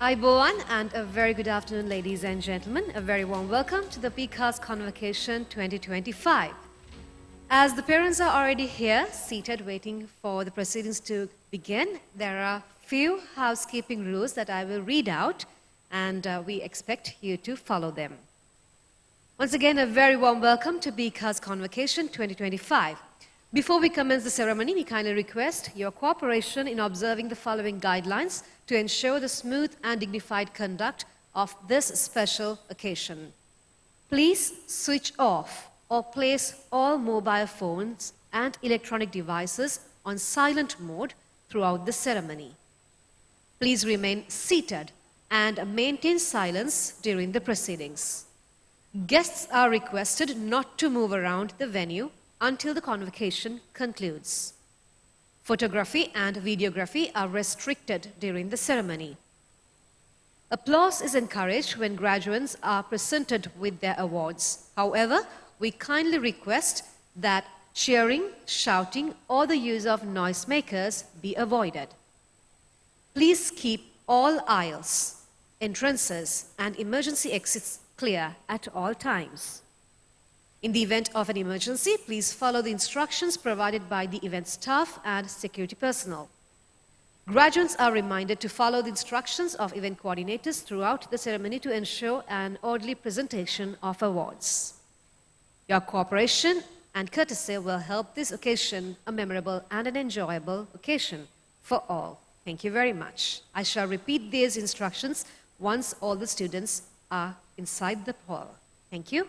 Hi, Boan, and a very good afternoon, ladies and gentlemen. A very warm welcome to the BCAS Convocation 2025. As the parents are already here, seated, waiting for the proceedings to begin, there are few housekeeping rules that I will read out, and we expect you to follow them. Once again, a very warm welcome to BCAS Convocation 2025. Before we commence the ceremony, we kindly request your cooperation in observing the following guidelines to ensure the smooth and dignified conduct of this special occasion. Please switch off or place all mobile phones and electronic devices on silent mode throughout the ceremony. Please remain seated and maintain silence during the proceedings. Guests are requested not to move around the venue until the convocation concludes. Photography and videography are restricted during the ceremony. Applause is encouraged when graduates are presented with their awards. However, we kindly request that cheering, shouting, or the use of noisemakers be avoided. Please keep all aisles, entrances, and emergency exits clear at all times. In the event of an emergency, please follow the instructions provided by the event staff and security personnel. Graduates are reminded to follow the instructions of event coordinators throughout the ceremony to ensure an orderly presentation of awards. Your cooperation and courtesy will help this occasion a memorable and an enjoyable occasion for all. Thank you very much. I shall repeat these instructions once all the students are inside the hall. Thank you.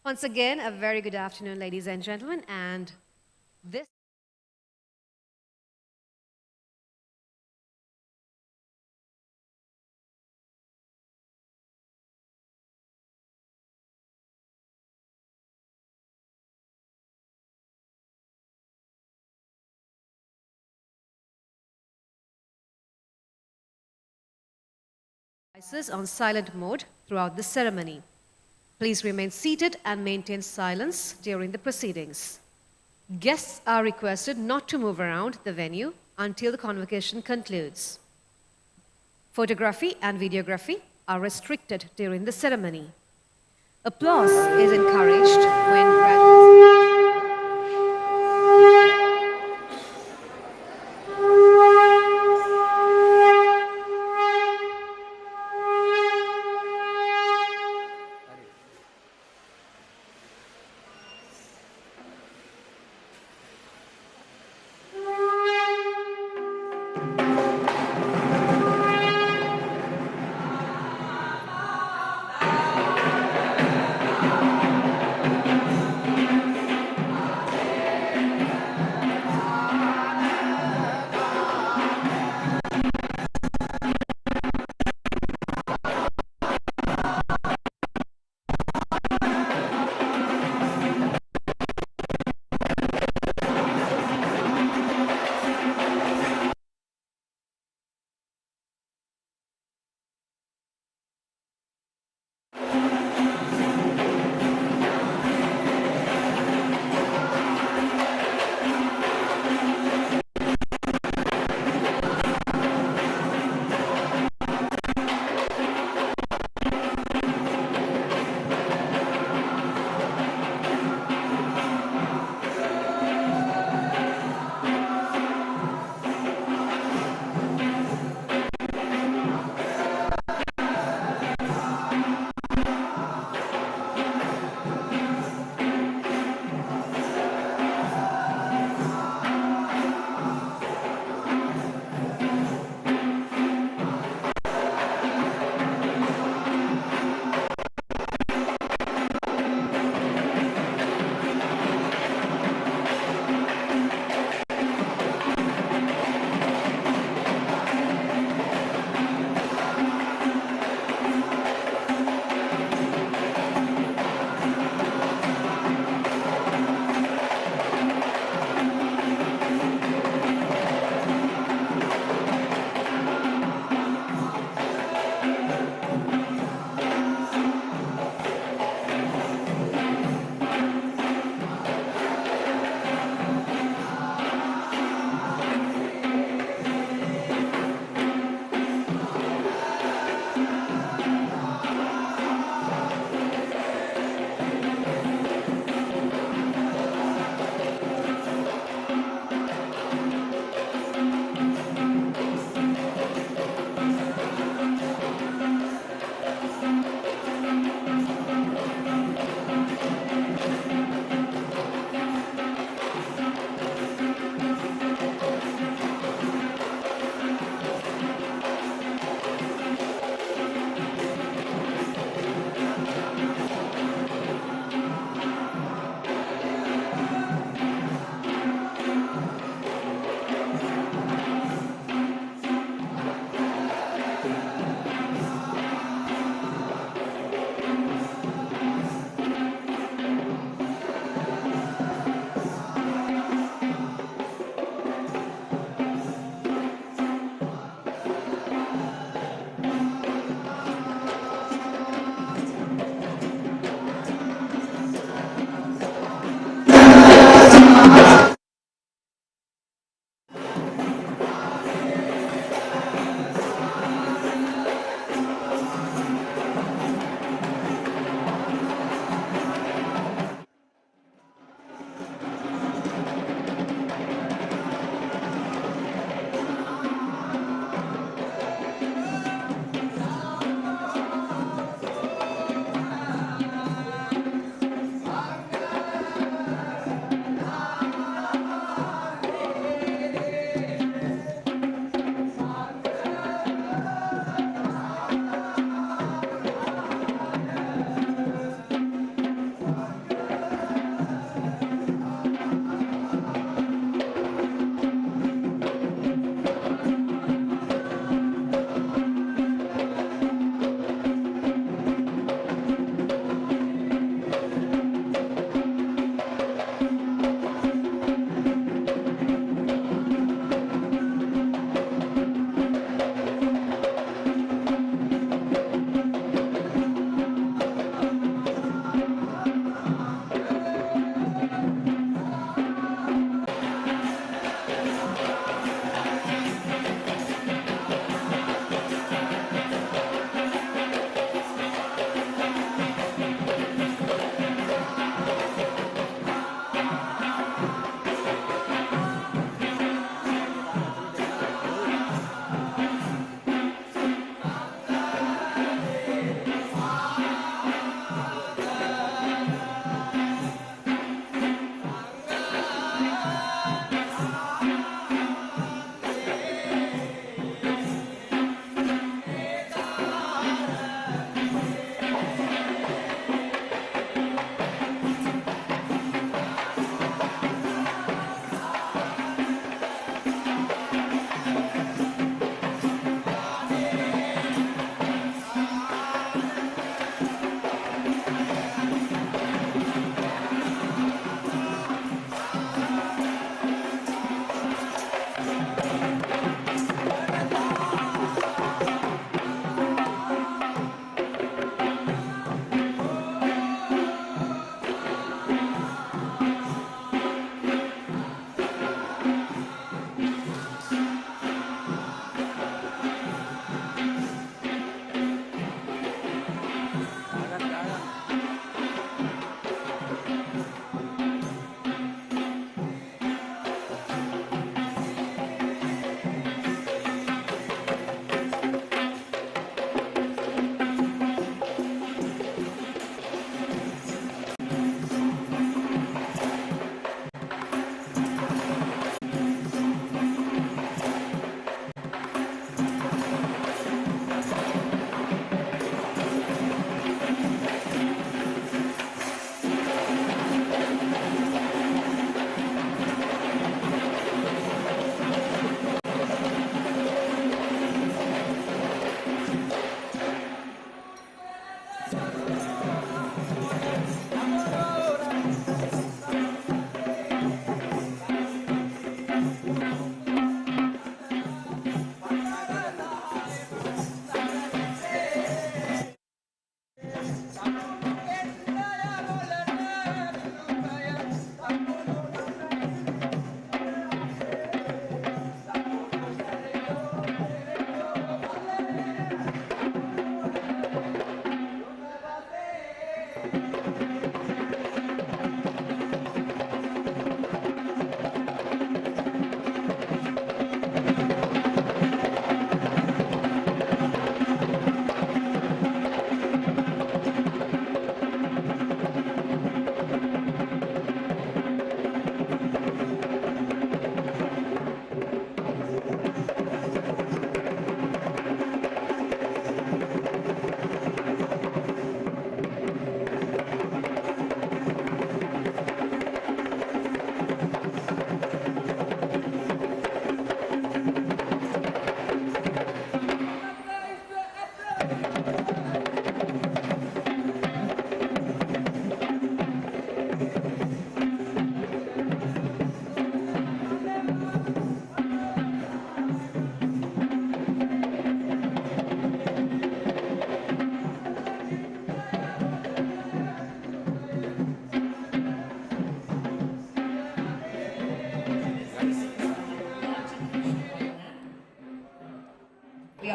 Once again, a very good afternoon, ladies and gentlemen, and this devices on silent mode throughout the ceremony. Please remain seated and maintain silence during the proceedings. Guests are requested not to move around the venue until the convocation concludes. Photography and videography are restricted during the ceremony. Applause is encouraged when graduates.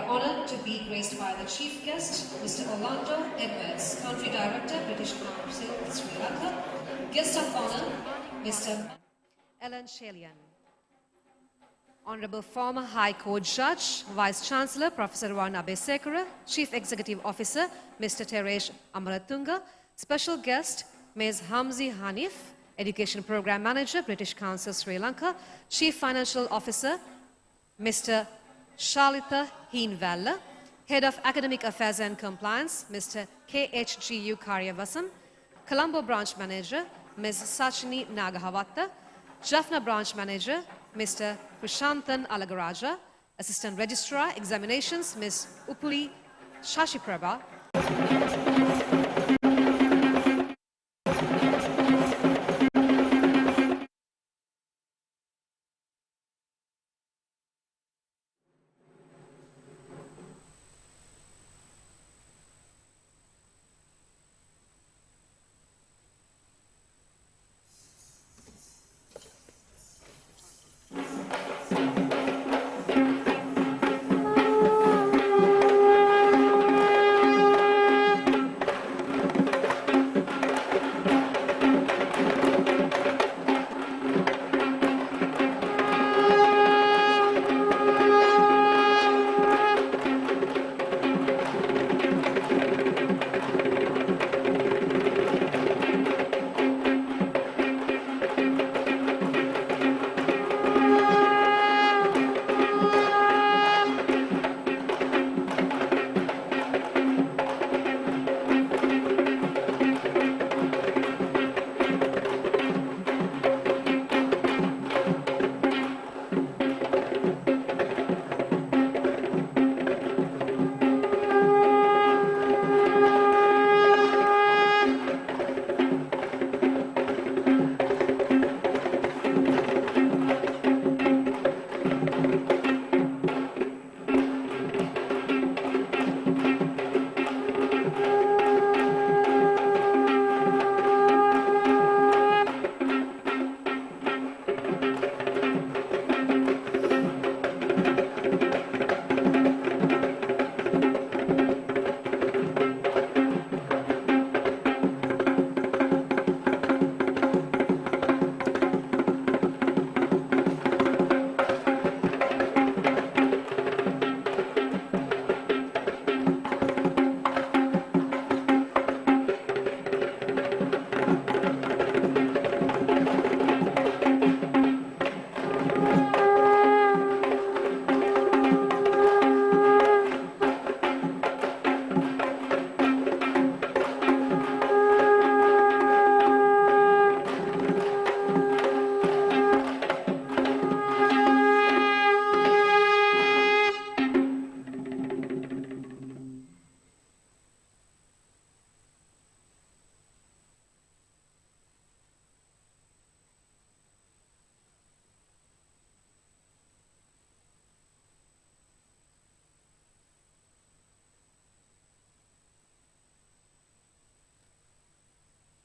honoured to be graced by the chief guest, Mr. Orlando Edwards, Country Director, British Council, Sri Lanka. Guest of honour, Mr. Ellen Shalian. Honourable former High Court Judge, Vice Chancellor Professor Wan Abesekara, Chief Executive Officer Mr. Teresh Amaratunga, Special Guest Ms. Hamzi Hanif, Education Program Manager British Council Sri Lanka, Chief Financial Officer Mr. Shalita Heenvalla, Head of Academic Affairs and Compliance Mr. KHGU Karyavasan, Colombo Branch Manager Ms. Sachini Nagahavatta, Jaffna Branch Manager Mr. Krishantan Alagaraja, Assistant Registrar Examinations Ms. Upuli Shashiprabha.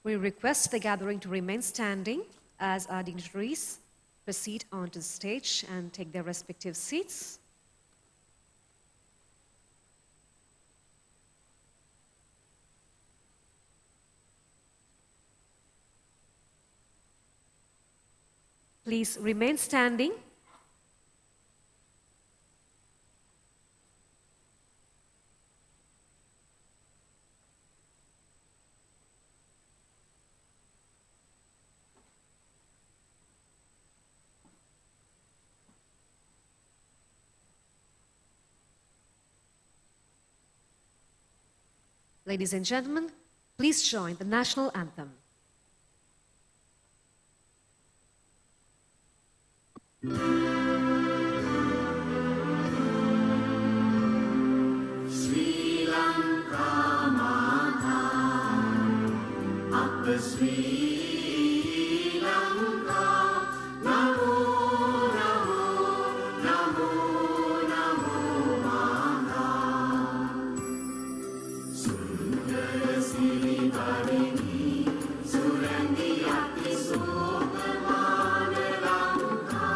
We request the gathering to remain standing as our dignitaries proceed onto the stage and take their respective seats. Please remain standing. Ladies and gentlemen, please join the national anthem. Sri Lanka Mata, Upper Sri Lanka, Namo, Namo, Namo, Namo Mata. Sundara Sri Tarini, Surandi Ati Sokamana Lanka.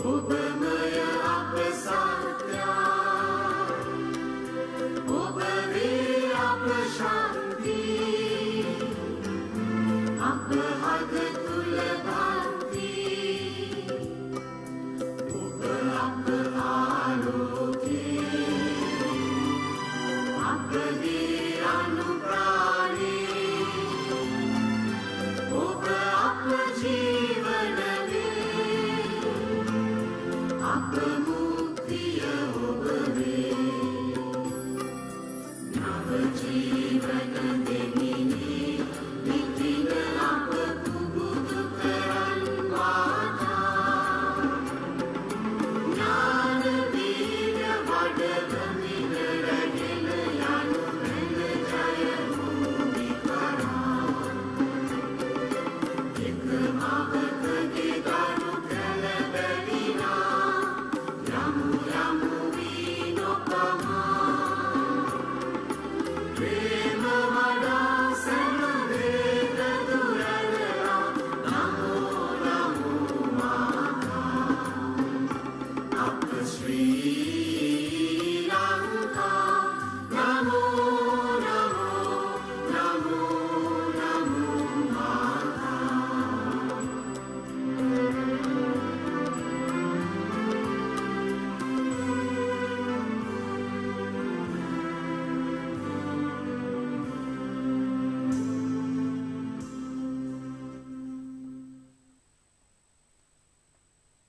ඔබමය අප සත්‍යයි ඔබ වේ අප ශාන්තිය අප හද තුල භක්තිය ඔබ අප ආලෝකය අපගේ අනුප්‍රාණී ඔබ අප ජීවන වේ අප මුක්තිය ඔබ වේ නව ජීවන දෙමිනි නිතින අප පුබුදු කරන් වාදා ඥාන වීර්ය වඩවමින රැගෙන යනු මෙල ජය භූමි කරා එක මවකගේ දරු කළ බැවිනා යමු යමු වී නොපමා ප්‍රේම වඩා සැනවේද දුරලලා නමෝ නමෝ මාතා අප ශ්‍රී ලංකා නමෝ නමෝ නමෝ නමෝ මාතා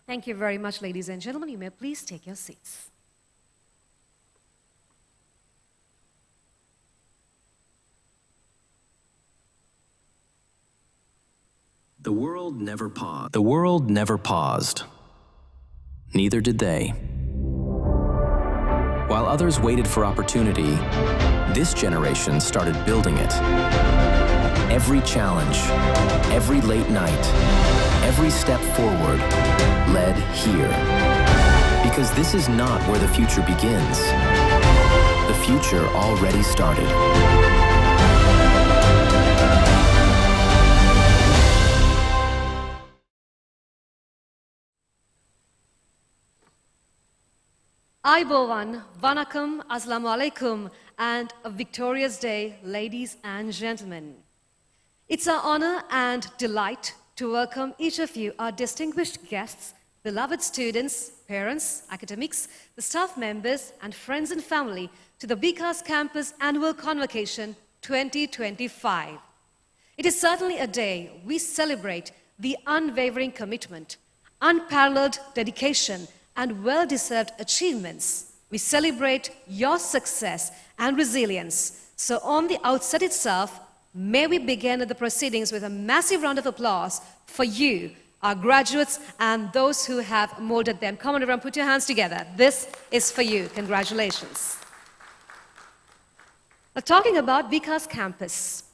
Thank you very much, ladies and gentlemen. You may please take your seats. The world never paused. The world never paused. Neither did they. While others waited for opportunity, this generation started building it. Every challenge, every late night, every step forward led here. Because this is not where the future begins. The future already started. Aibovan, Vanakkam, Assalamu alaikum, and a victorious day, ladies and gentlemen. It's our honor and delight to welcome each of you, our distinguished guests, beloved students, parents, academics, the staff members, and friends and family to the BCAS Campus Annual Convocation 2025. It is certainly a day we celebrate the unwavering commitment, unparalleled dedication, and well-deserved achievements. We celebrate your success and resilience. So on the outset itself, may we begin the proceedings with a massive round of applause for you, our graduates, and those who have molded them. Come on, everyone, put your hands together. This is for you. Congratulations. Now, talking about BCAS Campus,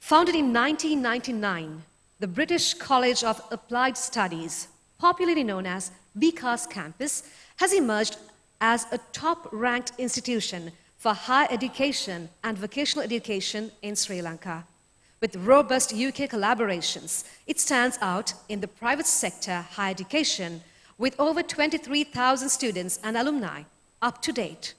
founded in 1999, the British College of Applied Studies, popularly known as BCAS Campus, has emerged as a top-ranked institution for higher education and vocational education in Sri Lanka. With robust UK collaborations, it stands out in the private sector higher education with over 23,000 students and alumni up to date.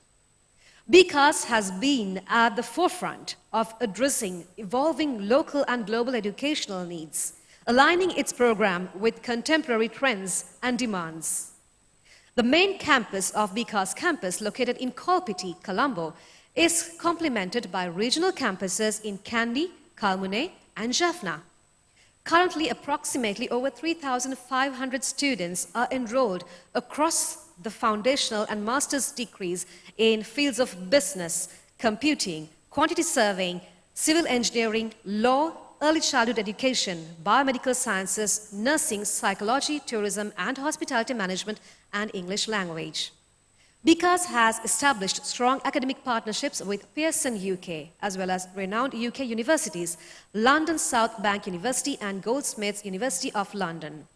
BCAS has been at the forefront of addressing evolving local and global educational needs, aligning its program with contemporary trends and demands. The main campus of BCAS Campus, located in Kolpiti, Colombo, is complemented by regional campuses in Kandy, Kalmune, and Jaffna. Currently, approximately over 3,500 students are enrolled across the foundational and master's degrees in fields of business, computing, quantity surveying, civil engineering, law, early childhood education, biomedical sciences, nursing, psychology, tourism, and hospitality management, and English language. BCAS has established strong academic partnerships with Pearson UK, as well as renowned UK universities, London South Bank University and Goldsmiths University of London.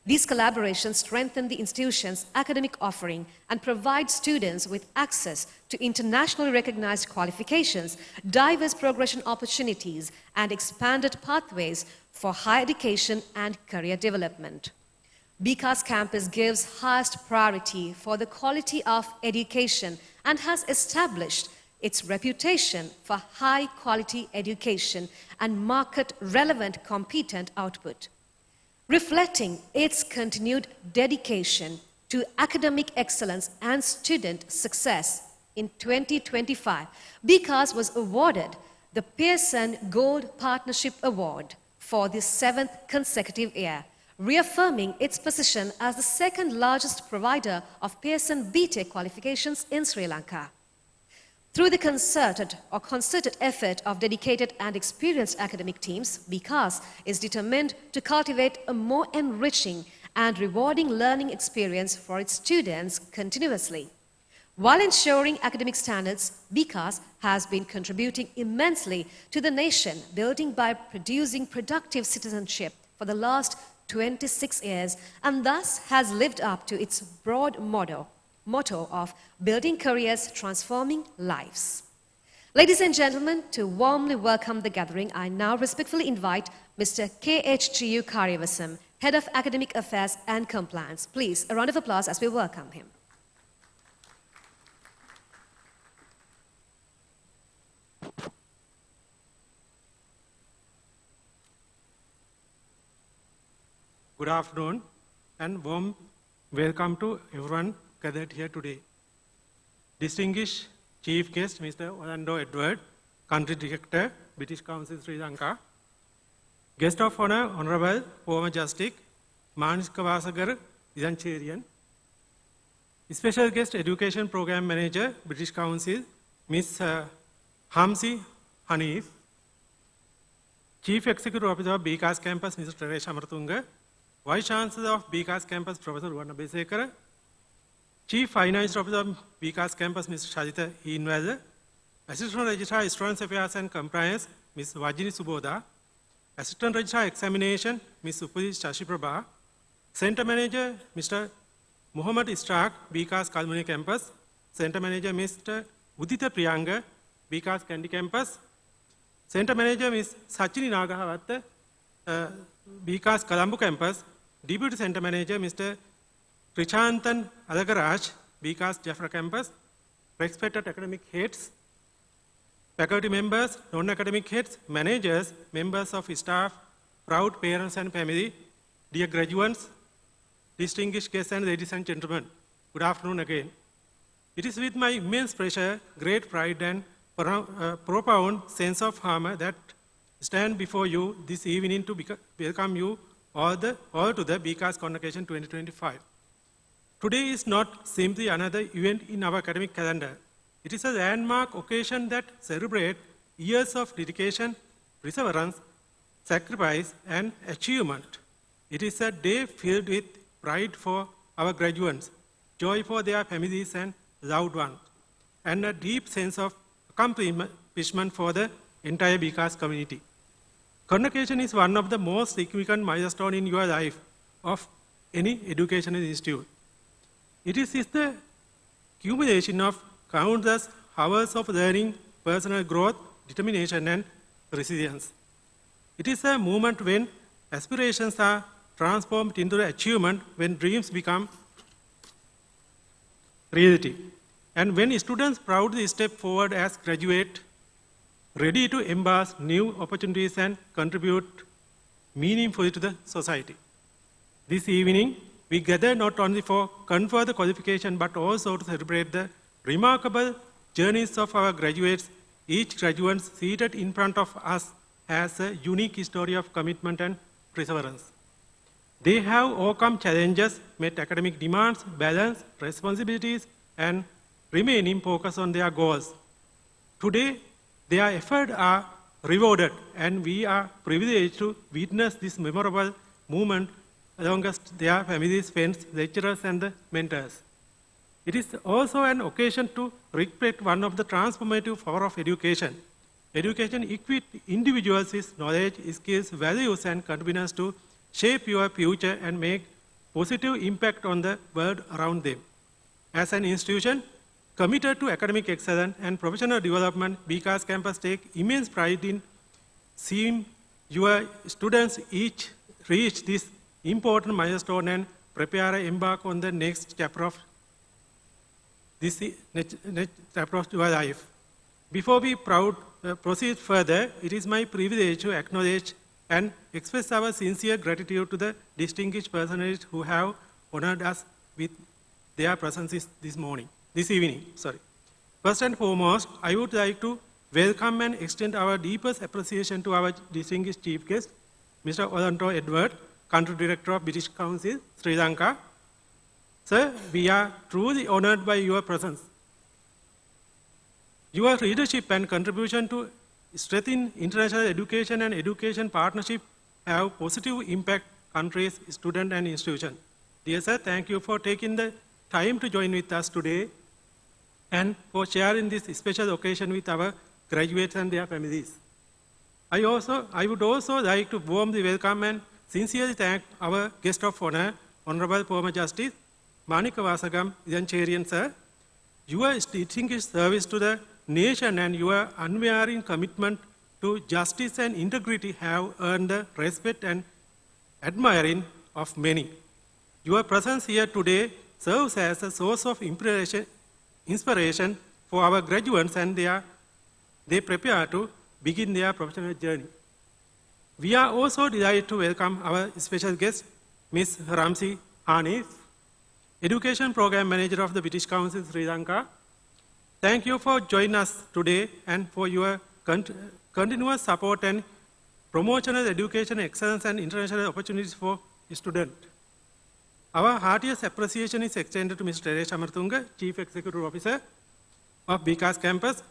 These collaborations strengthen the institution's academic offering and provide students with access to internationally recognized qualifications, diverse progression opportunities, and expanded pathways for higher education and career development. BCAS campus gives highest priority for the quality of education and has established its reputation for high quality education and market relevant competent output. Reflecting its continued dedication to academic excellence and student success, in 2025, BCAS was awarded the Pearson Gold Partnership Award for the 7th consecutive year, reaffirming its position as the second largest provider of Pearson BTech qualifications in Sri Lanka. Through the concerted effort of dedicated and experienced academic teams, BCAS is determined to cultivate a more enriching and rewarding learning experience for its students continuously. While ensuring academic standards, BCAS has been contributing immensely to the nation building by producing productive citizenship for the last 26 years and thus has lived up to its broad motto of building careers, transforming lives. Ladies and gentlemen, to warmly welcome the gathering, I now respectfully invite Mr. KHGU Karyavasam, Head of Academic Affairs and Compliance. Please, a round of applause as we welcome him. Good afternoon and warm welcome to everyone gathered here today. Distinguished Chief Guest, Mr. Orlando Edward, Country Director, British Council Sri Lanka. Guest of Honor, Honorable former Justice Maniska Vasagar, Idancherian. Special Guest Education Program Manager, British Council, Ms. Hamsi Hanif. Chief Executive Officer of BCAS Campus, Mr. Teresh Amartunga. Vice Chancellor of BCAS Campus, Professor Ruwana Besekara. Chief Finance Officer of BCAS Campus, Mr. Shajita Inwada. Assistant Registrar, Students Affairs and Compliance, Ms. Vajini Suboda. Assistant Registrar Examination, Ms. Upadi Shashi-Prabha. Center Manager, Mr. Muhammad Istaq, BCAS Kalmuni Campus. Center Manager, Mr. Udita Priyanga, BCAS Kandy Campus. Center Manager, Ms. Sachini Nagahawatta, BCAS Colombo Campus. Deputy Center Manager, Mr. Prichantan Adagaraj, BCAS Jafra Campus. Respected academic heads, faculty members, non-academic heads, managers, members of staff, proud parents and family, dear graduates, distinguished guests and ladies and gentlemen, good afternoon again. It is with my immense pleasure, great pride and profound sense of honor that stand before you this evening to welcome you all to the BCAS Convocation 2025. Today is not simply another event in our academic calendar. It is a landmark occasion that celebrates years of dedication, perseverance, sacrifice, and achievement. It is a day filled with pride for our graduates, joy for their families and loved ones, and a deep sense of accomplishment for the entire BCAS community. Convocation is one of the most significant milestones in your life of any educational institute. It is the accumulation of countless hours of learning, personal growth, determination, and resilience. It is a moment when aspirations are transformed into achievement, when dreams become reality, and when students proudly step forward as graduates, ready to embrace new opportunities and contribute meaningfully to the society. This evening, we gather not only for confer the qualification, but also to celebrate the remarkable journeys of our graduates. Each graduate seated in front of us has a unique story of commitment and perseverance. They have overcome challenges, met academic demands, balanced responsibilities, and remaining focused on their goals. Today, their efforts are rewarded, and we are privileged to witness this memorable moment amongst their families, friends, lecturers, and the mentors. It is also an occasion to reflect one of the transformative power of education. Education equips individuals with knowledge, skills, values, and confidence to shape your future and make positive impact on the world around them. As an institution committed to academic excellence and professional development, BCAS campus takes immense pride in seeing your students each reach this important milestone and prepare and embark on the next chapter of your life. Before we proceed further, it is my privilege to acknowledge and express our sincere gratitude to the distinguished personalities who have honored us with their presence this evening. First and foremost, I would like to welcome and extend our deepest appreciation to our distinguished chief guest, Mr. Orlando Edward, Country Director of British Council, Sri Lanka. Sir, we are truly honored by your presence. Your leadership and contribution to strengthen international education and education partnership have positive impact countries, students, and institutions. Dear sir, thank you for taking the time to join with us today and for sharing this special occasion with our graduates and their families. I would also like to warmly welcome and sincerely thank our guest of honor, Honorable former Justice Manika Vasagam Idancherian sir. Your distinguished service to the nation and your unwavering commitment to justice and integrity have earned the respect and admiration of many. Your presence here today serves as a source of inspiration for our graduates and they prepare to begin their professional journey. We are also delighted to welcome our special guest, Ms. Ramsi Hanif, Education Program Manager of the British Council, Sri Lanka. Thank you for joining us today and for your continuous support and promotion of education excellence and international opportunities for students. Our heartiest appreciation is extended to Mr. Teresh Amartunga, Chief Executive Officer of BCAS Campus,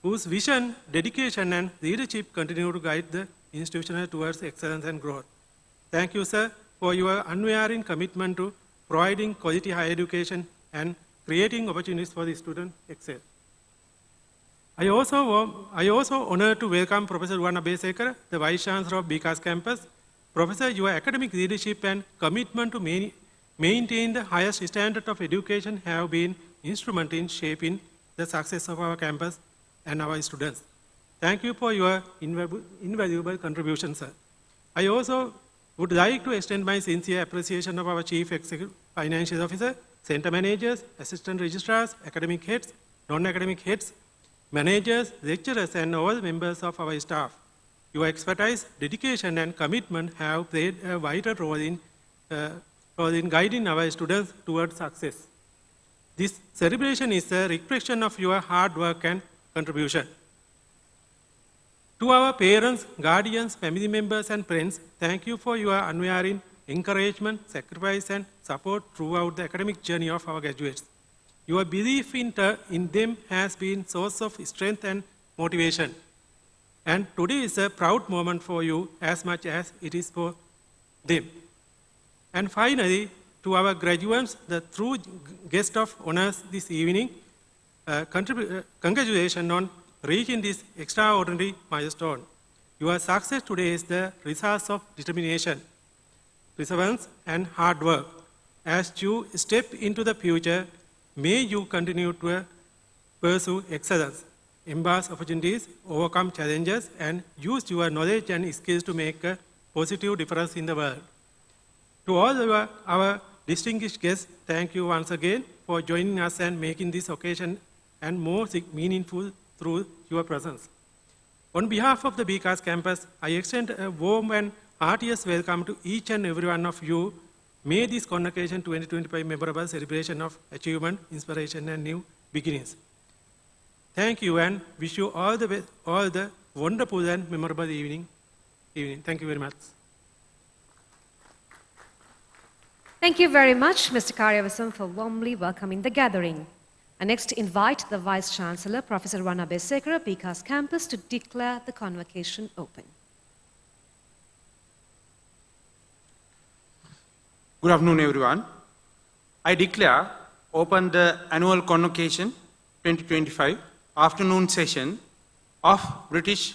whose vision, dedication, and leadership continue to guide the institution towards excellence and growth. Thank you, sir, for your unwavering commitment to providing quality higher education and creating opportunities for the student excel. I also honored to welcome Professor Ruwan Abesekara, the Vice Chancellor of BCAS Campus. Professor, your academic leadership and commitment to maintain the highest standard of education have been instrumental in shaping the success of our campus and our students. Thank you for your invaluable contribution, sir. I also would like to extend my sincere appreciation of our Chief Executive Financial Officer, Center Managers, Assistant Registrars, Academic Heads, Non-Academic Heads, Managers, Lecturers, and all members of our staff. Your expertise, dedication, and commitment have played a vital role in guiding our students towards success. This celebration is a reflection of your hard work and contribution. To our parents, guardians, family members, and friends, thank you for your unwavering encouragement, sacrifice, and support throughout the academic journey of our graduates. Your belief in them has been source of strength and motivation. And today is a proud moment for you as much as it is for them. And finally, to our graduates, the true guest of honors this evening, congratulations on reaching this extraordinary milestone. Your success today is the result of determination, perseverance, and hard work. As you step into the future, may you continue to pursue excellence, embrace opportunities, overcome challenges, and use your knowledge and skills to make a positive difference in the world. To all our distinguished guests, thank you once again for joining us and making this occasion and more meaningful through your presence. On behalf of the BCAS campus, I extend a warm and heartiest welcome to each and every one of you. May this Convocation 2025 memorable celebration of achievement, inspiration, and new beginnings. Thank you and wish you all the wonderful and memorable evening. Thank you very much. Thank you very much, Mr. Karyavasam, for warmly welcoming the gathering. I next invite the Vice Chancellor, Professor Ruwan Abesekara, BCAS Campus, to declare the convocation open. Good afternoon, everyone. I declare open the annual Convocation 2025 afternoon session of British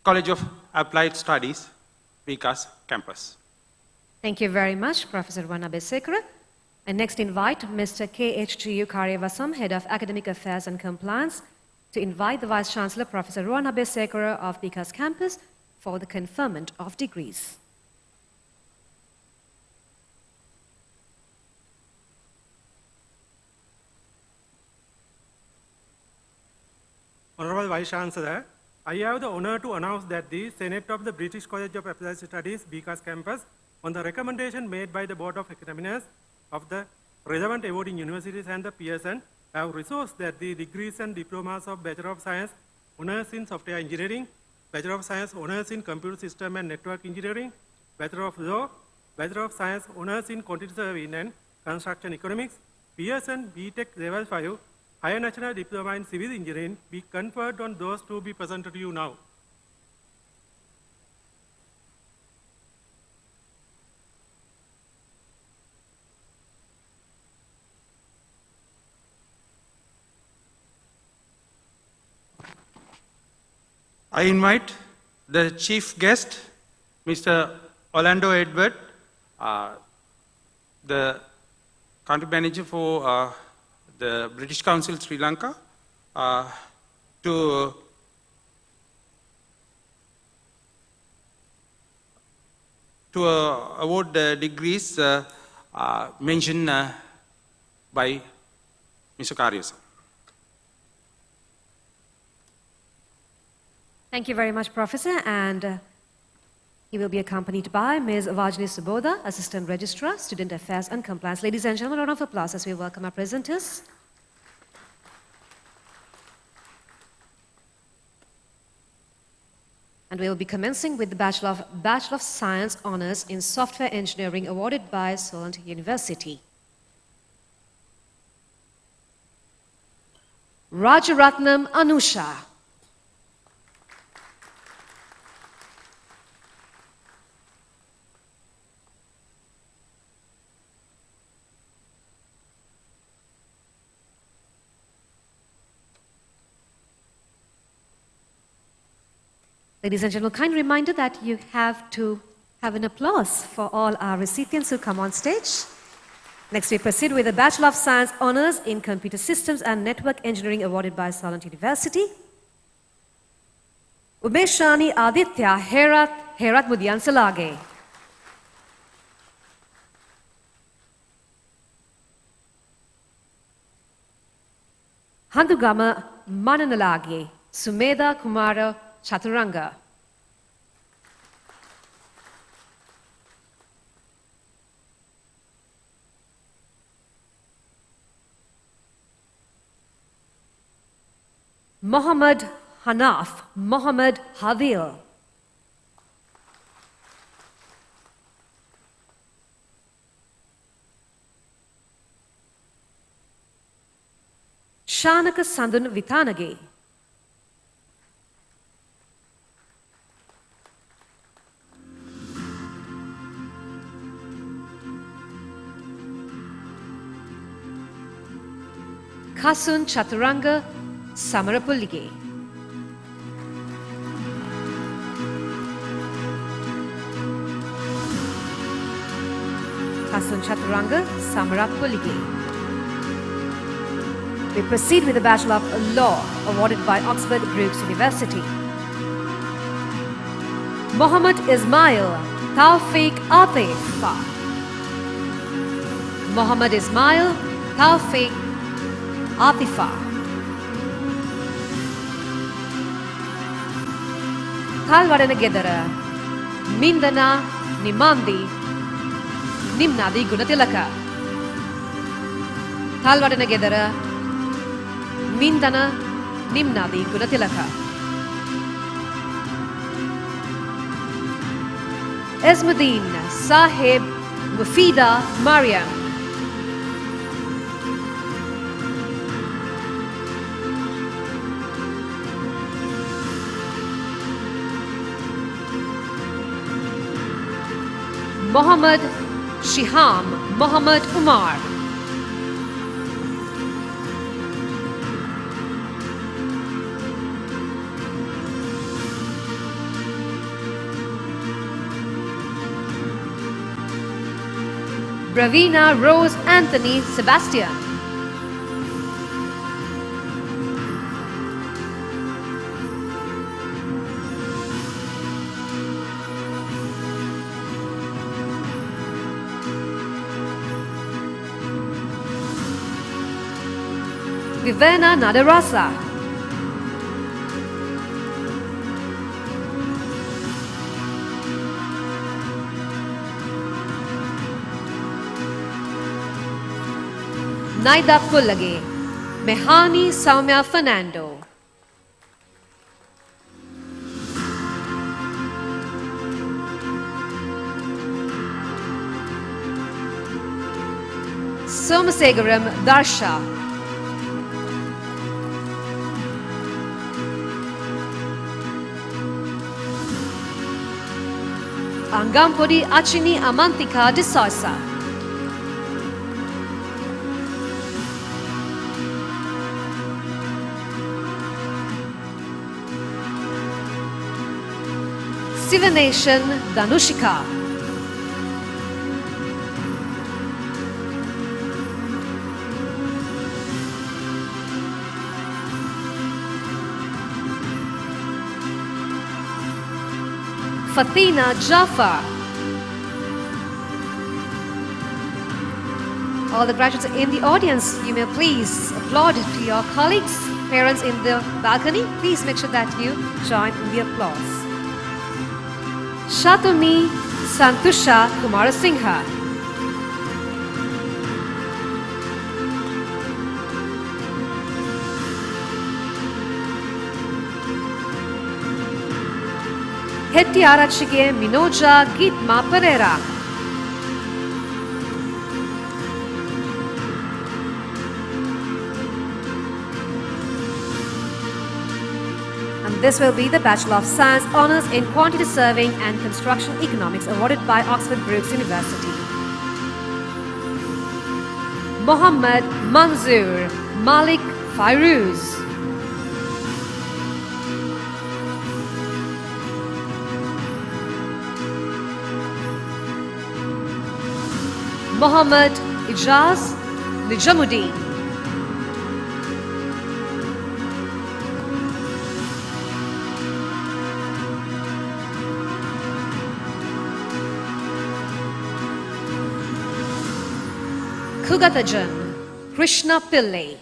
College of Applied Studies, BCAS Campus. Thank you very much, Professor Ruwan Abesekara. I next invite Mr. KHGU Karyavasam, Head of Academic Affairs and Compliance, to invite the Vice Chancellor, Professor Ruwan Abesekara of BCAS Campus, for the conferment of degrees. Honorable Vice Chancellor, I have the honor to announce that the Senate of the British College of Applied Studies, BCAS campus, on the recommendation made by the Board of Examiners of the relevant awarding universities and the Pearson, have resolved that the degrees and diplomas of Bachelor of Science, Honours in Software Engineering, Bachelor of Science, Honours in Computer System and Network Engineering, Bachelor of Law, Bachelor of Science, Honours in Quantity Surveying and Construction Economics, Pearson BTech Level 5, Higher National Diploma in Civil Engineering be conferred on those to be presented to you now. I invite the chief guest, Mr. Orlando Edward, the country manager for the British Council Sri Lanka, to award the degrees mentioned by Mr. Karyasa. Thank you very much, Professor. And he will be accompanied by Ms. Vajni Subodha, Assistant Registrar, Student Affairs and Compliance. Ladies and gentlemen, a round of applause as we welcome our presenters. And we will be commencing with the Bachelor of Science Honours in Software Engineering awarded by Solent University. Rajaratnam Anusha. Ladies and gentlemen, kind reminder that you have to have an applause for all our recipients who come on stage. Next, we proceed with the Bachelor of Science Honours in Computer Systems and Network Engineering awarded by Solent University. Umeshani Aditya Herat Mudian Salage. Handugama Mananalage Sumedha Kumara Chaturanga. Mohammad Hanaf, Mohammad Havil. Shanaka Sandun Vitanage. Kasun Chaturanga Samarapullige. Kasun Chaturanga Samarapullige. We proceed with the Bachelor of Law awarded by Oxford Brookes University. Mohammad Ismail Tawfiq Atif. Mohammad Ismail Tawfiq Atifa. Kalwadana Gedara Mindana Nimandi Nimnadi Gunatilaka. Kalwadana Gedara Mindana Nimnadi Gunatilaka. Esmuddin Sahib Mufida Mariam. Mohammad Shiham Mohammad Umar. Bravina Rose Anthony Sebastian. Vivena Nadarasa. Naida Pullage, Mehani Saumya Fernando. Somasegaram Darsha. Angampodi Achini Amantika de Sosa. Sivanation Danushika. Fatina Jafar. All the graduates in the audience, you may please applaud to your colleagues. Parents in the balcony, please make sure that you join in the applause. Shatuni Santusha Kumarasinghe. Hettiarachige Minoja Gitma Pereira. And this will be the Bachelor of Science Honours in Quantity Surveying and Construction Economics awarded by Oxford Brookes University. Mohammad Manzoor Malik Fairuz. Mohammad Ijaz Nijamuddin. Kugatajan Krishna Pillai.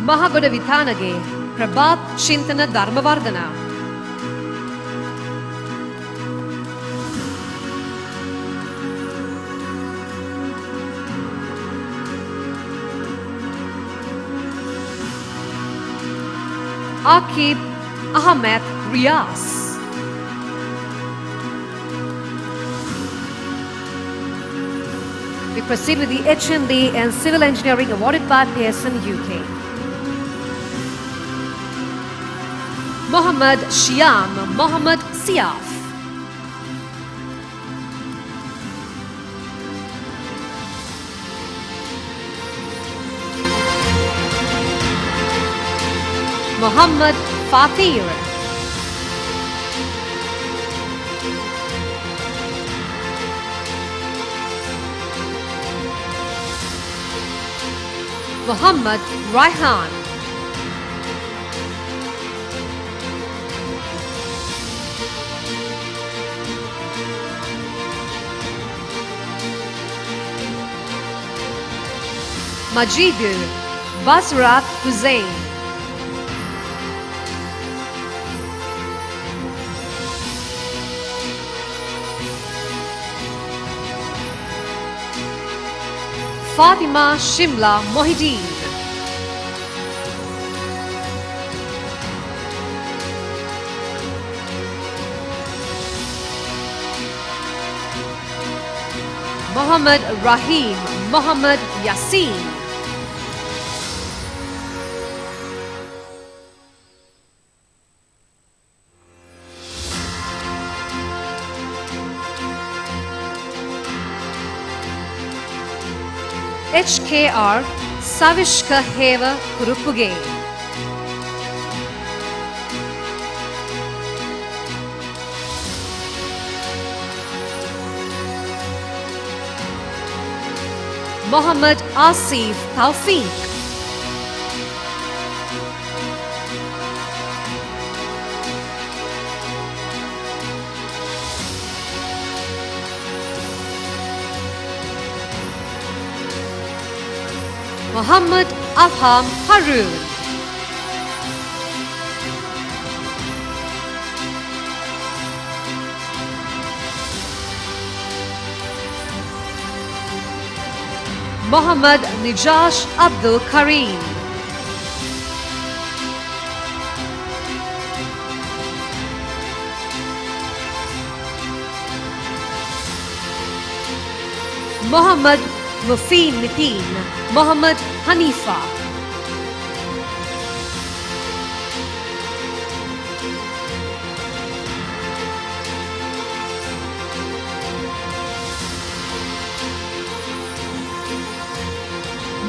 Mahagoda Vithanage Prabhat Chintana Dharmavardhana. Akib Ahmed Riaz. We proceed with the HND and Civil Engineering awarded by Pearson UK. Mohammad Shiam Mohammad Siaf. Mohammad Fatir. Mohammad Raihan. Majidu Basrat Hussain. Fatima Shimla Mohideen. Mohammad Rahim Mohammad Yassin. HKR Savishka Heva Kurupuge. Mohammad Asif Tawfiq. Muhammad Afham Harun. Mohammad Nijash Abdul Kareem. Mohammad Mufin Nitin, Mohammad Hanifa.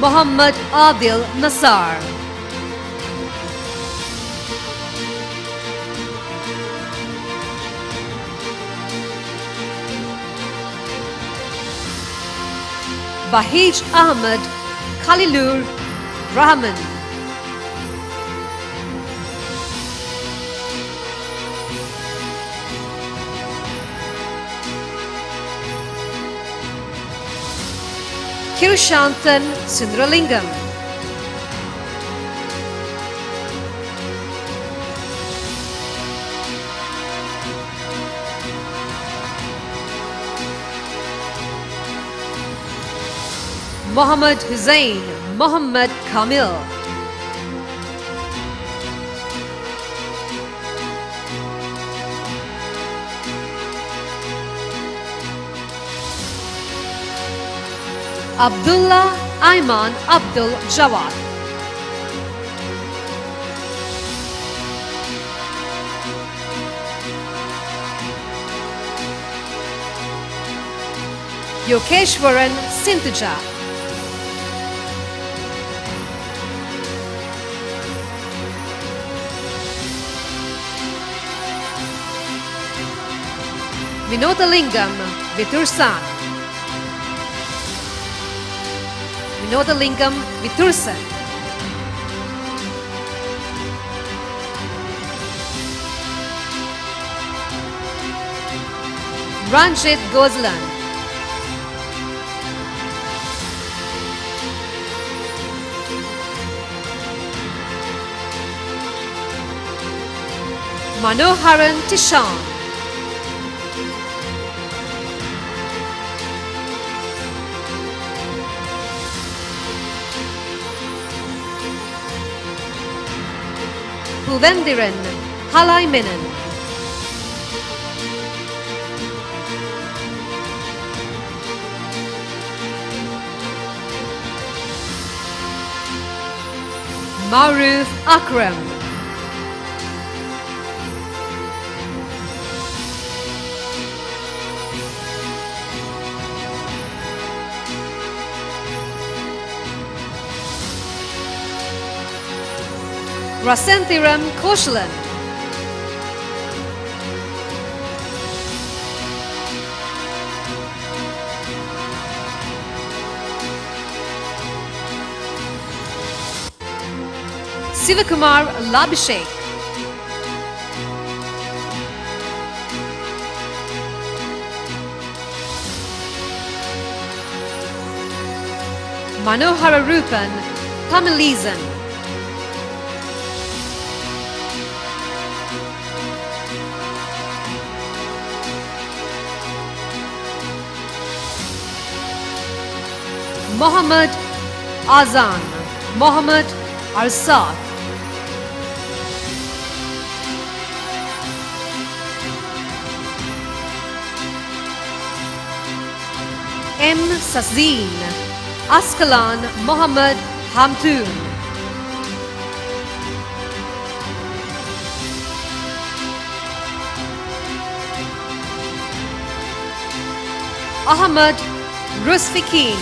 Mohammad Adil Nassar. Bahij Ahmed Khalilur Rahman. Kirshantan Sundralingam. Mohammad Hussain Mohammad Kamil. Abdullah Ayman Abdul Jawad. Yokeshwaran Sinthuja. Vinodalingam Vitursan. Vinodalingam Vitursan. Ranjit Gozlan. Manoharan Tishan. Puvendiran Halaimenan. Maruf Akram. Rasenthiram Koshalan. Sivakumar Labhishek. Manohara Rupan Tamilizan. Mohammad Azan, Mohammad Arsad. M. Sazeen, Askalan Mohammad Hamtoon. Ahmad Rusfikin,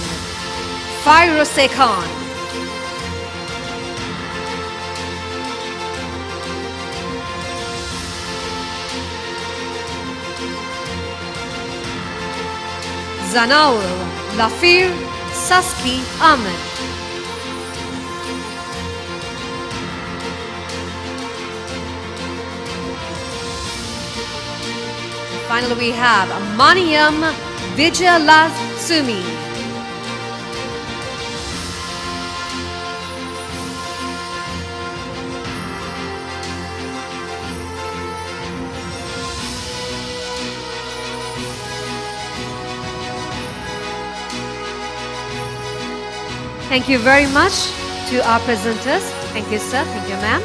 Fairose Khan. Zanaul Lafir Saski Ahmed. Finally, we have Maniam Vijayalal Sumi. Thank you very much to our presenters. Thank you, sir. Thank you, ma'am.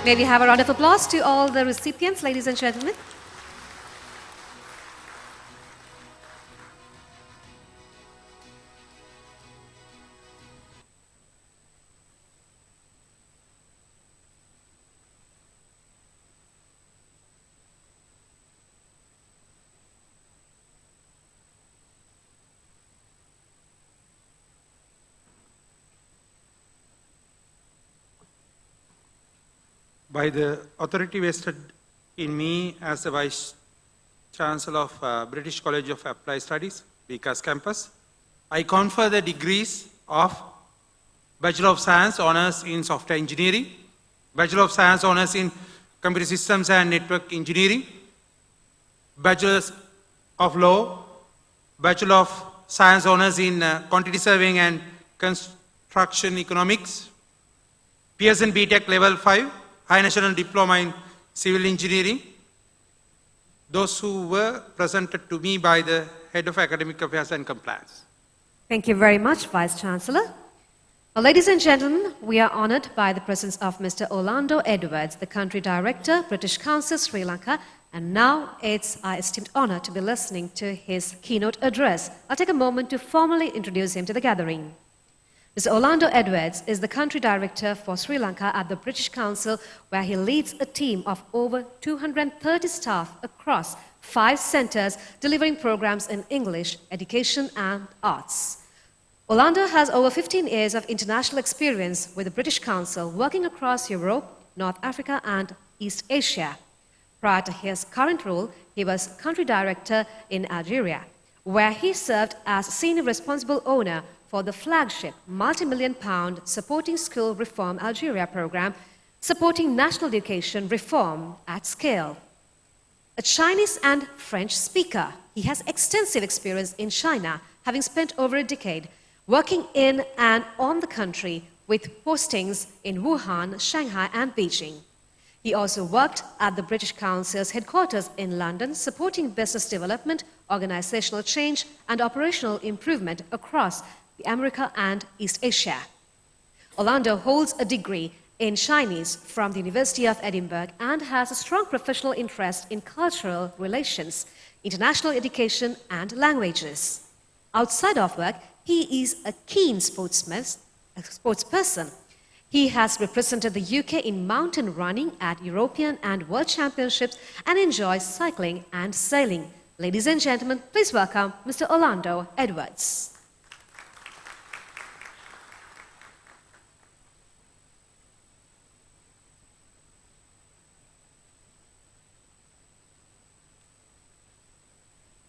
May we have a round of applause to all the recipients, ladies and gentlemen. By the authority vested in me as the Vice Chancellor of British College of Applied Studies, BCAS campus, I confer the degrees of Bachelor of Science Honours in Software Engineering, Bachelor of Science Honours in Computer Systems and Network Engineering, Bachelor of Law, Bachelor of Science Honours in Quantity Surveying and Construction Economics, Pearson BTech Level 5, High National Diploma in Civil Engineering. Those who were presented to me by the Head of Academic Affairs and Compliance. Thank you very much, Vice Chancellor. Well, ladies and gentlemen, we are honored by the presence of Mr. Orlando Edwards, the Country Director, British Council, Sri Lanka, and now it's our esteemed honor to be listening to his keynote address. I'll take a moment to formally introduce him to the gathering. Mr. Orlando Edwards is the Country Director for Sri Lanka at the British Council, where he leads a team of over 230 staff across 5 centres delivering programs in English, education and arts. Orlando has over 15 years of international experience with the British Council, working across Europe, North Africa and East Asia. Prior to his current role, he was Country Director in Algeria, where he served as Senior Responsible Owner for the flagship multi-million-pound Supporting School Reform Algeria program, supporting national education reform at scale. A Chinese and French speaker, he has extensive experience in China, having spent over a decade working in and on the country with postings in Wuhan, Shanghai and Beijing. He also worked at the British Council's headquarters in London, supporting business development, organizational change and operational improvement across the America and East Asia. Orlando holds a degree in Chinese from the University of Edinburgh and has a strong professional interest in cultural relations, international education and languages. Outside of work, he is a keen sportsperson. He has represented the UK in mountain running at European and World Championships and enjoys cycling and sailing. Ladies and gentlemen, please welcome Mr. Orlando Edwards.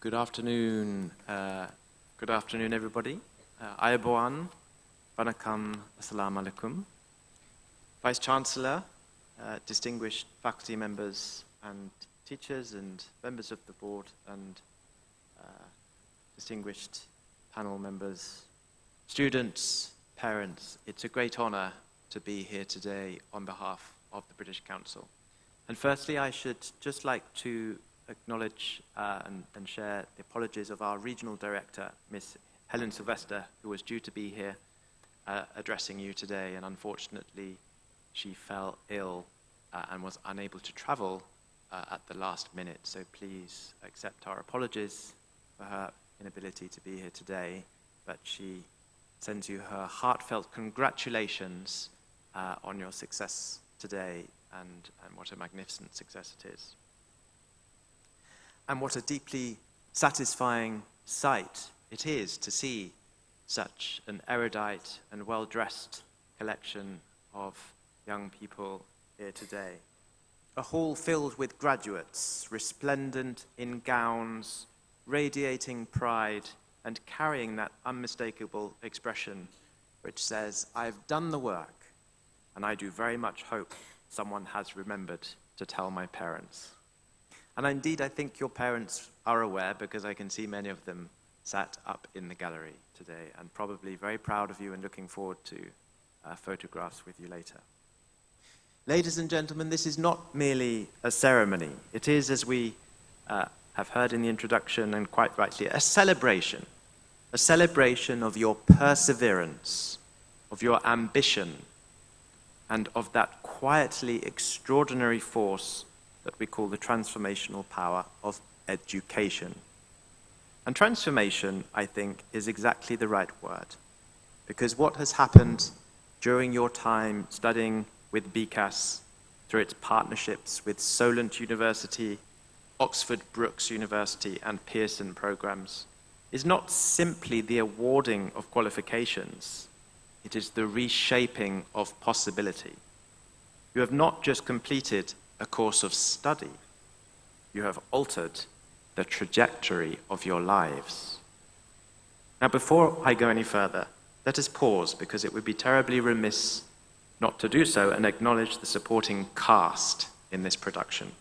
Good afternoon, everybody. Ayaboan, Vanakam, Assalamu alaikum. Vice Chancellor, distinguished faculty members and teachers and members of the board and distinguished panel members, students, parents, it's a great honor to be here today on behalf of the British Council. And firstly, I should just like to acknowledge and share the apologies of our regional director, Miss Helen Sylvester, who was due to be here addressing you today, and unfortunately she fell ill and was unable to travel at the last minute. So please accept our apologies for her inability to be here today, but she sends you her heartfelt congratulations on your success today and what a magnificent success it is. And what a deeply satisfying sight it is to see such an erudite and well-dressed collection of young people here today. A hall filled with graduates, resplendent in gowns, radiating pride, and carrying that unmistakable expression which says, "I've done the work, and I do very much hope someone has remembered to tell my parents." And indeed, I think your parents are aware, because I can see many of them sat up in the gallery today and probably very proud of you and looking forward to photographs with you later. Ladies and gentlemen, this is not merely a ceremony. It is, as we have heard in the introduction and quite rightly, a celebration a celebration of your perseverance, of your ambition, and of that quietly extraordinary force that we call the transformational power of education. And transformation, I think, is exactly the right word, because what has happened during your time studying with BCAS, through its partnerships with Solent University, Oxford Brookes University, and Pearson programs, is not simply the awarding of qualifications, it is the reshaping of possibility. You have not just completed a course of study, you have altered the trajectory of your lives. Now, before I go any further, let us pause, because it would be terribly remiss not to do so and acknowledge the supporting cast in this production.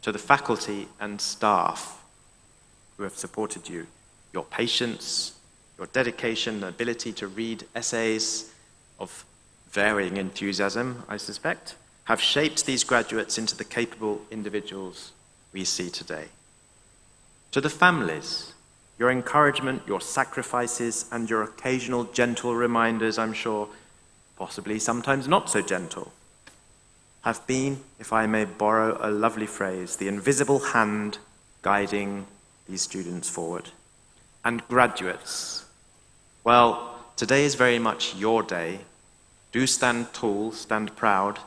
To the faculty and staff who have supported you, your patience, your dedication, and ability to read essays of varying enthusiasm, I suspect, have shaped these graduates into the capable individuals we see today. To the families, your encouragement, your sacrifices, and your occasional gentle reminders, I'm sure, possibly sometimes not so gentle, have been, if I may borrow a lovely phrase, the invisible hand guiding these students forward. And graduates, well, today is very much your day. Do stand tall, stand proud,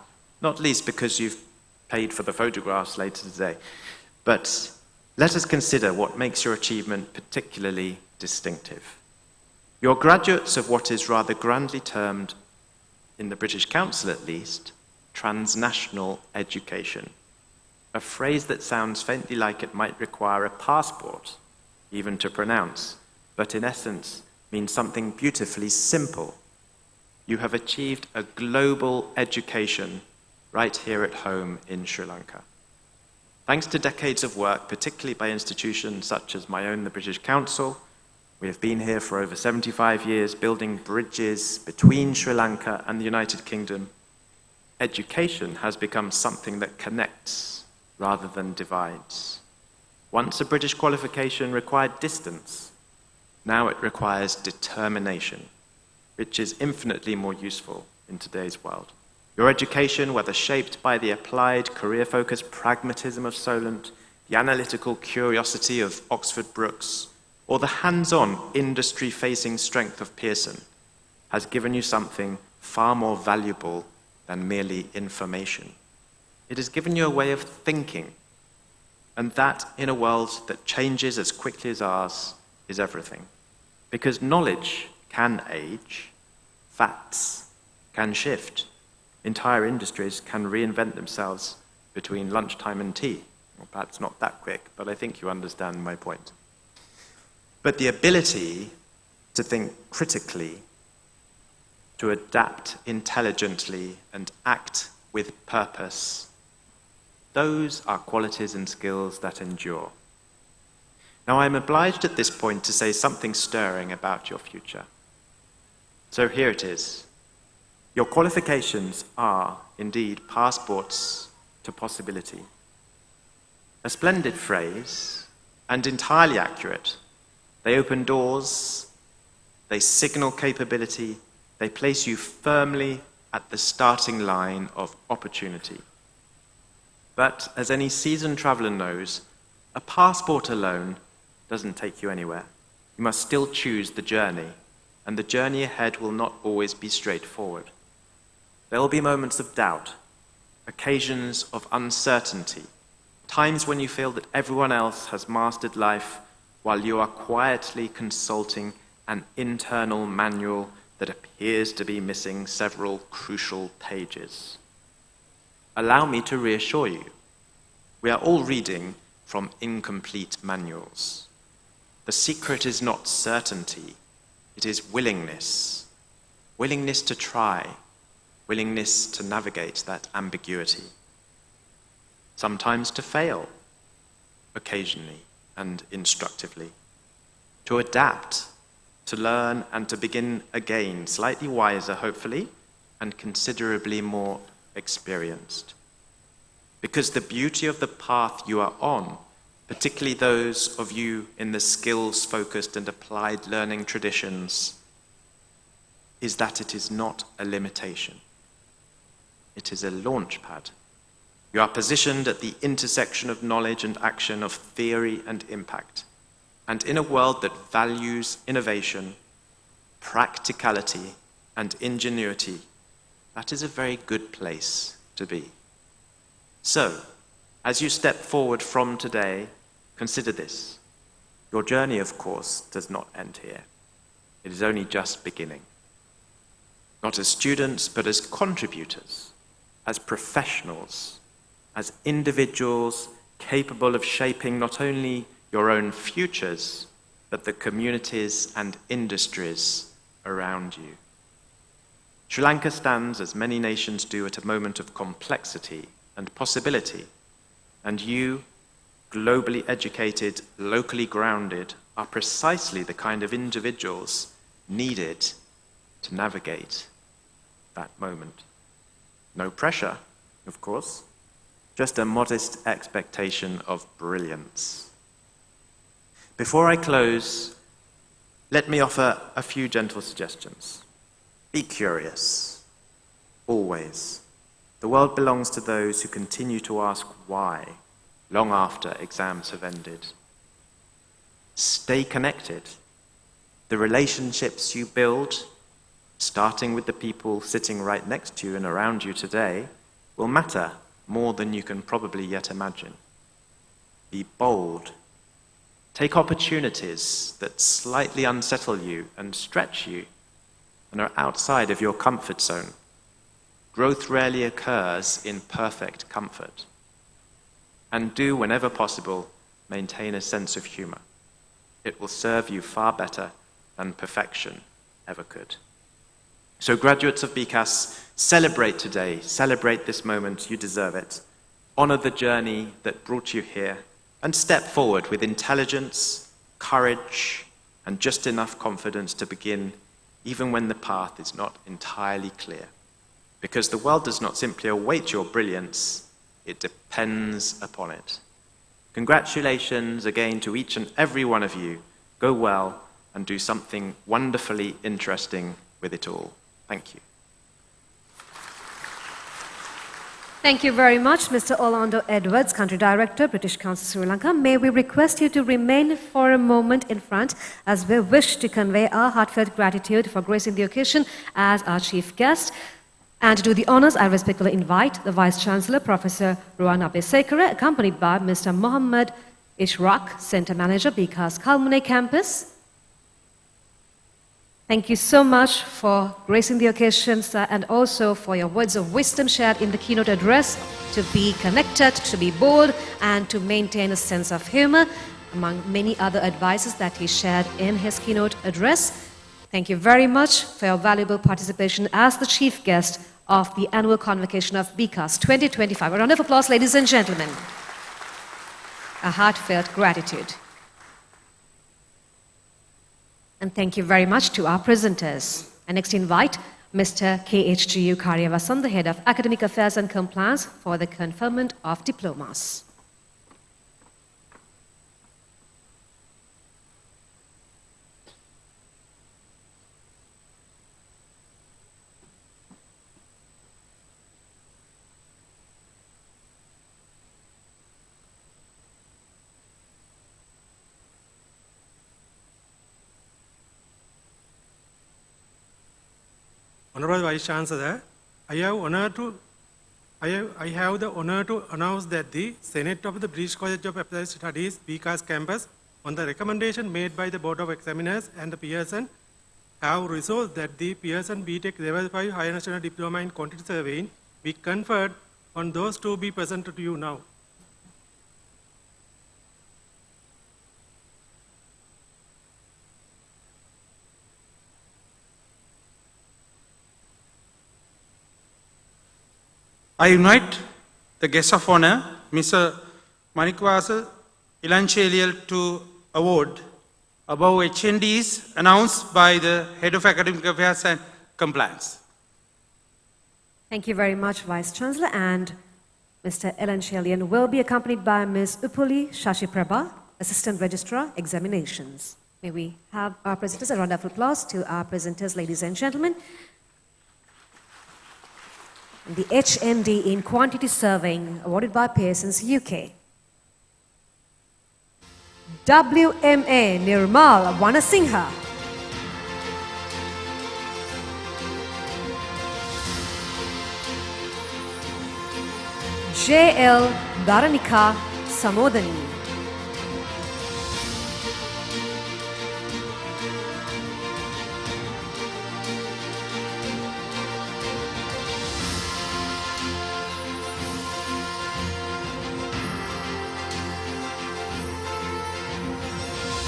not least because you've paid for the photographs later today, but let us consider what makes your achievement particularly distinctive. You're graduates of what is rather grandly termed, in the British Council at least, transnational education, a phrase that sounds faintly like it might require a passport even to pronounce, but in essence means something beautifully simple. You have achieved a global education right here at home in Sri Lanka. Thanks to decades of work, particularly by institutions such as my own, the British Council, we have been here for over 75 years building bridges between Sri Lanka and the United Kingdom. Education has become something that connects rather than divides. Once a British qualification required distance, now it requires determination, which is infinitely more useful in today's world. Your education, whether shaped by the applied, career-focused pragmatism of Solent, the analytical curiosity of Oxford Brookes, or the hands-on, industry-facing strength of Pearson, has given you something far more valuable than merely information. It has given you a way of thinking, and that, in a world that changes as quickly as ours, is everything. Because knowledge can age, facts can shift, entire industries can reinvent themselves between lunchtime and tea. Well, perhaps not that quick, but I think you understand my point. But the ability to think critically, to adapt intelligently, and act with purpose, those are qualities and skills that endure. Now, I'm obliged at this point to say something stirring about your future. So here it is. Your qualifications are, indeed, passports to possibility. A splendid phrase, and entirely accurate. They open doors, they signal capability, they place you firmly at the starting line of opportunity. But as any seasoned traveler knows, a passport alone doesn't take you anywhere. You must still choose the journey, and the journey ahead will not always be straightforward. There will be moments of doubt, occasions of uncertainty, times when you feel that everyone else has mastered life while you are quietly consulting an internal manual that appears to be missing several crucial pages. Allow me to reassure you, we are all reading from incomplete manuals. The secret is not certainty, it is willingness. Willingness to try, willingness to navigate that ambiguity. Sometimes to fail, occasionally and instructively. To adapt, to learn and to begin again, slightly wiser, hopefully, and considerably more experienced. Because the beauty of the path you are on particularly those of you in the skills-focused and applied learning traditions, is that it is not a limitation. It is a launch pad. You are positioned at the intersection of knowledge and action, of theory and impact. And in a world that values innovation, practicality, and ingenuity, that is a very good place to be. So, as you step forward from today, consider this. Your journey, of course, does not end here. It is only just beginning. Not as students, but as contributors, as professionals, as individuals capable of shaping not only your own futures, but the communities and industries around you. Sri Lanka stands, as many nations do, at a moment of complexity and possibility, and you, globally educated, locally grounded, are precisely the kind of individuals needed to navigate that moment. No pressure, of course, just a modest expectation of brilliance. Before I close, let me offer a few gentle suggestions. Be curious, always. The world belongs to those who continue to ask why, long after exams have ended. Stay connected. The relationships you build, starting with the people sitting right next to you and around you today, will matter more than you can probably yet imagine. Be bold. Take opportunities that slightly unsettle you and stretch you and are outside of your comfort zone. Growth rarely occurs in perfect comfort. And do, whenever possible, maintain a sense of humor. It will serve you far better than perfection ever could. So graduates of BCAS, celebrate today, celebrate this moment, you deserve it. Honor the journey that brought you here, and step forward with intelligence, courage, and just enough confidence to begin, even when the path is not entirely clear. Because the world does not simply await your brilliance, it depends upon it. Congratulations again to each and every one of you. Go well and do something wonderfully interesting with it all. Thank you. Thank you very much, Mr. Orlando Edwards, Country Director, British Council Sri Lanka. May we request you to remain for a moment in front as we wish to convey our heartfelt gratitude for gracing the occasion as our chief guest. And to do the honors, I respectfully invite the Vice-Chancellor, Professor Ruwan Abeysekara, accompanied by Mr. Mohammad Ishraq, Center Manager, BCAS Kalmune Campus. Thank you so much for gracing the occasion, sir, and also for your words of wisdom shared in the keynote address, to be connected, to be bold, and to maintain a sense of humor, among many other advices that he shared in his keynote address. Thank you very much for your valuable participation as the chief guest of the annual convocation of BCAS 2025. A round of applause, ladies and gentlemen. A heartfelt gratitude. And thank you very much to our presenters. I next invite Mr. KHGU Karyavasan, the Head of Academic Affairs and Compliance, for the conferment of diplomas. Honorable Vice Chancellor, I have the honor to announce that the Senate of the British College of Applied Studies, BCAS campus, on the recommendation made by the Board of Examiners and the Pearson, have resolved that the Pearson BTech Level 5 Higher National Diploma in Quantity Surveying be conferred on those to be presented to you now. I invite the guest of honor, Mr. Manikwasa Ilanchelial, to award above HNDs announced by the Head of Academic Affairs and Compliance. Thank you very much, Vice Chancellor. And Mr. Ellen Shelian, will be accompanied by Ms. Upuli Shashiprabha, Assistant Registrar, Examinations. May we have our presenters, a round of applause to our presenters, ladies and gentlemen. The HND in Quantity Surveying, awarded by Pearson's UK. WMA Nirmal Vanasingha. JL Dharanika Samodani.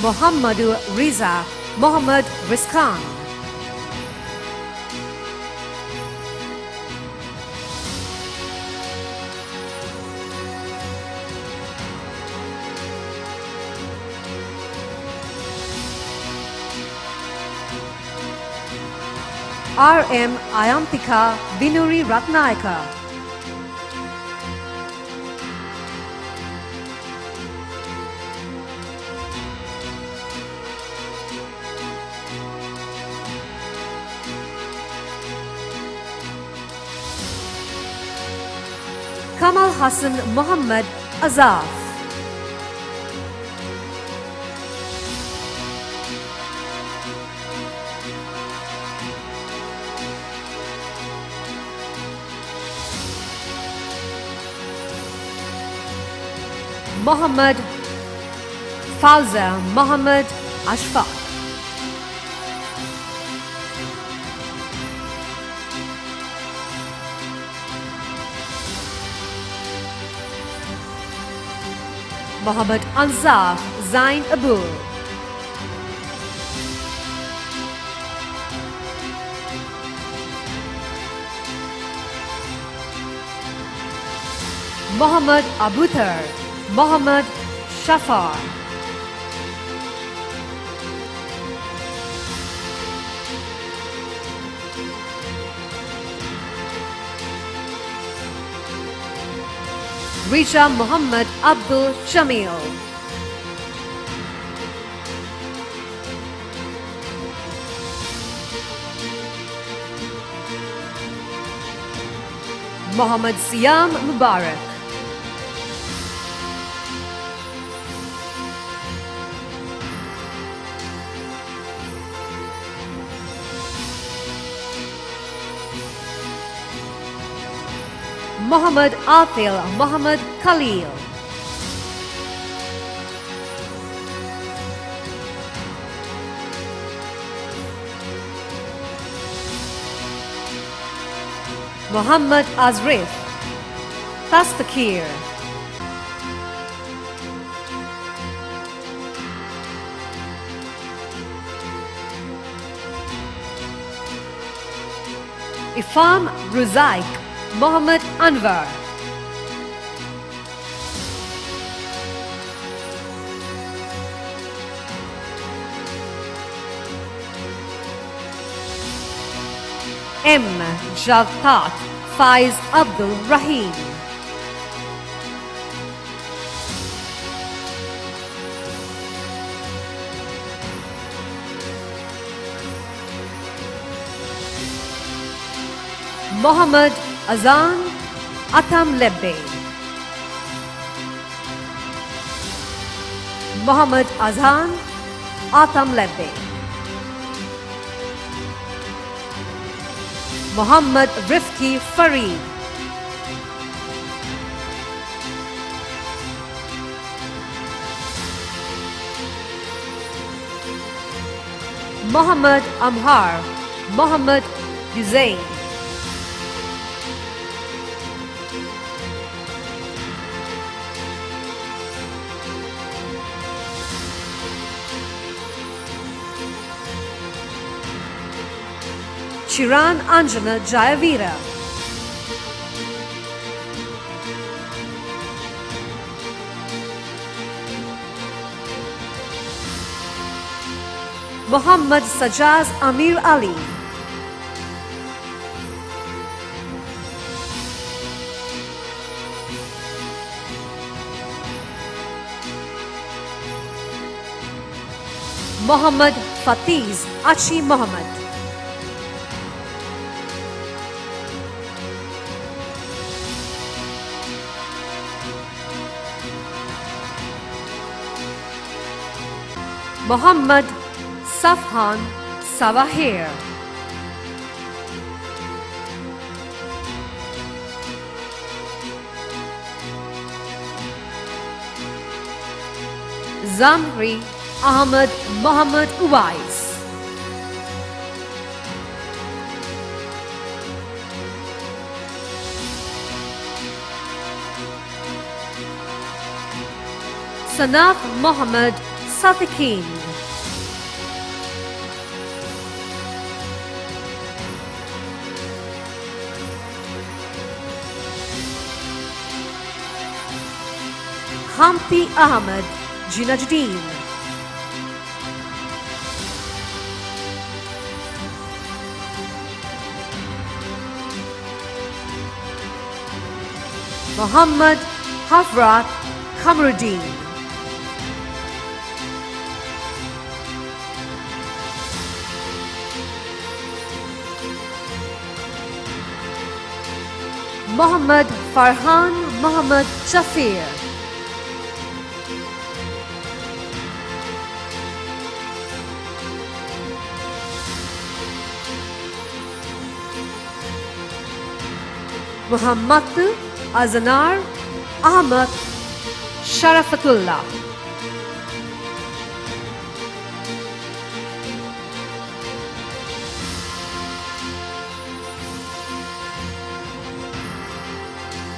Mohammadu Riza Mohammad Rizkan. RM Ayantika Vinuri Ratnayaka. Kamal Hassan Muhammad Azaf. Muhammad Fauza Muhammad Ashfaq. Muhammad Anzaf Zain Abul. Muhammad Abuthar Muhammad Shafar. Risha Muhammad Abdul Shamil. Muhammad Siam Mubarak. Muhammad Atil Muhammad Khalil. Muhammad Azrif Tastakir. Ifam Ruzaik Muhammad Anwar. M. Javtat Faiz Abdul Rahim. Muhammad Azan Atam Lebbe. Muhammad Azan Atam Lebbe. Muhammad Rifki Farid. Muhammad Amhar Muhammad Hussein. Chiran Anjana Jayavira. Muhammad Sajaz Amir Ali. Mohammad Fatiz Achi Mohammad. Mohammad Safhan Sawahir. Zamri Ahmad Mohammad Uwais. Sanaf Mohammad Sadiqin. Hampi Ahmad Jinajuddin. Muhammad Hafrat Kamruddin. Muhammad Farhan Muhammad Shafir. Muhammad Azanar Ahmad Sharafatullah.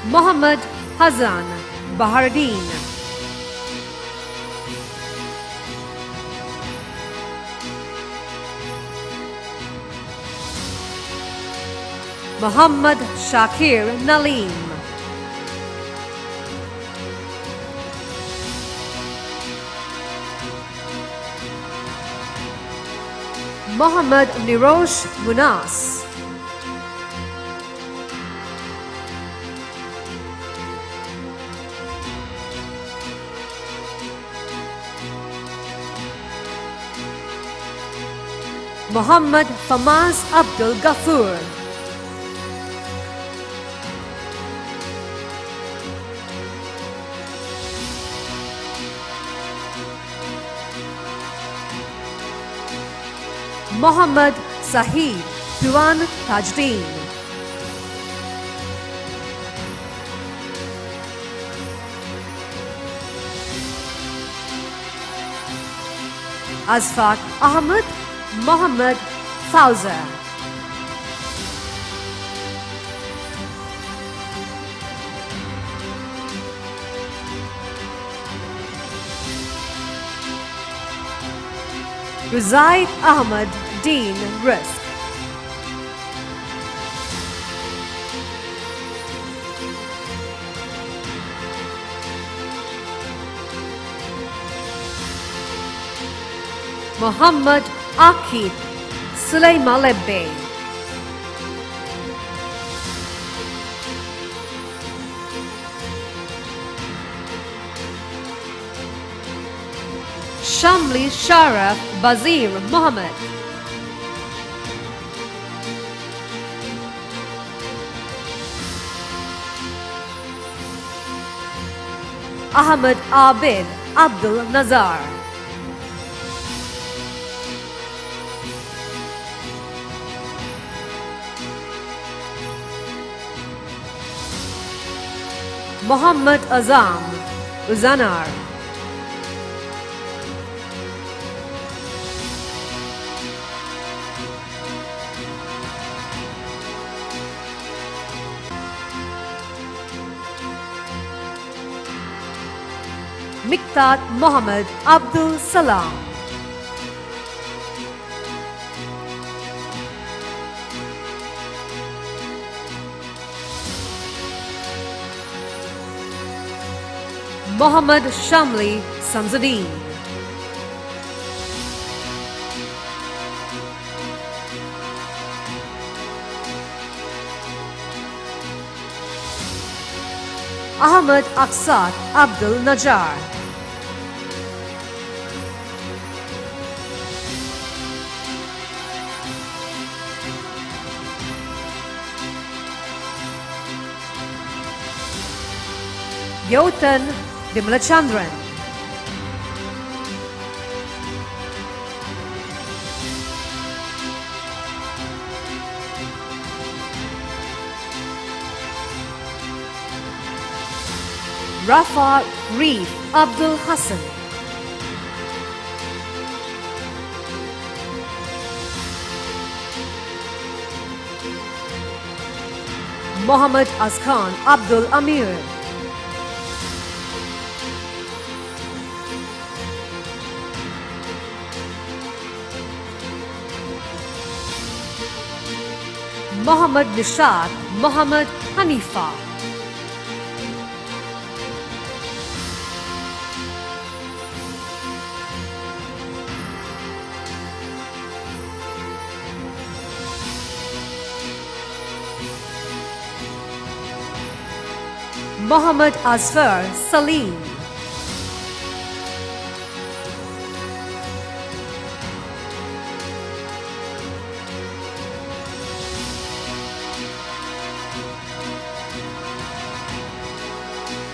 Muhammad Hazan Baharuddin. Muhammad Shakir Nalim. Muhammad Nirosh Munas. Muhammad Famaz Abdul Ghaffur. Muhammad Sahib Duan Tajdeen. Azfaq Ahmad Muhammad Fauza. Ruzaid Ahmad Dean Risk. Muhammad Akid Sulaiman Lebbe. Shamli Sharaf Bazir Muhammad. Ahmad Abid Abdul Nazar. Muhammad Azam Uzanar. Miktat Muhammad Abdul Salam. Muhammad Shamli Samsuddin. Ahmad Aksat Abdul Najjar. Yotan Vimalachandran. Rafa Reef Abdul Hassan. Mohammad Askan Abdul Amir. Mohammad Nishad Mohammad Hanifa. Mohammad Asfar Salim.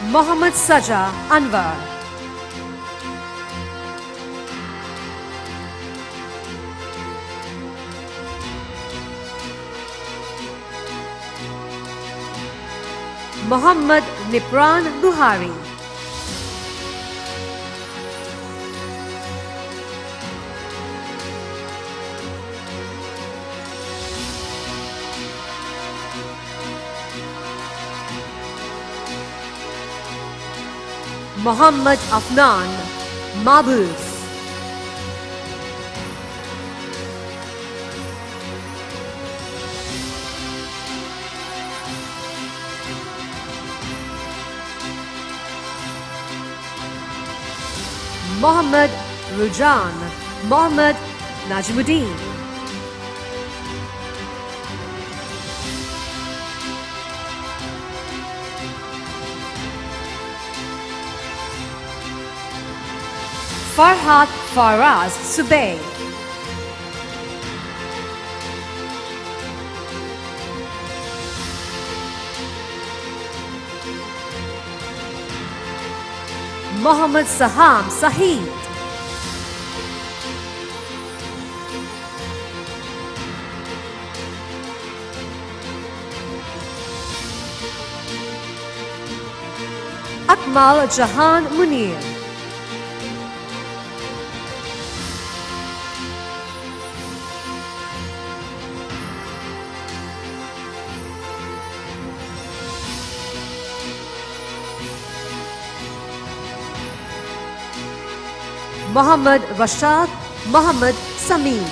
Mohammad Saja Anwar. Mohammad Nipran Buhari. Mohammad Afnan Mabus. Mohammad Rujan Mohammad Najmuddin. Farhat Faraz Subay. Mohammad Saham Sahid. Akmal Jahan Munir. Mohammad Rashad Mohammad Samin.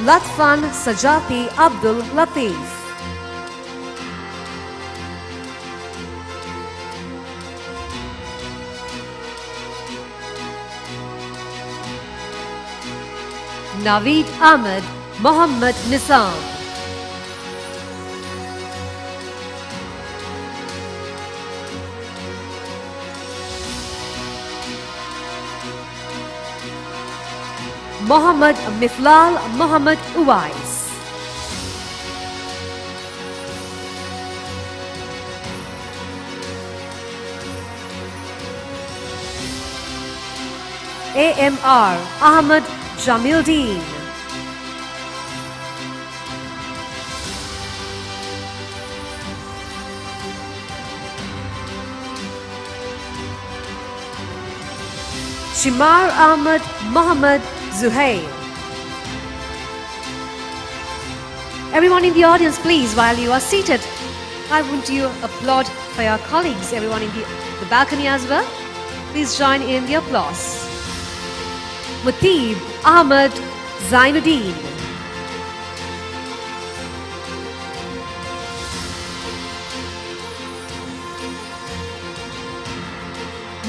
Latfan Sajati Abdul Latif. Naveed Ahmed Mohammad Nisam. Mohammad Miflal Mohammad Uwais. AMR Ahmad Jamildeen. Shimar Ahmad Mohammad Zuhair. Everyone in the audience, please, while you are seated, I want you to applaud for your colleagues. Everyone in the balcony as well, please join in the applause. Mutib Ahmad Zainuddin.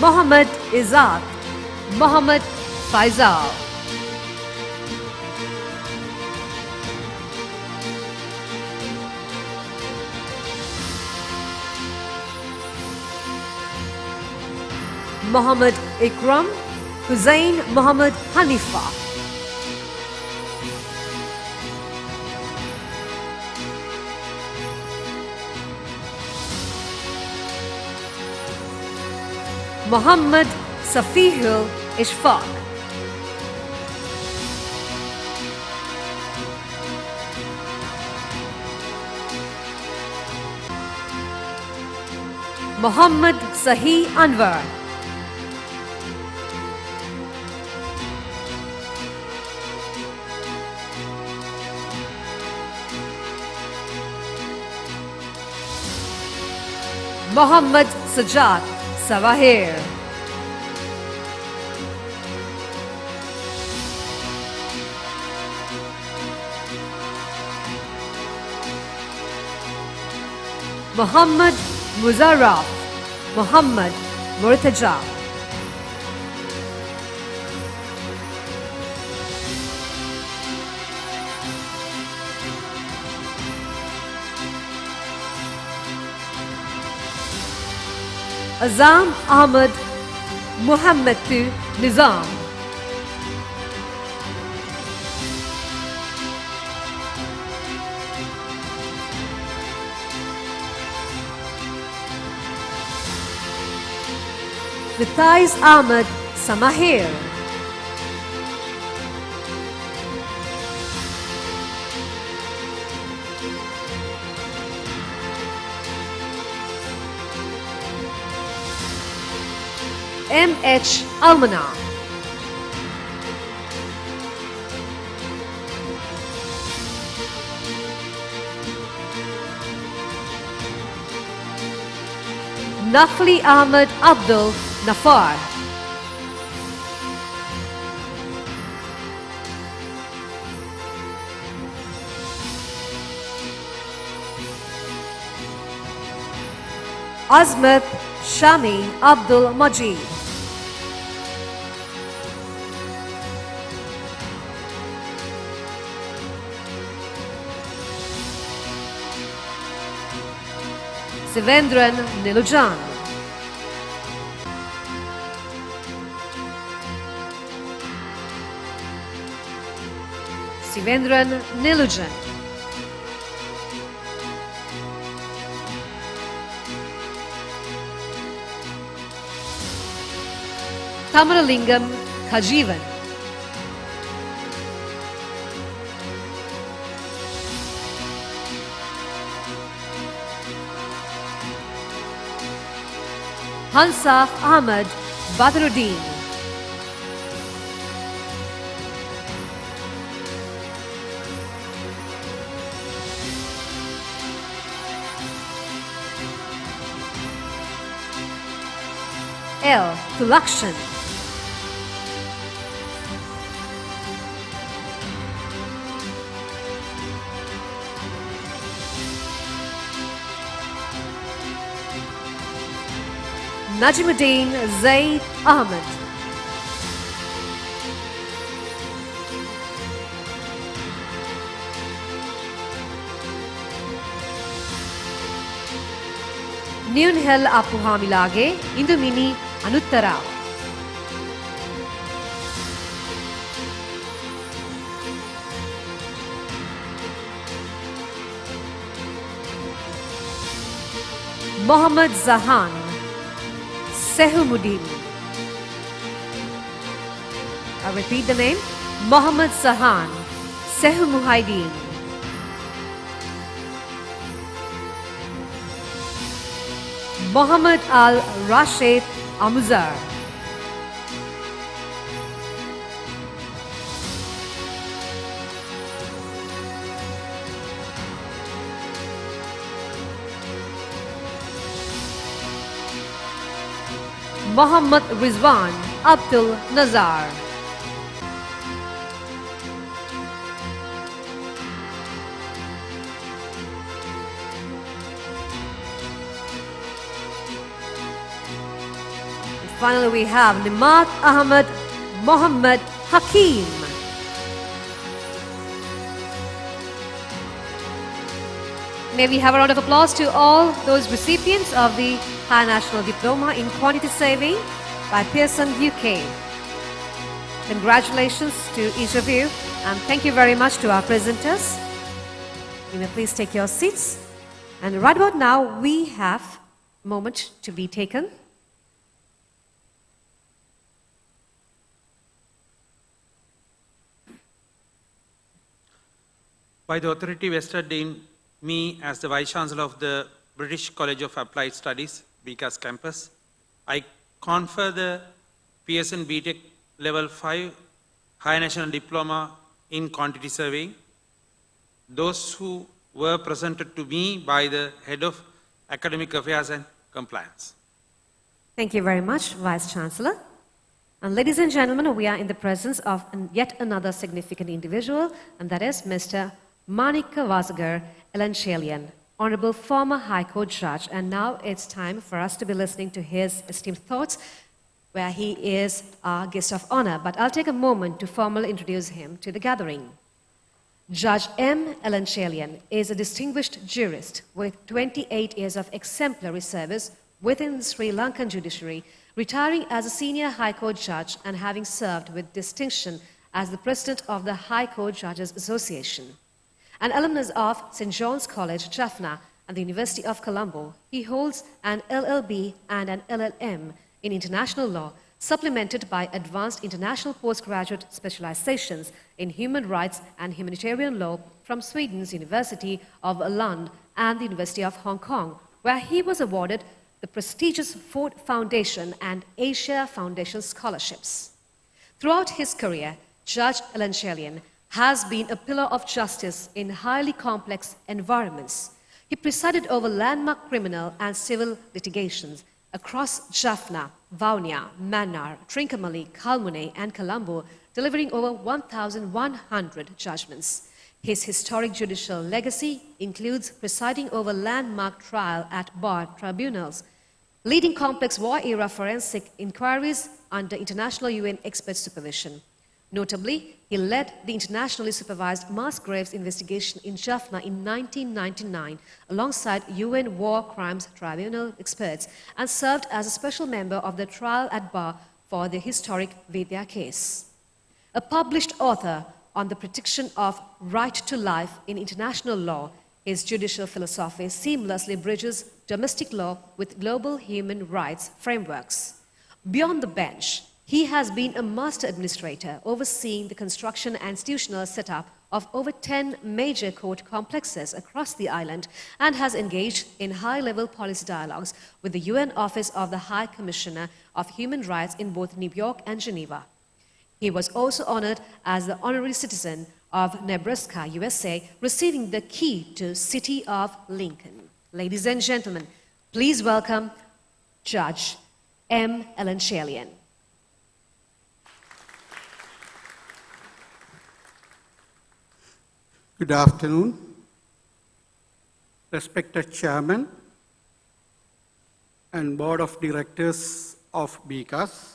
Mohammad Izzat Mohammad Faisal. Mohammad Ikram Hussain Muhammad Hanifa. Muhammad Safihul Ishfaq. Muhammad Sahi Anwar. Muhammad Sajjad Sawahir. Muhammad Muzarraf Muhammad Murtaja. Azam Ahmad Muhammadu Nizam. Vitais Ahmad Samahir. M.H. Almana. Nafli Ahmad Abdul Nafar. Azmat Shami Abdul Majid. Sivendran Nilujan. Sivendran Nilujan. Tamaralingam Kajivan. Hansaf Ahmad Badruddin. L. Tulakshan. Najmuddin Zaid Ahmed. Nunhel Apuhamilage Indumini Anuttara. Muhammad Zahan Sehumuddin. I repeat the name. Muhammad Zahan Sehumuhaidin. Muhammad Al Rashid Amuzar. Muhammad Rizwan Abdul Nazar. Finally, we have Nimat Ahmad Mohammad Hakim. May we have a round of applause to all those recipients of the High National Diploma in Quantity Saving by Pearson, UK. Congratulations to each of you, and thank you very much to our presenters. You may please take your seats. And right about now, we have a moment to be taken. By the authority vested in me as the Vice Chancellor of the British College of Applied Studies, BCAS campus, I confer the Pearson BTech Level 5 High National Diploma in Quantity Surveying. Those who were presented to me by the Head of Academic Affairs and Compliance. Thank you very much, Vice Chancellor. And ladies and gentlemen, we are in the presence of yet another significant individual, and that is Mr. Manika Vasagar Elanchelian, Honorable former High Court Judge. And now it's time for us to be listening to his esteemed thoughts, where he is our guest of honor. But I'll take a moment to formally introduce him to the gathering. Judge M. Elanchelian is a distinguished jurist with 28 years of exemplary service within the Sri Lankan judiciary, retiring as a senior High Court judge and having served with distinction as the president of the High Court Judges Association. An alumnus of St. John's College, Jaffna, and the University of Colombo, he holds an LLB and an LLM in international law, supplemented by advanced international postgraduate specializations in human rights and humanitarian law from Sweden's University of Lund and the University of Hong Kong, where he was awarded the prestigious Ford Foundation and Asia Foundation scholarships. Throughout his career, Judge Elanchelian has been a pillar of justice in highly complex environments. He presided over landmark criminal and civil litigations across Jaffna, Vaunia, Mannar, Trincomalee, Kalmune, and Colombo, delivering over 1,100 judgments. His historic judicial legacy includes presiding over landmark trial at bar tribunals, leading complex war-era forensic inquiries under international UN expert supervision. Notably, he led the internationally supervised mass graves investigation in Jaffna in 1999 alongside UN War Crimes Tribunal experts and served as a special member of the trial at bar for the historic Vidya case. A published author on the protection of right to life in international law, his judicial philosophy seamlessly bridges domestic law with global human rights frameworks. Beyond the bench, he has been a master administrator, overseeing the construction and institutional setup of over 10 major court complexes across the island and has engaged in high-level policy dialogues with the UN Office of the High Commissioner of Human Rights in both New York and Geneva. He was also honored as the honorary citizen of Nebraska, USA, receiving the key to City of Lincoln. Ladies and gentlemen, please welcome Judge M. Elanchelian. Good afternoon, respected Chairman and Board of Directors of BCAS,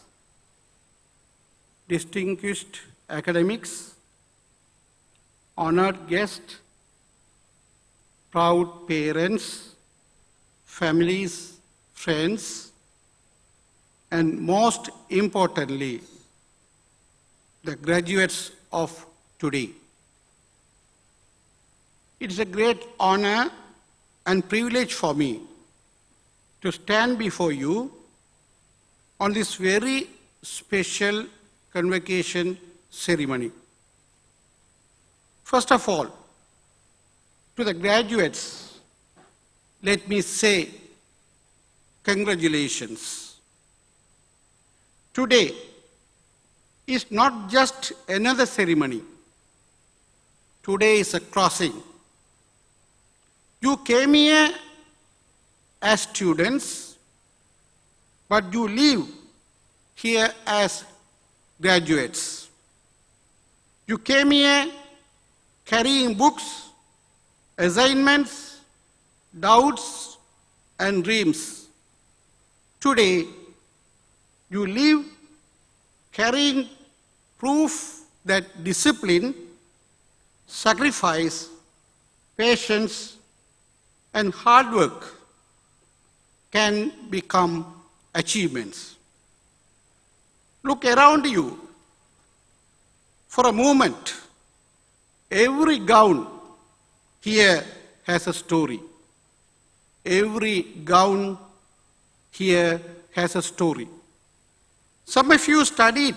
distinguished academics, honored guests, proud parents, families, friends, and most importantly, the graduates of today. It is a great honor and privilege for me to stand before you on this very special convocation ceremony. First of all, to the graduates, let me say congratulations. Today is not just another ceremony. Today is a crossing. You came here as students, but you leave here as graduates. You came here carrying books, assignments, doubts, and dreams. Today, you leave carrying proof that discipline, sacrifice, patience, and hard work can become achievements. Look around you for a moment, every gown here has a story. Every gown here has a story. Some of you studied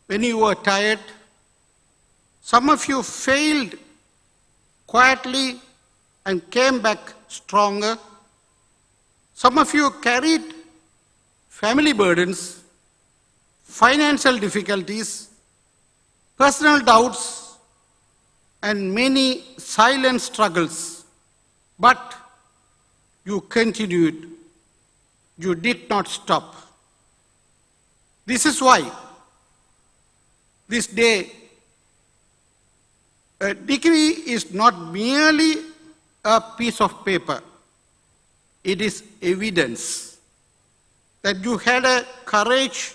when you were tired. Some of you failed quietly and came back stronger. Some of you carried family burdens, financial difficulties, personal doubts, and many silent struggles. But you continued. You did not stop. This is why this day, a degree is not merely a piece of paper. It is evidence that you had a courage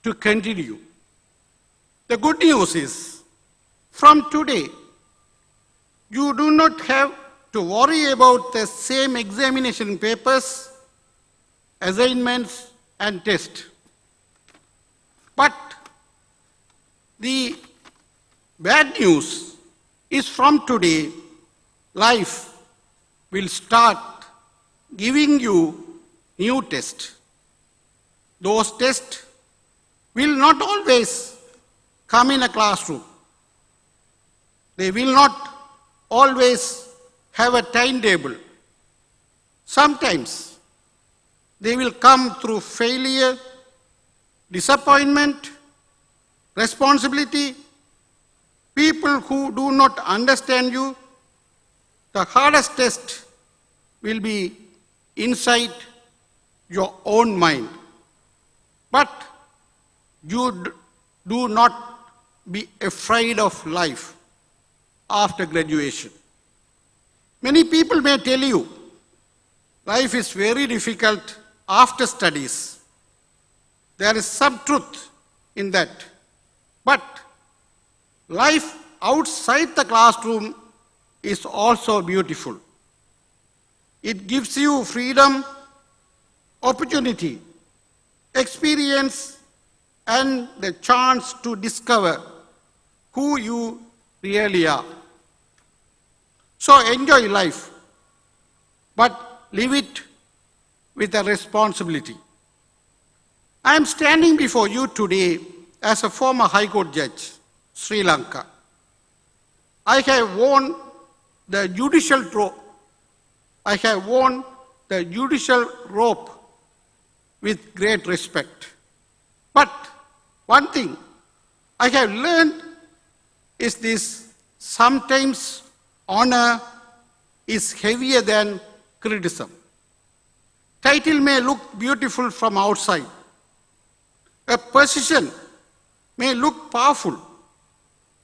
to continue. The good news is, from today, you do not have to worry about the same examination papers, assignments, and tests. But the bad news is from today, life will start giving you new tests. Those tests will not always come in a classroom. They will not always have a timetable. Sometimes they will come through failure, disappointment, responsibility, people who do not understand you. The hardest test will be inside your own mind. But you do not be afraid of life after graduation. Many people may tell you, life is very difficult after studies. There is some truth in that. But life outside the classroom is also beautiful. It gives you freedom, opportunity, experience, and the chance to discover who you really are. So enjoy life, but live it with a responsibility. I am standing before you today as a former High Court judge, Sri Lanka. I have worn the judicial robe with great respect. But one thing I have learned is this: sometimes honor is heavier than criticism. Title may look beautiful from outside. A position may look powerful.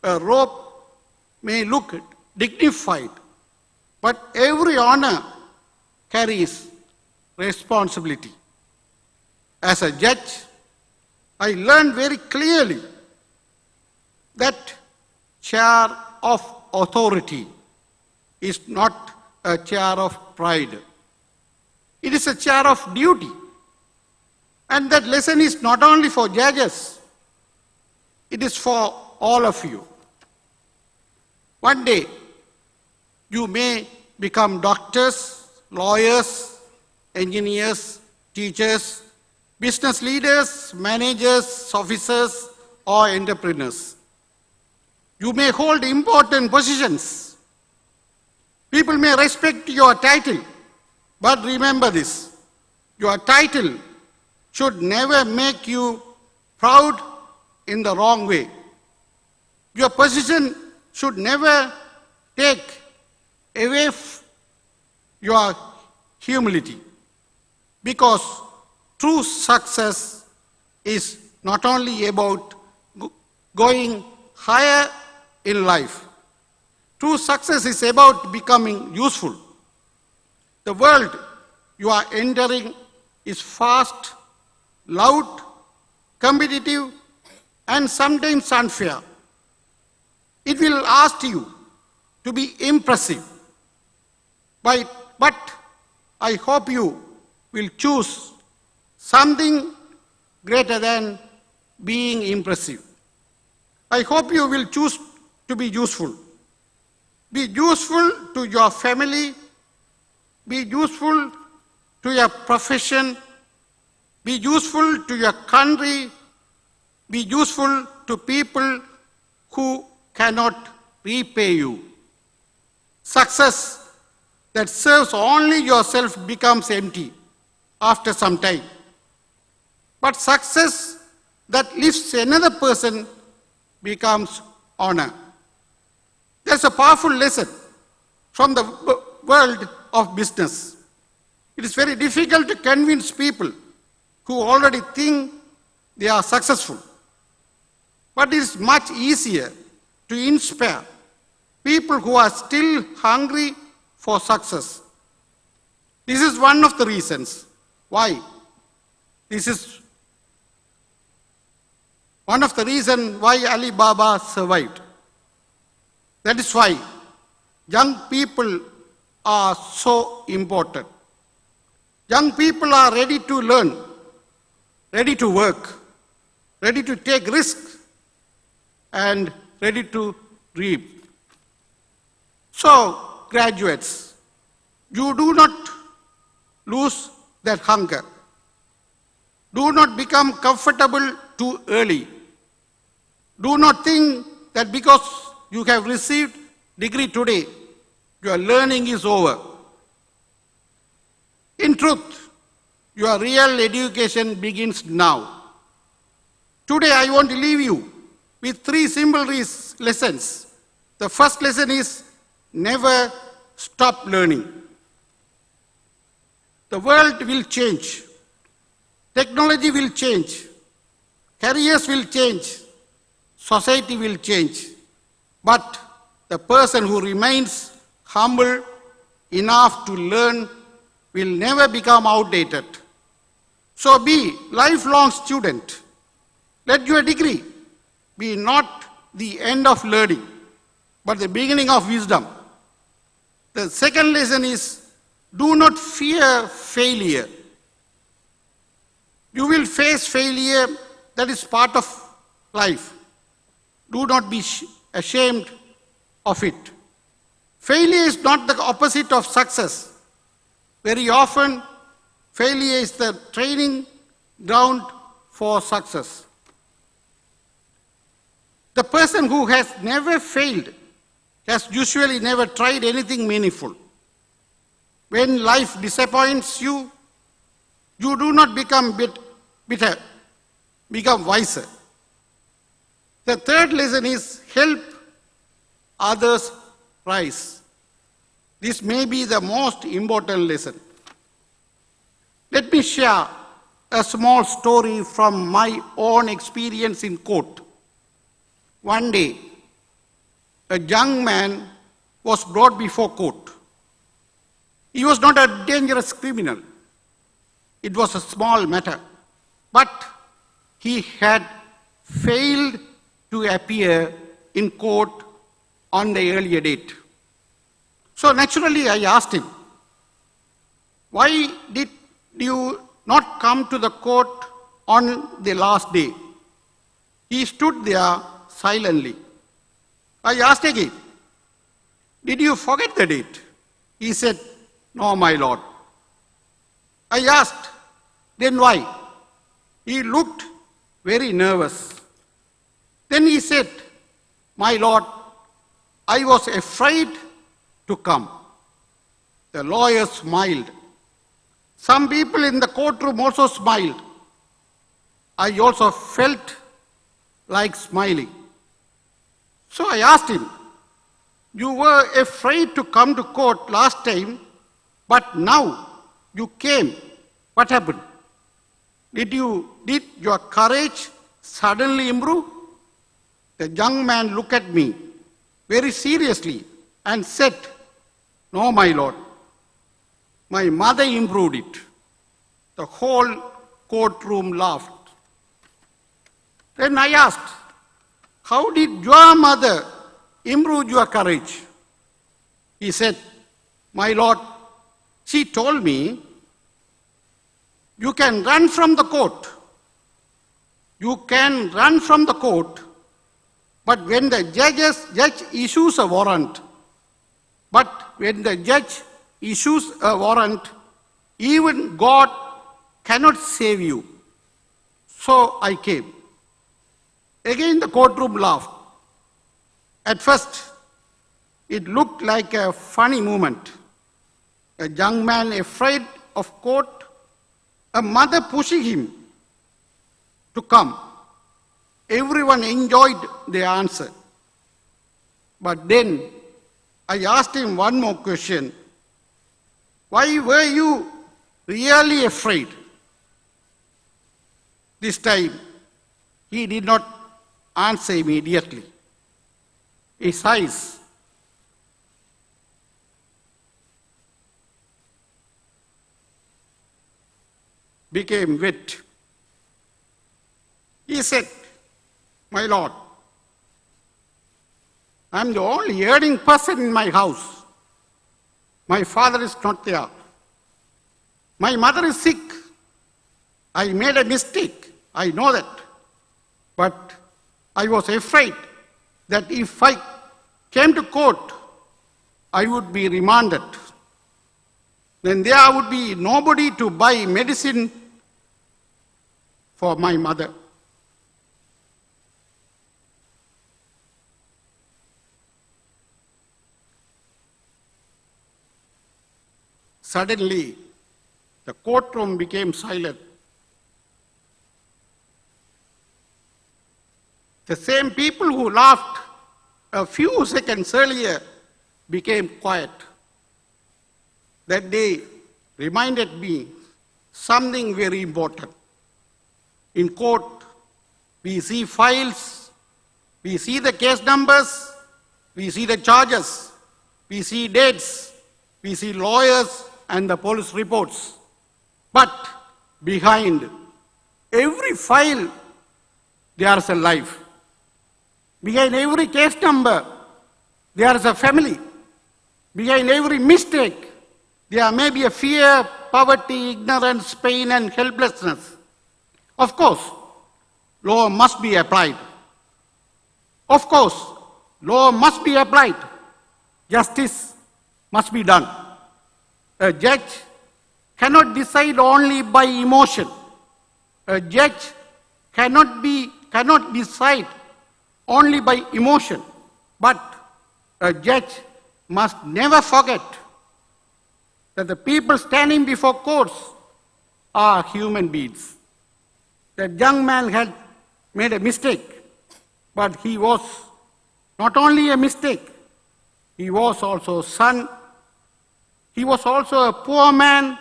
A robe may look dignified. But every honor carries responsibility. As a judge, I learned very clearly that chair of authority is not a chair of pride. It is a chair of duty. And that lesson is not only for judges, it is for all of you. One day, you may become doctors, lawyers, engineers, teachers, business leaders, managers, officers, or entrepreneurs. You may hold important positions. People may respect your title, but remember this: your title should never make you proud in the wrong way. Your position should never take away your humility, because true success is not only about going higher in life. True success is about becoming useful. The world you are entering is fast, loud, competitive, and sometimes unfair. It will ask you to be impressive. But I hope you will choose something greater than being impressive. I hope you will choose to be useful. Be useful to your family, be useful to your profession, be useful to your country, be useful to people who cannot repay you. Success that serves only yourself becomes empty after some time. But success that lifts another person becomes honor. There's a powerful lesson from the world of business. It is very difficult to convince people who already think they are successful. But it is much easier to inspire people who are still hungry for success. This is one of the reasons why. This is one of the reasons why Alibaba survived. That is why young people are so important. Young people are ready to learn, ready to work, ready to take risks, and ready to reap. So, graduates, you do not lose that hunger. Do not become comfortable too early. Do not think that because you have received degree today, your learning is over. In truth, your real education begins now. Today I want to leave you with 3 simple lessons. The first lesson is never stop learning. The world will change. Technology will change. Careers will change. Society will change. But the person who remains humble enough to learn will never become outdated. So be lifelong student. Let your degree be not the end of learning, but the beginning of wisdom. The second lesson is do not fear failure. You will face failure, that is part of life. Do not be ashamed of it. Failure is not the opposite of success. Very often, failure is the training ground for success. The person who has never failed has usually never tried anything meaningful. When life disappoints you, you do not become bitter, become wiser. The third lesson is help others rise. This may be the most important lesson. Let me share a small story from my own experience in court. One day, a young man was brought before court. He was not a dangerous criminal. It was a small matter. But he had failed to appear in court on the earlier date. So naturally I asked him, why did you not come to the court on the last day? He stood there silently. I asked again, did you forget the date? He said, no, my lord. I asked, then why? He looked very nervous. Then he said, my lord, I was afraid to come. The lawyer smiled. Some people in the courtroom also smiled. I also felt like smiling. So I asked him, you were afraid to come to court last time, but now you came. What happened? Did your courage suddenly improve? The young man looked at me very seriously and said, no, my lord. My mother improved it. The whole courtroom laughed. Then I asked, how did your mother improve your courage? He said, my lord, she told me, you can run from the court. You can run from the court, But when the judge issues a warrant, even God cannot save you. So I came. Again, the courtroom laughed. At first, it looked like a funny moment. A young man afraid of court, a mother pushing him to come. Everyone enjoyed the answer. But then I asked him one more question. Why were you really afraid? This time, he did not answer immediately. His eyes became wet. He said, "My Lord, I am the only earning person in my house. My father is not there. My mother is sick. I made a mistake. I know that. But I was afraid that if I came to court, I would be remanded. Then there would be nobody to buy medicine for my mother." Suddenly, the courtroom became silent. The same people who laughed a few seconds earlier became quiet. That day reminded me something very important. In court, we see files, we see the case numbers, we see the charges, we see dates, we see lawyers and the police reports. But behind every file, there is a life. Behind every case number, there is a family. Behind every mistake, there may be a fear, poverty, ignorance, pain, and helplessness. Of course, law must be applied. Of course, law must be applied. Justice must be done. A judge cannot decide only by emotion. A judge cannot decide only by emotion. But a judge must never forget that the people standing before courts are human beings. That young man had made a mistake, but he was not only a mistake, he was also a son, he was also a poor man,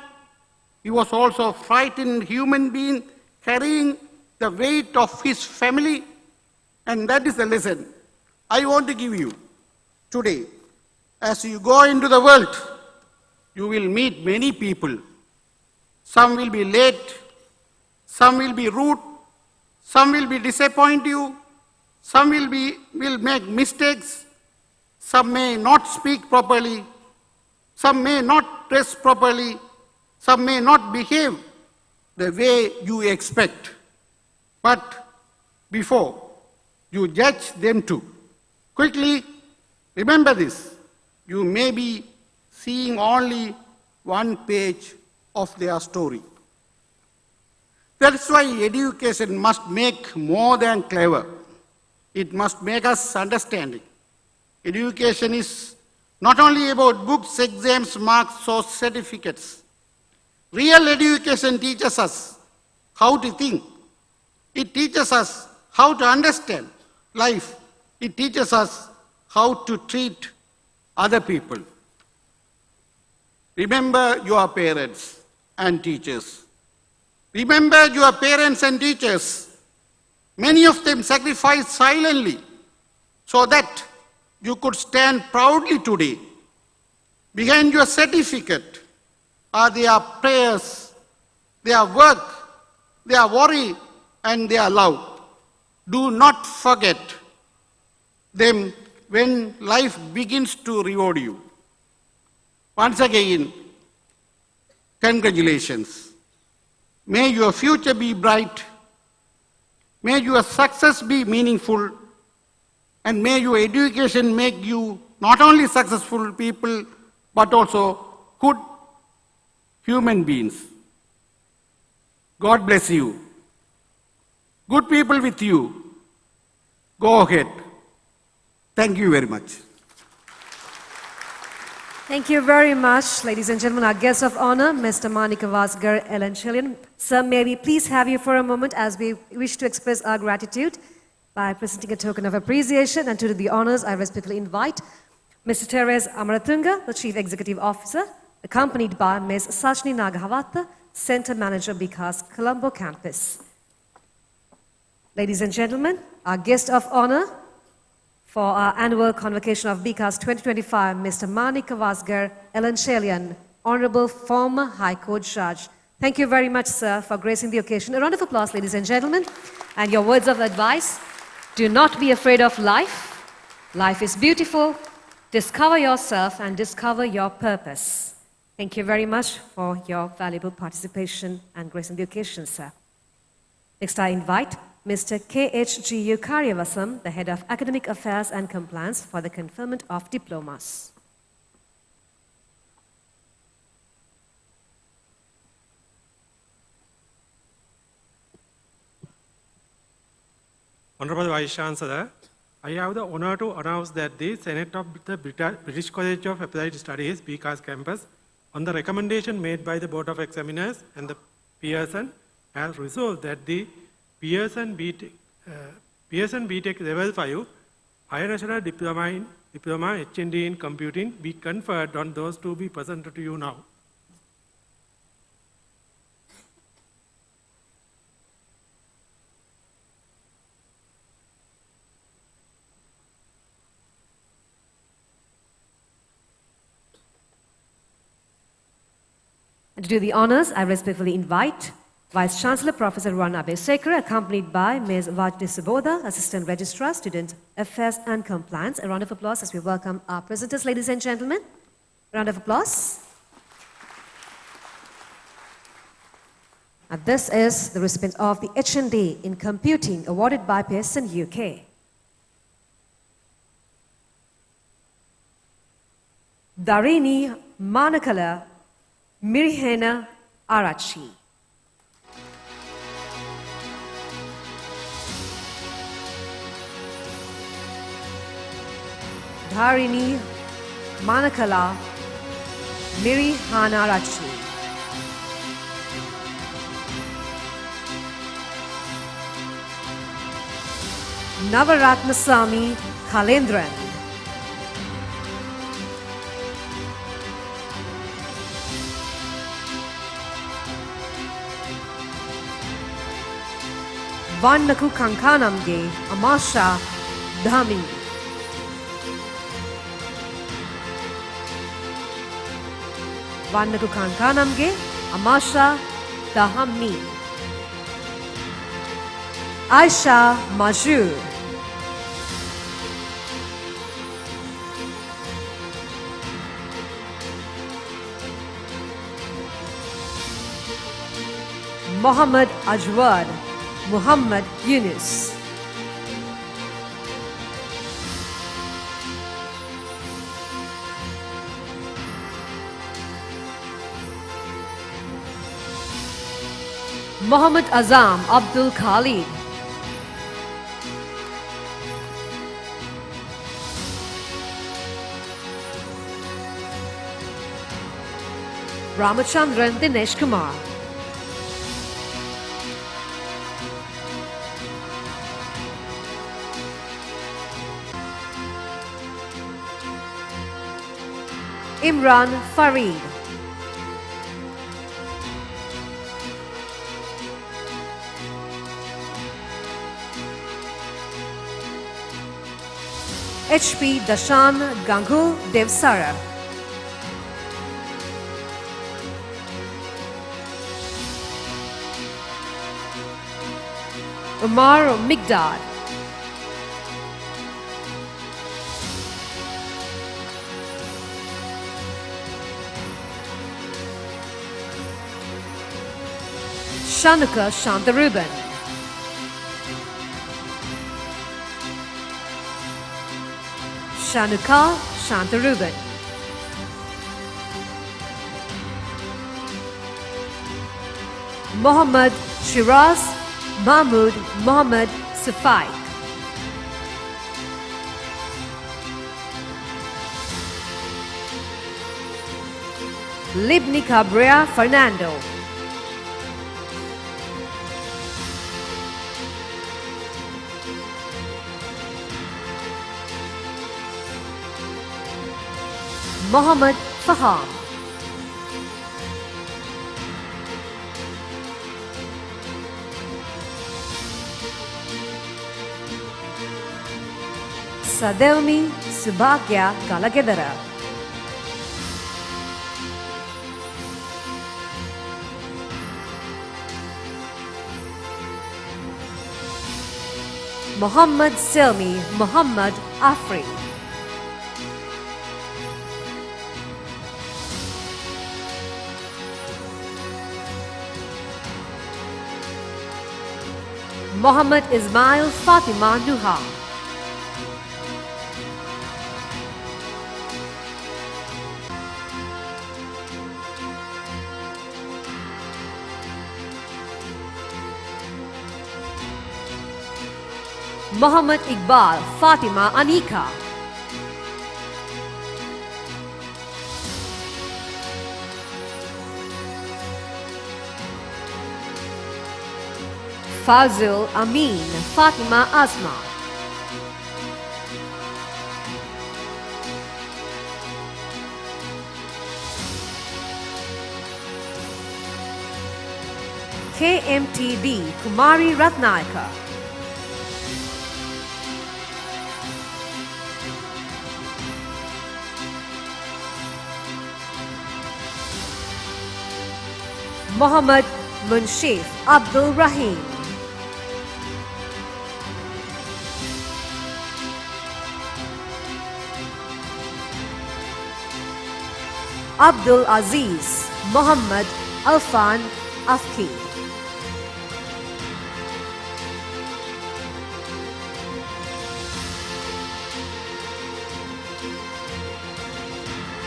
he was also a frightened human being carrying the weight of his family, and that is the lesson I want to give you today. As you go into the world, you will meet many people. Some will be late, some will be rude, some will be disappoint you, some will make mistakes, some may not speak properly, some may not dress properly, some may not behave the way you expect. But before you judge them too, quickly remember this: you may be seeing only one page of their story. That's why education must make more than clever. It must make us understanding. Education is not only about books, exams, marks, or certificates. Real education teaches us how to think. It teaches us how to understand life. It teaches us how to treat other people. Remember your parents and teachers. Remember your parents and teachers. Many of them sacrificed silently so that you could stand proudly today. Behind your certificate are their prayers, their work, their worry, and their love. Do not forget them when life begins to reward you. Once again, congratulations. May your future be bright. May your success be meaningful. and may your education make you not only successful people, but also good human beings. God bless you. Good people with you. Go ahead. Thank you very much. Thank you very much, ladies and gentlemen. Our guest of honor, Mr. Manika Vasgar Elanchelian. Sir, may we please have you for a moment as we wish to express our gratitude by presenting a token of appreciation, and to do the honors, I respectfully invite Mr. Teres Amaratunga, the Chief Executive Officer, accompanied by Ms. Sajni Nagahavatta, Center Manager, BCAS, Colombo Campus. Ladies and gentlemen, our guest of honor for our annual convocation of BCAS 2025, Mr. Manika Vasgar Elanchelian, Honorable former High Court Judge. Thank you very much, sir, for gracing the occasion. A round of applause, ladies and gentlemen, and your words of advice. Do not be afraid of life. Life is beautiful. Discover yourself and discover your purpose. Thank you very much for your valuable participation and gracing the occasion, sir. Next, I invite Mr. KHGU Karyavasam, the Head of Academic Affairs and Compliance, for the conferment of diplomas. Honorable Vice Chancellor, I have the honor to announce that the Senate of the British College of Applied Studies, BCAS campus, on the recommendation made by the Board of Examiners and the Pearson, has resolved that the Pearson BTech Level 5 Higher National Diploma HND in Computing be conferred on those to be presented to you now. And to do the honors, I respectfully invite Vice Chancellor Professor Ruan Abesekara, accompanied by Ms. Vajdi Subodha, Assistant Registrar, Student Affairs and Compliance. A round of applause as we welcome our presenters, ladies and gentlemen. A round of applause. And this is the recipient of the HND in Computing, awarded by Pearson UK. Darini Manakala Mirihena Arachi. Dharini Manakala Mirihana Arachi. Navaratnasamy Kalendran. Vannaku Kankanamge Amasha Dhami. Vannaku Kankanamge Amasha Dhami. Aisha Majur. Muhammad Ajwad Muhammad Yunus. Muhammad Azam Abdul Khalid. Ramachandran Dinesh Kumar. Imran Farid. HP Dashan Gangul Devsara. Umar Migdad. Shanuka Shantaruban. Shanukal Shantaruban. Mohammad Shiraz Mahmood Mohammad Safai. Libni Cabrera Fernando. Mohammad Faham. Sadelmi Subhagya Galagedara. Muhammad Selmi Muhammad Afri. Muhammad Ismail Fatima Nuha. Muhammad Iqbal Fatima Anika. Fazil Amin Fatima Asma. KMTD Kumari Ratnayaka. Muhammad Munshif Abdul Rahim. Abdul Aziz Muhammad Alfan Afki.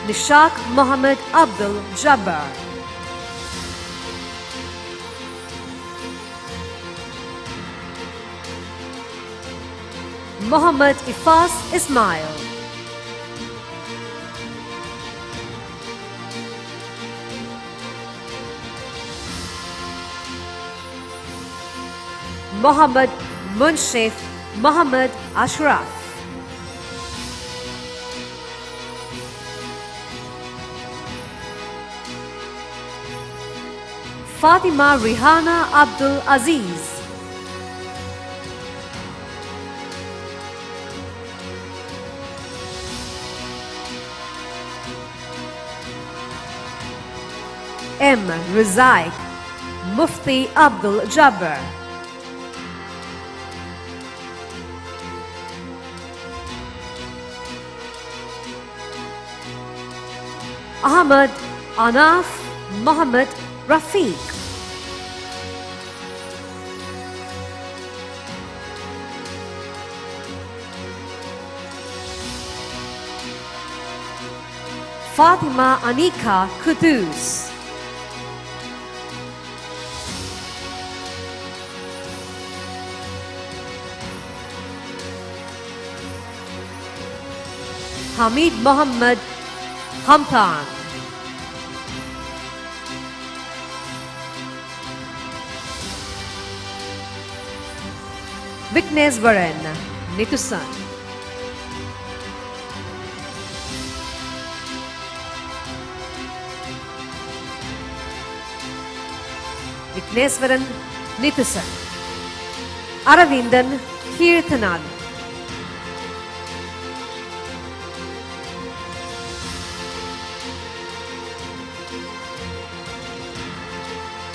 Nishak Muhammad Abdul Jabbar. Muhammad Ifas Ismail. Muhammad Munshif Muhammad Ashraf. Fatima Rihana Abdul Aziz. M. Rizaik Mufti Abdul Jabbar. Ahmad Anaf Muhammad Rafiq. Fatima Anika Kudus. Hamid Muhammad Hampan. Vikneswaran Nitusan. Vikneswaran Nitusan. Aravindan Kirthanan.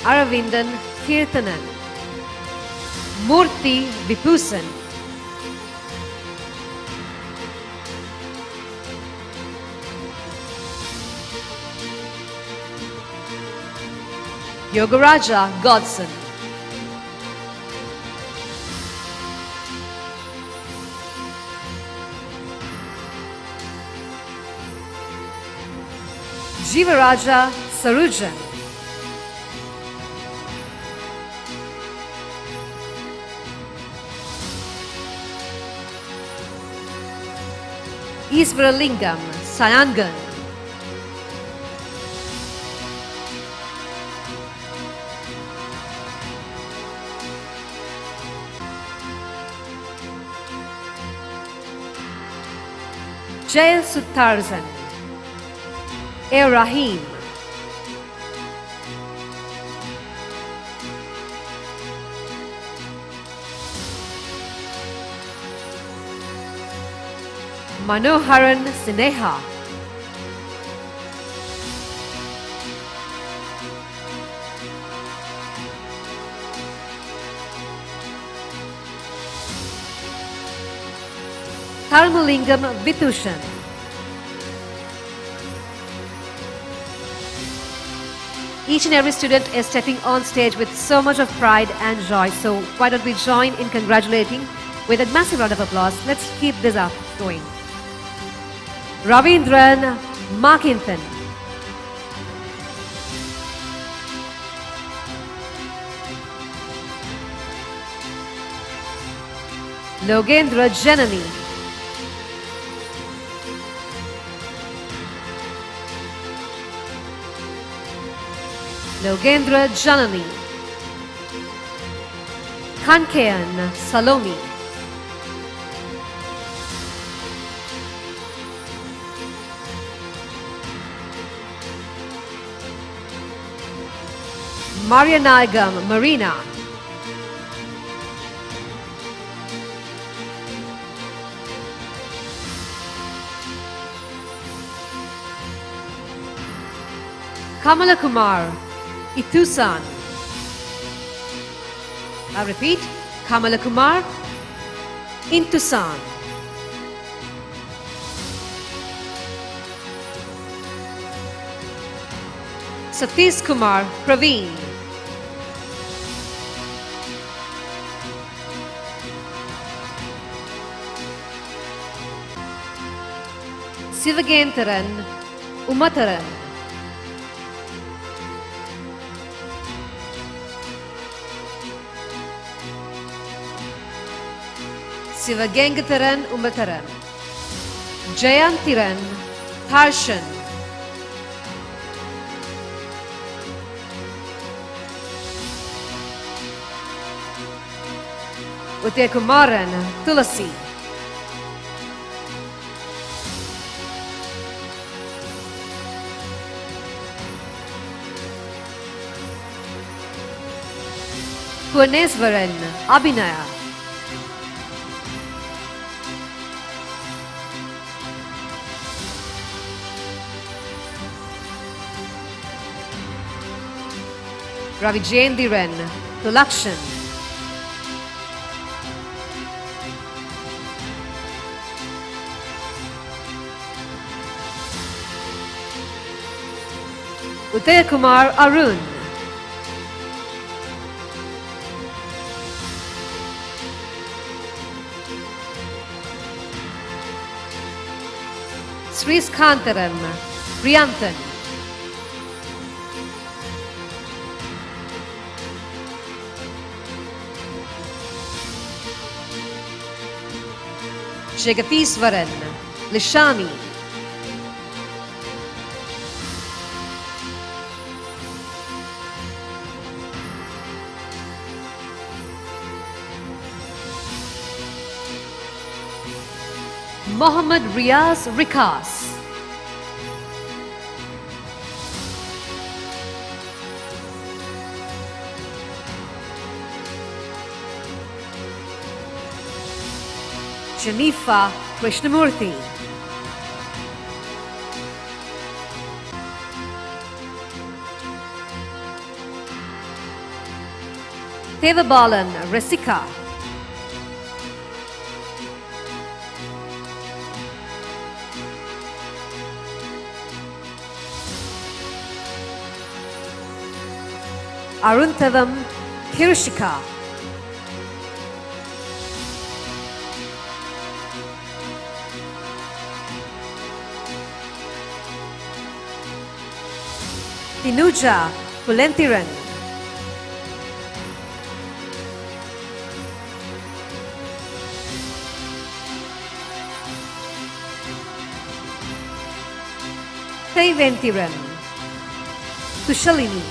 Aravindan Kirthanan. Murthy Vipusan. Yogaraja Godson. Jivaraja Sarujan. Isvaralingam Sayangan. Jay Sutarzan. A. Rahim. Manoharan Sineha. Tharmalingam Vitushan. Each and every student is stepping on stage with so much of pride and joy. So why don't we join in congratulating with a massive round of applause. Let's keep this up going. Ravindran Markinton. Logendra Janani. Logendra Janani. Kankean Saloni. Marianagam Marina. Kamala Kumar Itusan. I repeat, Kamala Kumar Intusan. Satish Kumar Praveen. Sivagantaran Umataran. Sivagangataran Umataran. Jayantiran Tharshan. Udayakumaran Tulasi. Punesvaran Abhinaya. Ravijendiran Tulakshan. Udayakumar Arun. Sriskantaram Priyantan. Jagatiswaran Lishani. Mohammad Riaz Rikas. Janifa Krishnamurthy. Tevabalan Rasika. Aruntavam Kirushika. Tinuja Pulenthiran. Teventhiran. Tushalini.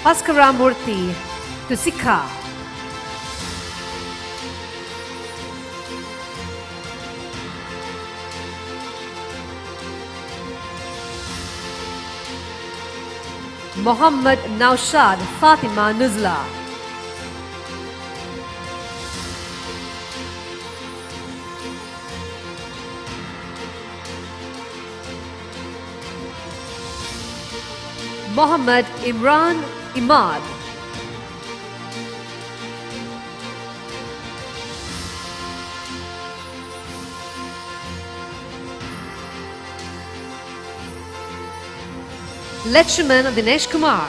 Bhaskaramurthy Tusika. Mohammad Naushad Fatima Nuzla. Mohammad Imran Imad. Lechuman Dinesh Kumar.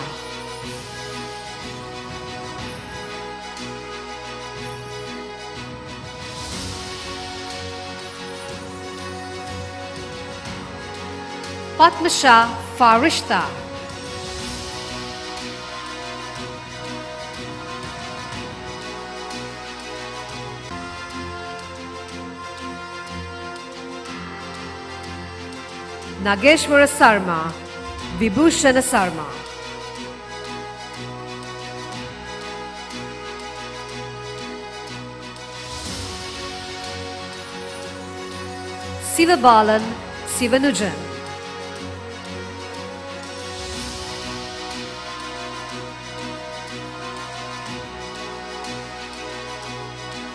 Padmasha Farishta. Nageshwara Sarma, Vibhushana Sarma. Sivabalan Sivanujan.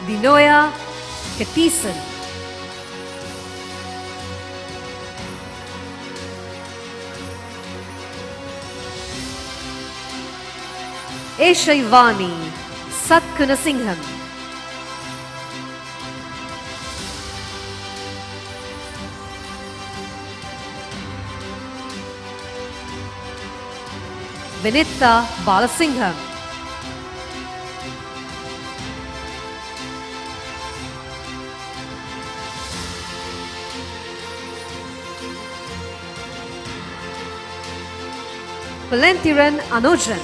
Dinoya Katisan. Eshaivani Satkunasingham. Vinita Balasingham. Pulenthiran Anujan.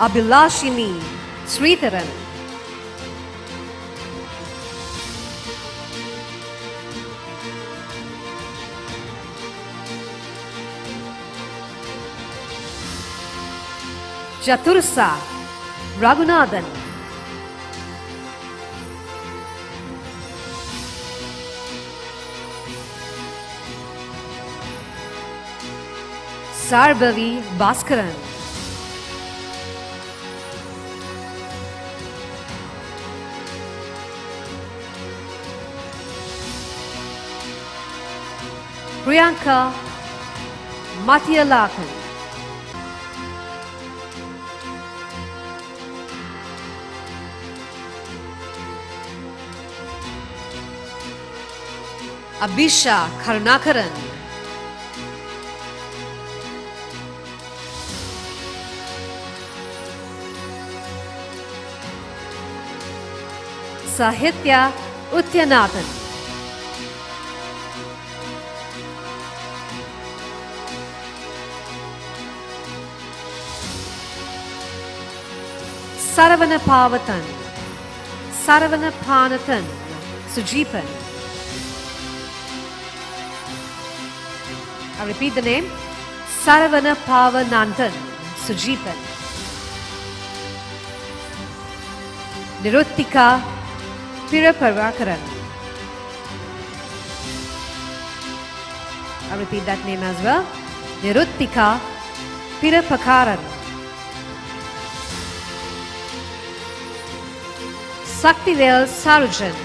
Abhilashini Sridharan. Chatursa Raghunathan. Sarbhavi Bhaskaran. Priyanka Mathialakan. Abhisha Karunakaran. Sahitya Utyanathan. Saravana Pavatan. Saravana Panathan. Sujipan. I repeat the name. Saravana Pavananthan. Sujipan. Niruttika Piraparakaran. I repeat that name as well. Niruttika Pirapakaran. Saktivel Sarujan.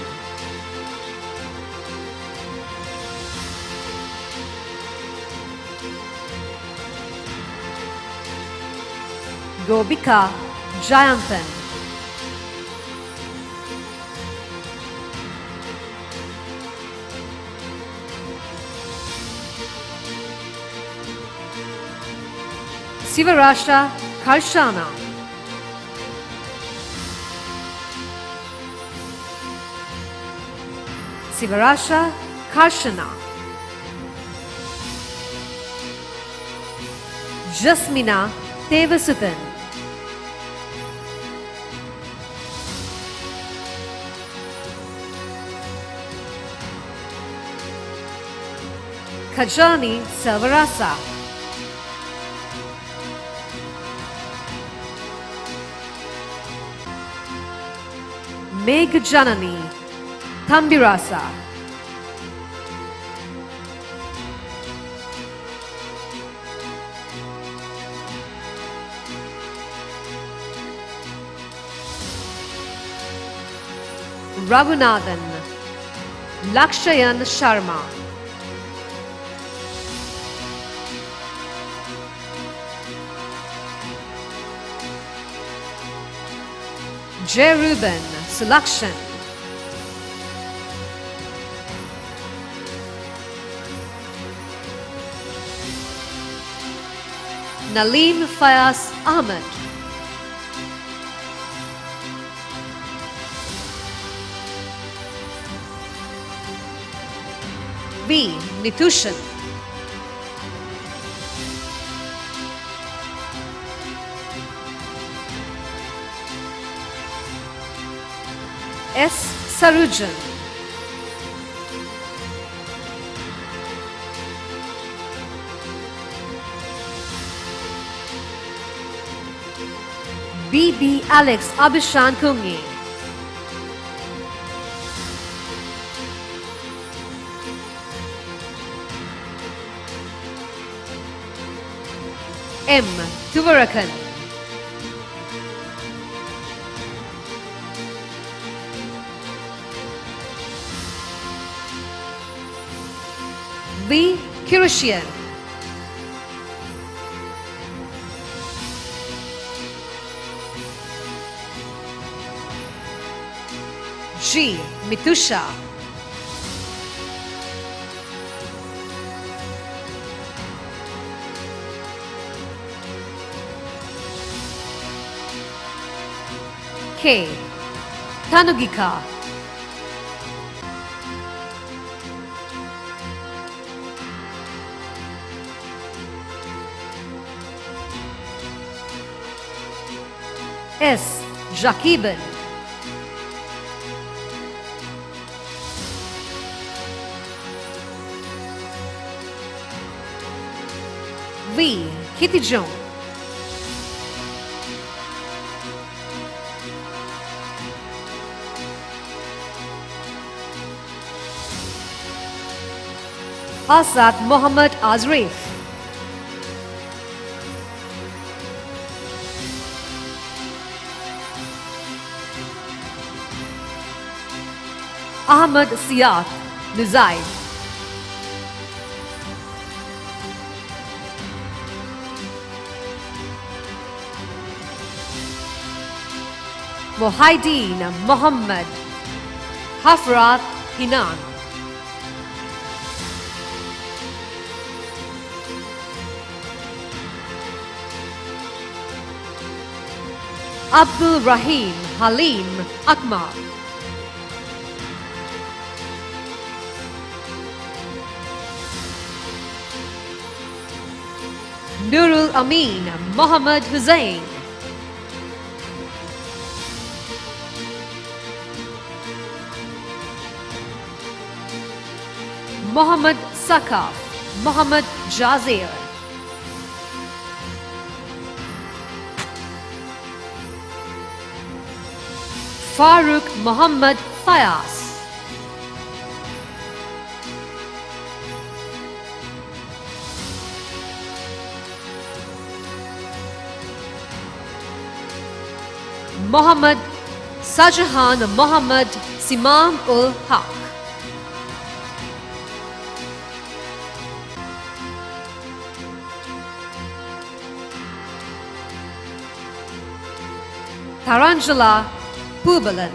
Gobika Jayanthan. Sivarasha Karshana. Sivarasha Karshana. Jasmina Tevasutan. Kajani Selvarasa. Meghjanani Thambirasa. Raghunathan Lakshayan Sharma. Jeruben Sulakshan. Nalim Fayaz Ahmed. B. Nitushan. S. Sarujan. B. Alex Abhishan Kungi. M. Tuvarakan. V. Kirushian. G. Mitusha. K. Tanugika. S. Jakiban. V. Kitijong. Asad Mohammad Azrif. Ahmad Siyat Nuzaid. Mohaideen Mohammad Hafrat Hinan. Abdul Rahim Halim Akmal. Nurul Amin Mohammad Hussain. Mohammad Sakaf Mohammad Jazir. Farooq Mohammad Fayaz. Mohammad Sajahan Mohammad Simam ul Haq. Taranjala Pubalan.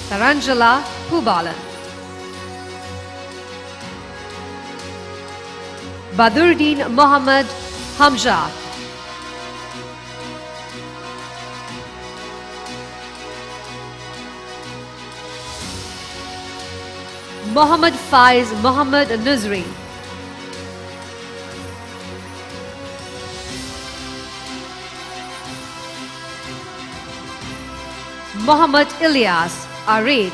Taranjala Pubalan. Badruddin Mohammed Hamjad, Mohammed Faiz Mohammed Nuzri, Mohammed Ilyas Arid,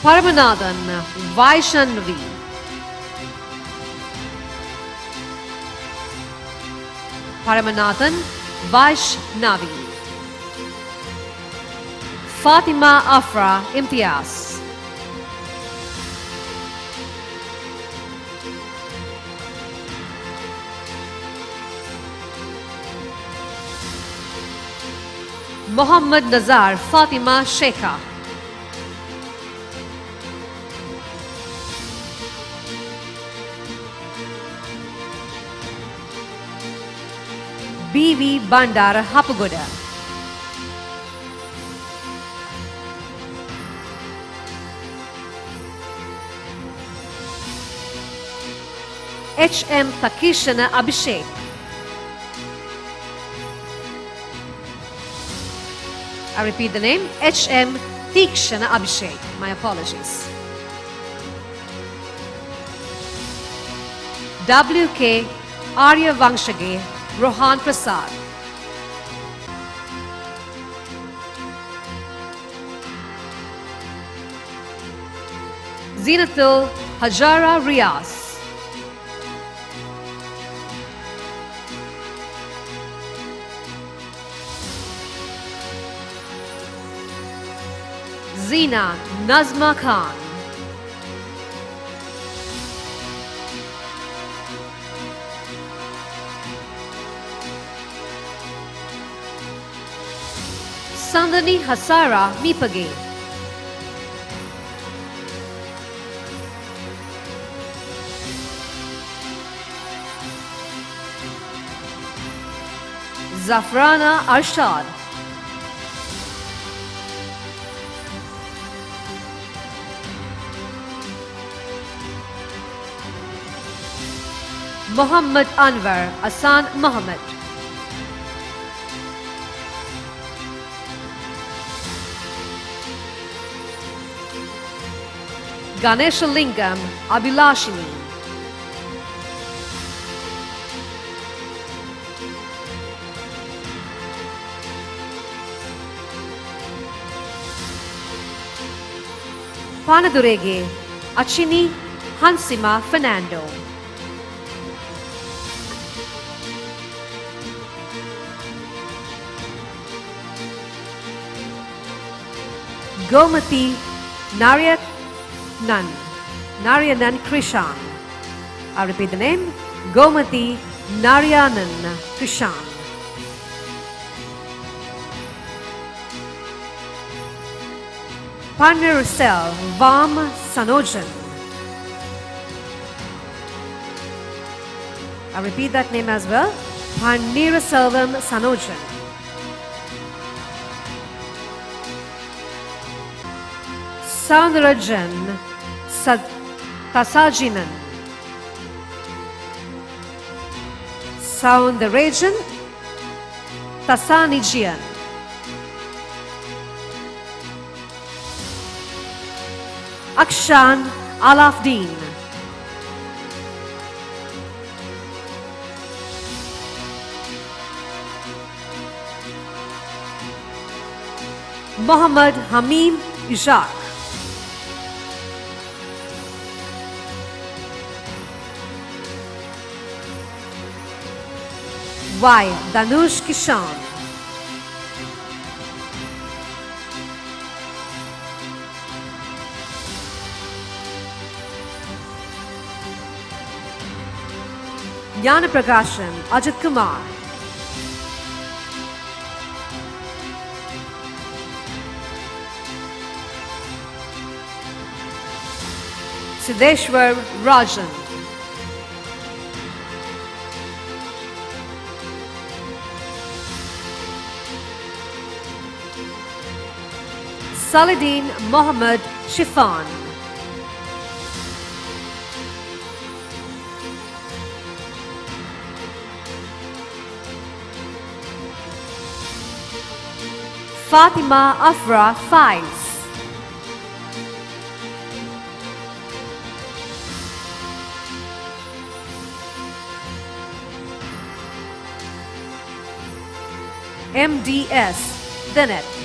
Paramanathan Vaishnavi, Paramanathan Vaishnavi, Fatima Afra Imtiaz, Muhammad Nazar Fatima Sheikha, B.V. Bandar Hapagoda, H.M. Takishana Abhishek, I repeat the name, H.M. Tikshana Abhishek. My apologies. W.K. Arya Vangshage Rohan Prasad, Zinatul Hajara Riaz, Zina Nazma Khan, Sandani Hasara Mipage, Zafrana Arshad, Muhammad Anwar Asan Muhammad, Ganesha Lingam Abhilashini, Panadurege Achini Hansima Fernando, Gomati Naryanan Krishan. I repeat the name, Gomati Naryanan Krishan. Panirusel Vam Sanojan. I repeat that name as well, Paniraselvam Sanojan. Soundarajan Tasajinan, Soundarajan Tasanijian, Akshan Alafdeen, Muhammad Hamim Ishaq, Y. Danush Kishan, Jnana Prakashan Ajit Kumar, Siddheshwar Rajan, Saladin Mohammed Shifan. Fatima Afra Faiz. MDS Dinet.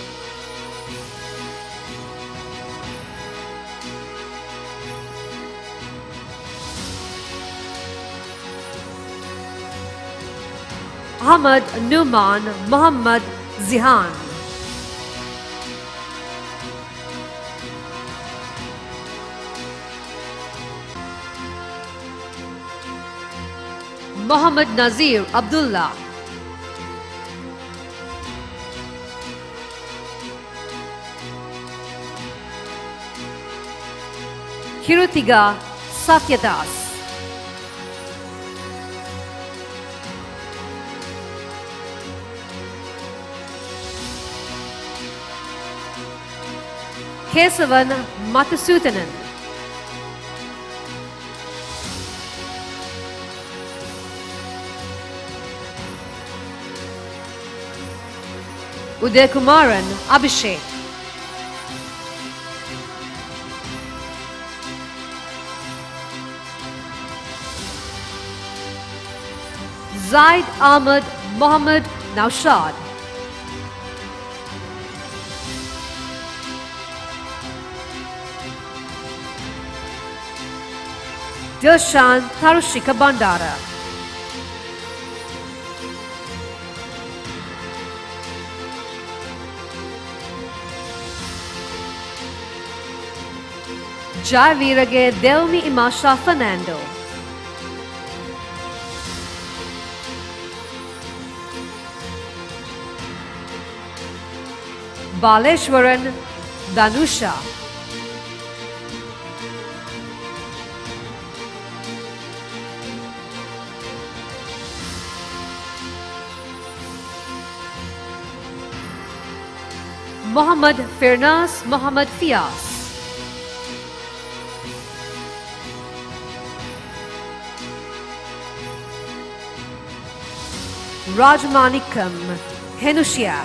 Ahmad Numan Muhammad Zihan. Muhammad Nazir Abdullah. Kirutiga Satyadas. Kesavan Mathusutanan. Udaykumaran Abhishek. Zaid Ahmad Mohammed Naushad. Dilshan Tarushika Bandara. Jaivirage Delmi Imasha Fernando. Baleshwaran Danusha. Muhammad Firnas Muhammad Fias. Rajmanikam Henushia.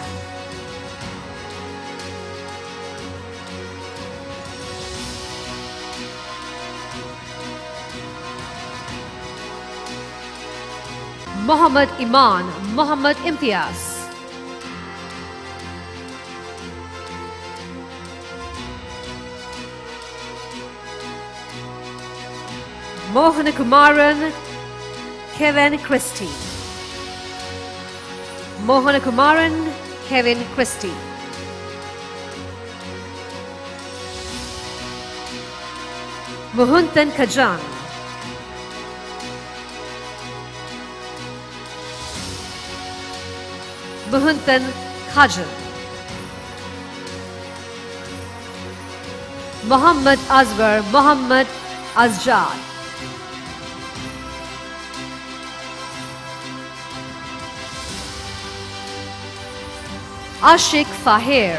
Muhammad Iman Muhammad Imtiaz. Mohanakumaran Kevin Christie. Mohanakumaran Kevin Christie. Muhuntan Kajan. Muhuntan Kajan. Muhammad Azwar Muhammad Azjad. Ashik Fahir.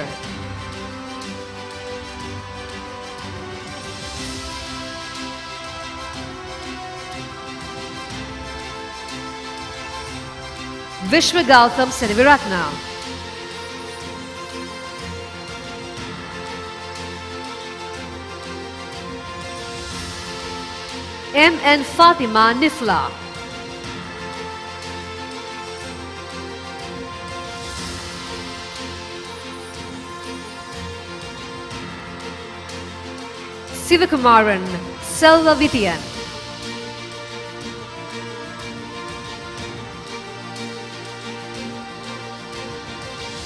Vishwagautam Siniviratna. M.N. Fatima Nifla. Sivakumaran Selva Vithian.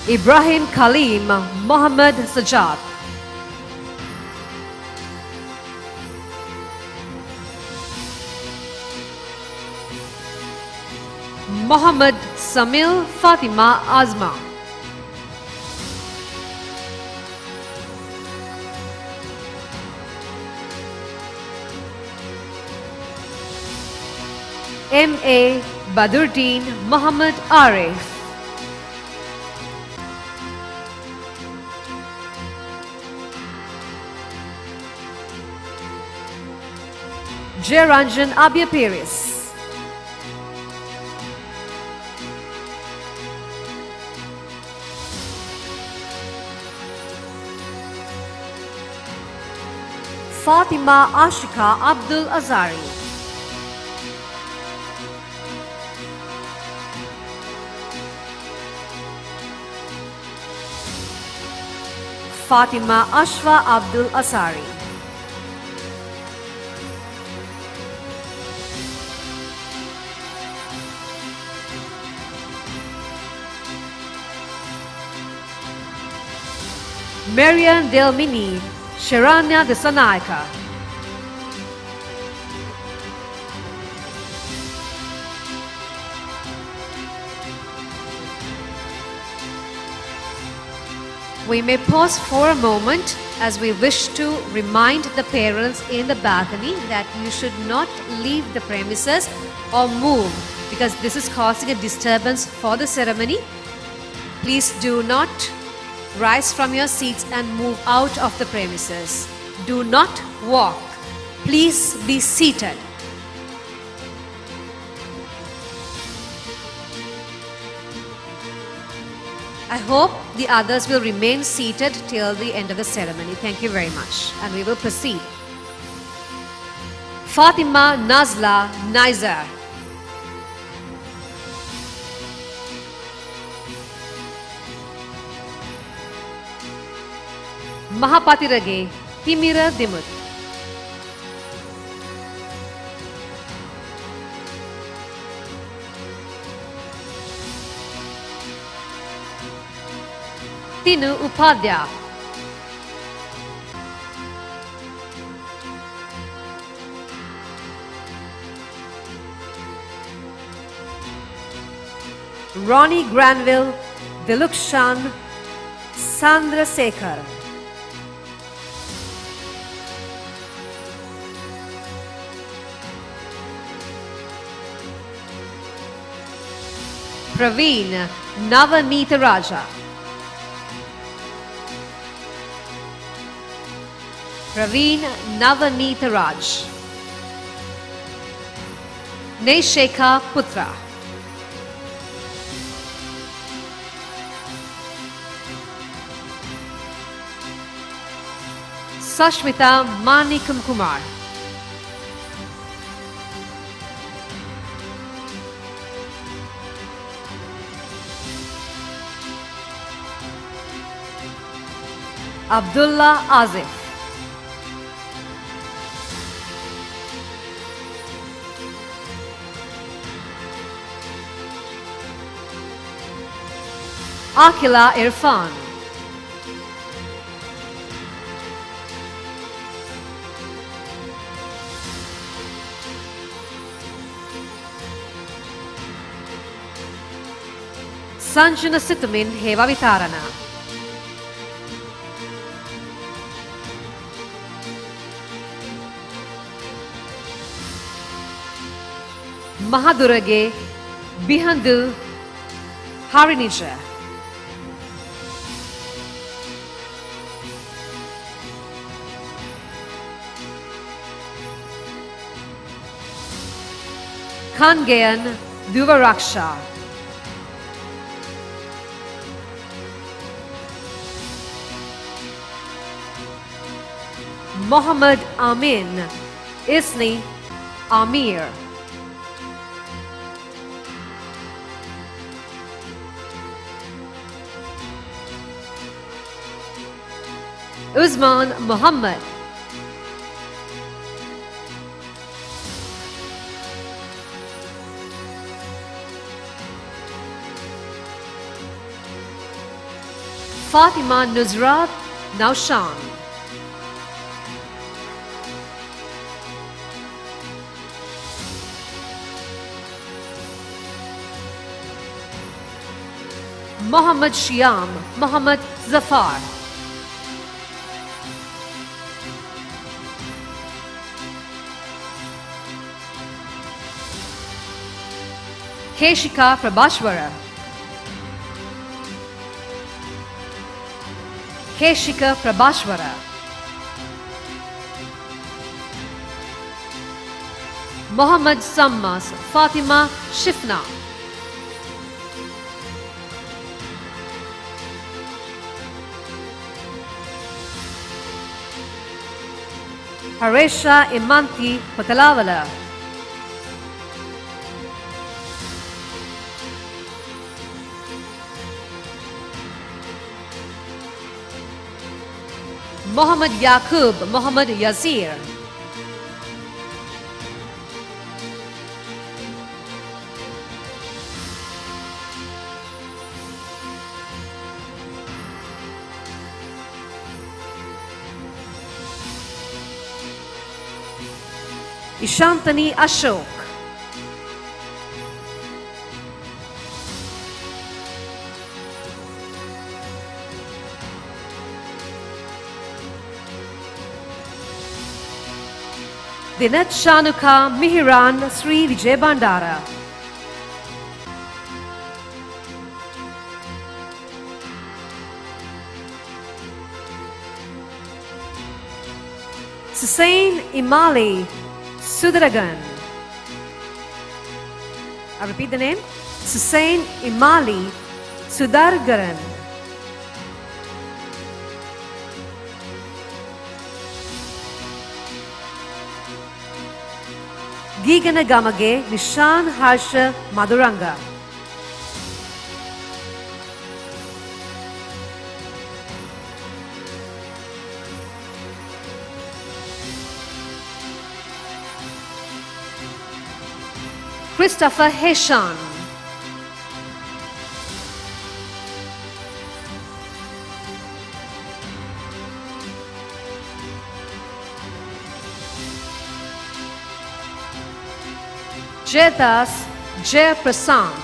Ibrahim Kaleem Mohammad Sajjad. Mohammad Samil Fatima Azma. M.A. Badruddin Muhammad Arif. Jayaranjan Abhiyapiris. Fatima Ashika Abdul Azari. Fatima Ashfa Abdul Asari. Marian Delmini Sharanya Disanaika. We may pause for a moment as we wish to remind the parents in the balcony that you should not leave the premises or move because this is causing a disturbance for the ceremony. Please do not rise from your seats and move out of the premises. Do not walk. Please be seated. I hope the others will remain seated till the end of the ceremony. Thank you very much. And we will proceed. Fatima Nazla Nizar. Mahapatirage Timira Dimut. Tinu Upadhyaya. Ronnie Granville Dilukshan Sandrasekhar. Praveen Navanita Raja. Praveen Navanita Raj. Nesheka Putra. Sashmita Manikam Kumar. Abdullah Azif. Akila Irfan. Sanjana Situmin Heva Vitarana. Mahadurage Bihandu Harinija. Kangayan Duvaraksha. Mohammad Amin Isni Amir. Uzman Muhammad. Fatima Nuzrat Naushan. Muhammad Shyam Muhammad Zafar. Keshika Prabhashwara. Keshika Prabhashwara. Muhammad Sammas Fatima Shifna. Haresha Imanti Potalavala. Muhammad Yaqub Muhammad Yazir. Ishantani Ashok. Dinat Shanuka Mihiran Sri Vijay Bandara. Susain Imali Sudaragan. I repeat the name. Susain Imali Sudargaran. Gigana Gamage Nishan Harsha Maduranga. Christopher Heshan. Jedas Jayaprasant.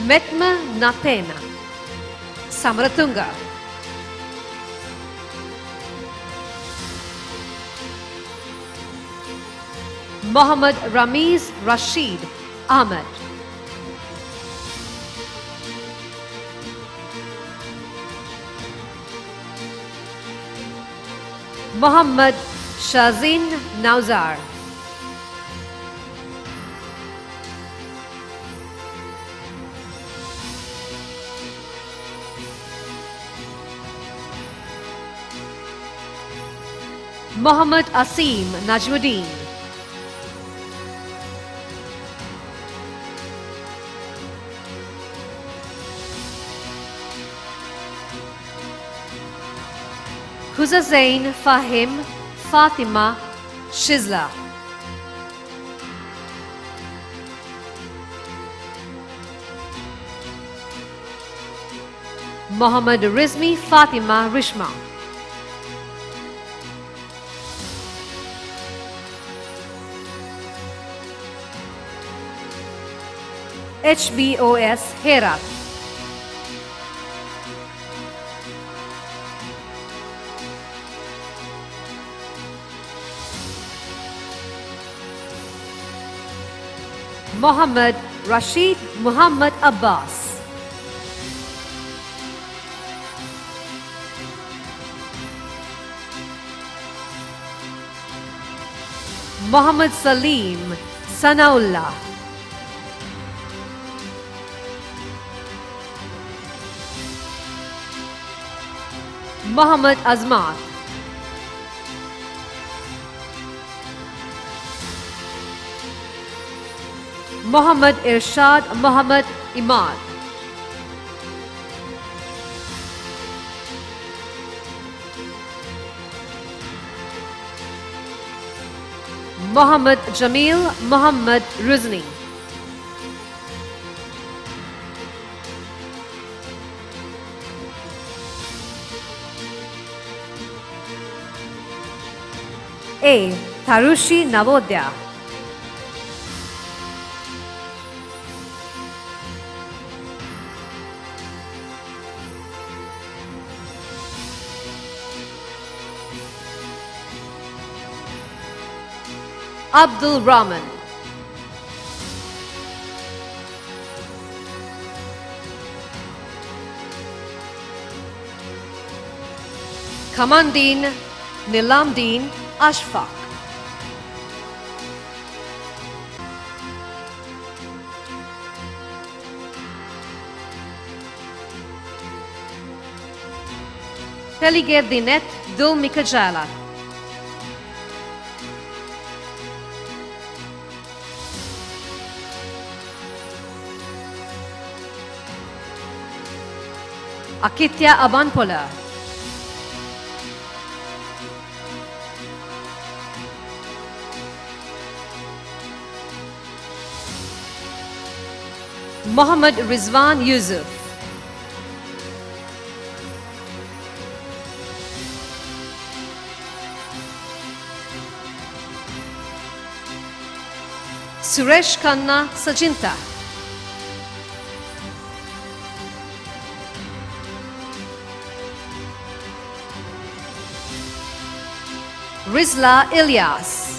Metma Napena Samaratunga. Mohammad Ramiz Rashid Ahmed. Mohammad Shazin Nauzar. Mohammad Asim Najmuddin. Huzazain Fahim Fatima Shizla. Mohammad Rizmi Fatima Rishma. HBOS Herat. Mohammad Rashid Muhammad Abbas. Mohammad Salim Sanaullah. Mohammad Azmat. Mohammad Irshad Mohammad Imad. Mohammad Jamil Mohammad Ruzni. A. Tarushi Navodya. Abdul Rahman. Kamandin Nilamdin Ashfaq. Teliged Dinet Dul Mikajala. Akitya Abanpola. Mohammad Rizwan Yusuf. Suresh Khanna Sachinta. Rizla Ilyas.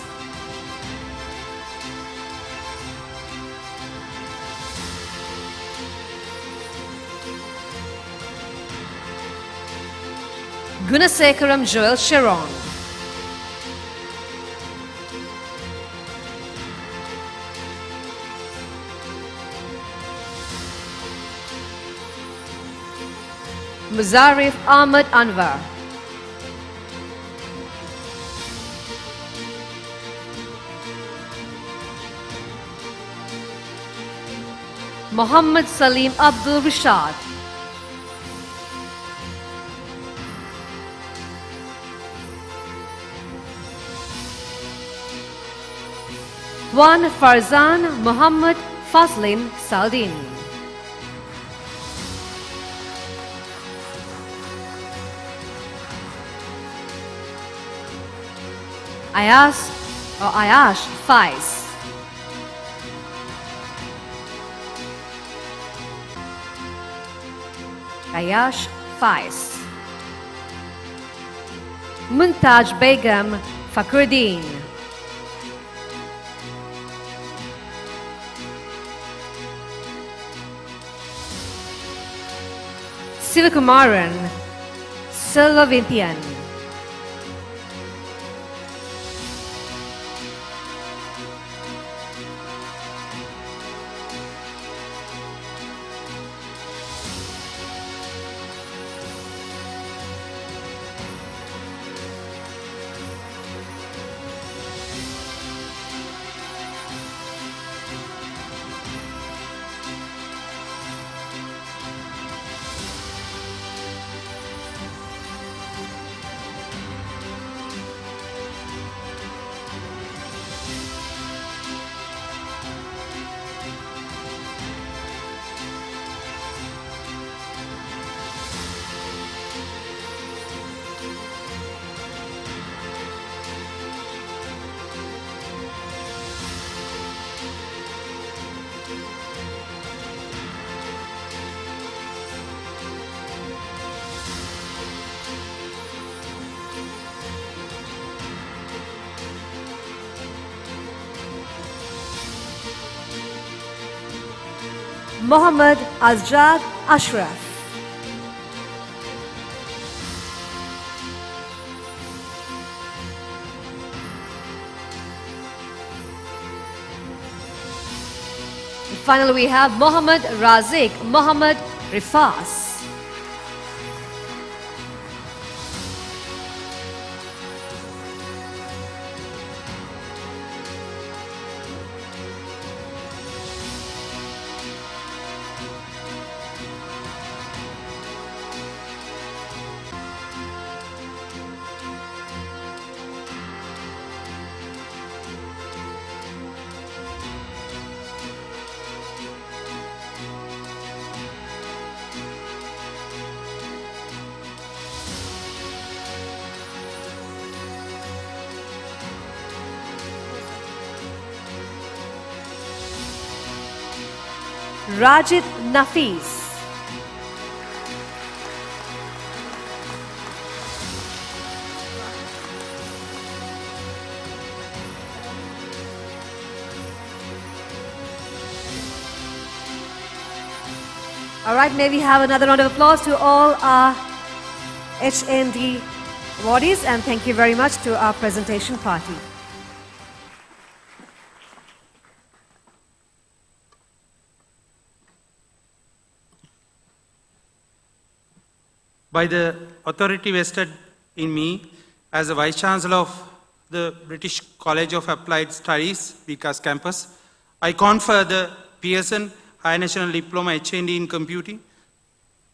Gunasekaram Joel Sharon. Muzarif Ahmad Anwar. Muhammad Salim Abdul Rashad. Tuan Farzan Muhammad Fazlin Saldin. Ayash Faiz. Ayash Faiz. Muntaj Begum Fakhruddin. Sivakumaran Silvavinthian. Muhammad Azjad Ashraf. Finally, we have Muhammad Razik Muhammad Rifas. Rajit Nafis. All right, may we have another round of applause to all our HND awardees, and thank you very much to our presentation party. By the authority vested in me as the Vice Chancellor of the British College of Applied Studies, BCAS campus, I confer the Pearson High National Diploma HND in Computing,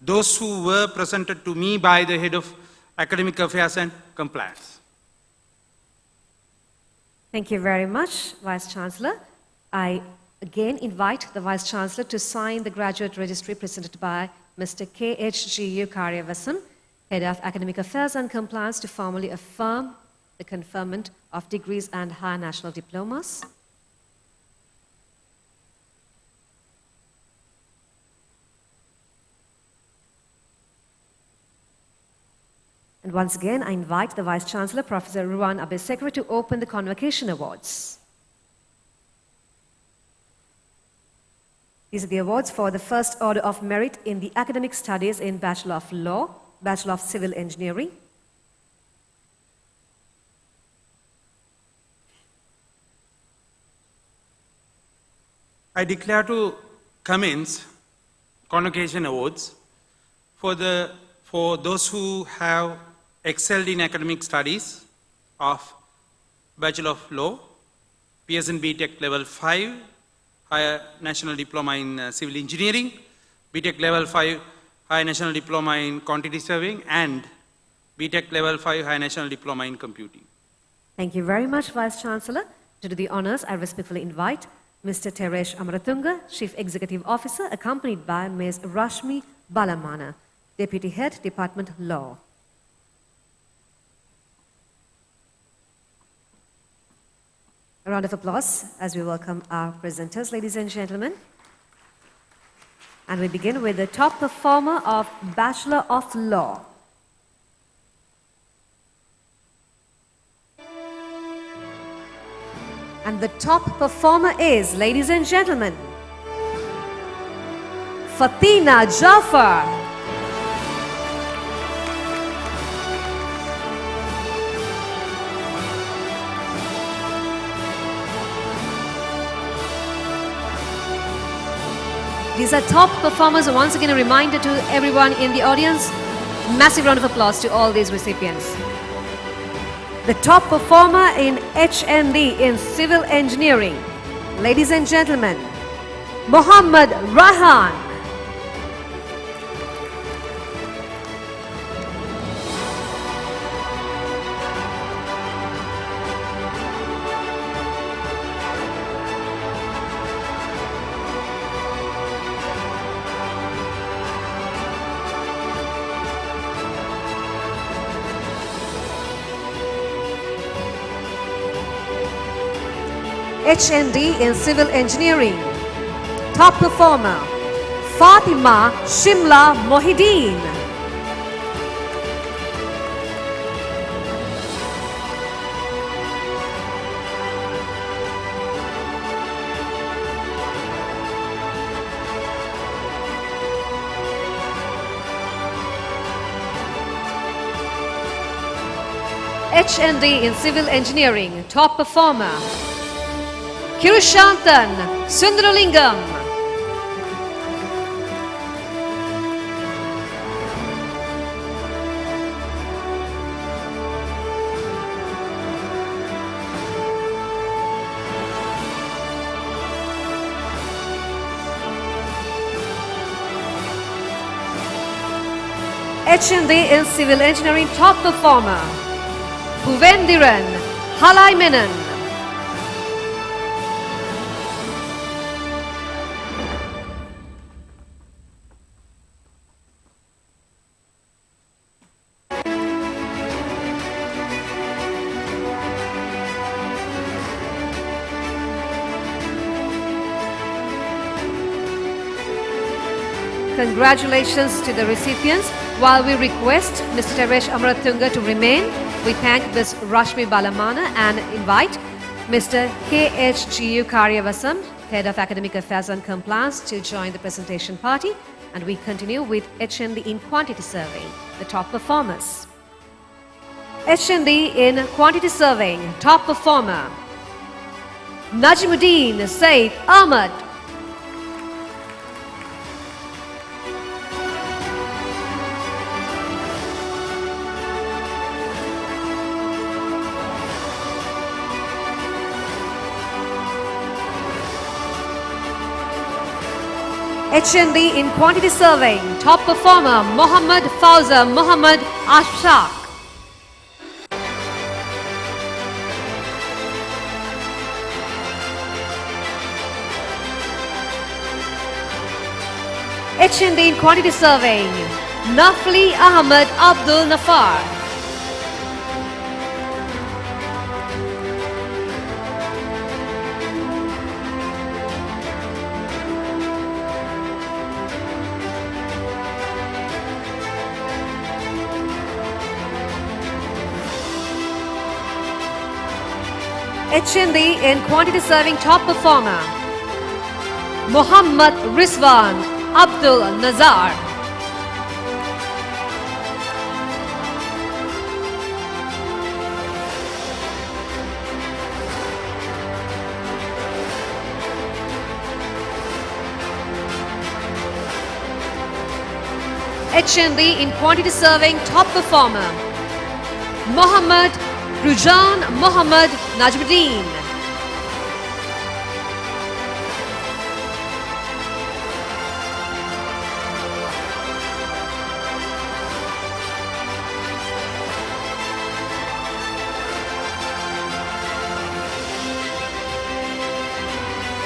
those who were presented to me by the Head of Academic Affairs and Compliance. Thank you very much, Vice Chancellor. I again invite the Vice Chancellor to sign the graduate registry presented by Mr. K.H.G.U. Karyavasam, Head of Academic Affairs and Compliance, to formally affirm the conferment of degrees and higher national diplomas. And once again, I invite the Vice Chancellor, Professor Ruwan Abesekra, to open the Convocation Awards. These are the awards for the first order of merit in the academic studies in Bachelor of Law, Bachelor of Civil Engineering, I declare to commence Convocation Awards for those who have excelled in academic studies of Bachelor of Law, Pearson BTech Level 5, Higher National Diploma in Civil Engineering, BTech Level 5, Higher National Diploma in Quantity Surveying, and BTech Level 5, Higher National Diploma in Computing. Thank you very much, Vice Chancellor. To do the honors, I respectfully invite Mr. Teresh Amaratunga, Chief Executive Officer, accompanied by Ms. Rashmi Balamana, Deputy Head, Department Law. A round of applause as we welcome our presenters, ladies and gentlemen. And we begin with the top performer of Bachelor of Law. And the top performer is, ladies and gentlemen, Fatina Jafar. These are top performers. Once again, a reminder to everyone in the audience, massive round of applause to all these recipients. The top performer in HND in Civil Engineering, ladies and gentlemen, Mohammad Rahan. HND in Civil Engineering. Top performer, Fatima Shimla Mohideen. HND in Civil Engineering. Top performer, Kirushantan Sundaralingam. HND in Civil Engineering top performer, Puvendiran Halaimenan. Congratulations to the recipients. While we request Mr. Teresh Amaratunga to remain, we thank Ms. Rashmi Balamana and invite Mr. K.H.G.U. Karyavasam, Head of Academic Affairs and Compliance, to join the presentation party. And we continue with HND in Quantity Survey, the top performers. H&D in quantity surveying, top performer. Najmuddin Said Ahmad. H&D in quantity surveying, top performer Mohammad Fauza Mohammad Ashaq. H&D in quantity surveying, Nafli Ahmed Abdul Nafar. H&D in quantity serving top performer, Muhammad Rizwan Abdul Nazar. H&D in quantity serving top performer, Muhammad Rujan Muhammad Najmuddin.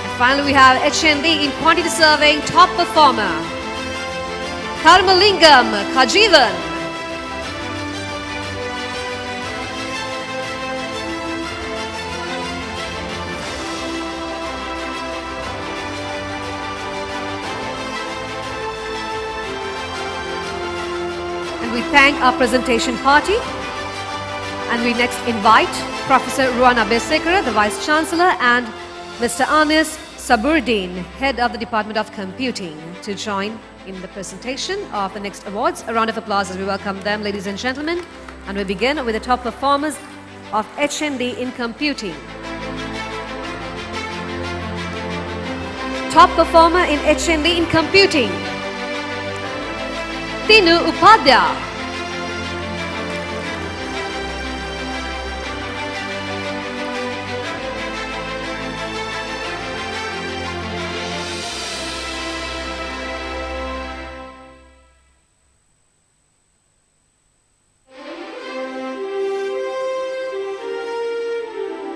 And finally, we have H&D in quantity serving top performer, Karmalingam Kajivan. We thank our presentation party, and we next invite Professor Ruana Besekara, the Vice Chancellor, and Mr. Anis Saburdin, Head of the Department of Computing, to join in the presentation of the next awards. A round of applause as we welcome them, ladies and gentlemen. And we begin with the top performers of H&D in Computing. Top performer in H&D in Computing, Tinu Upadhyaya.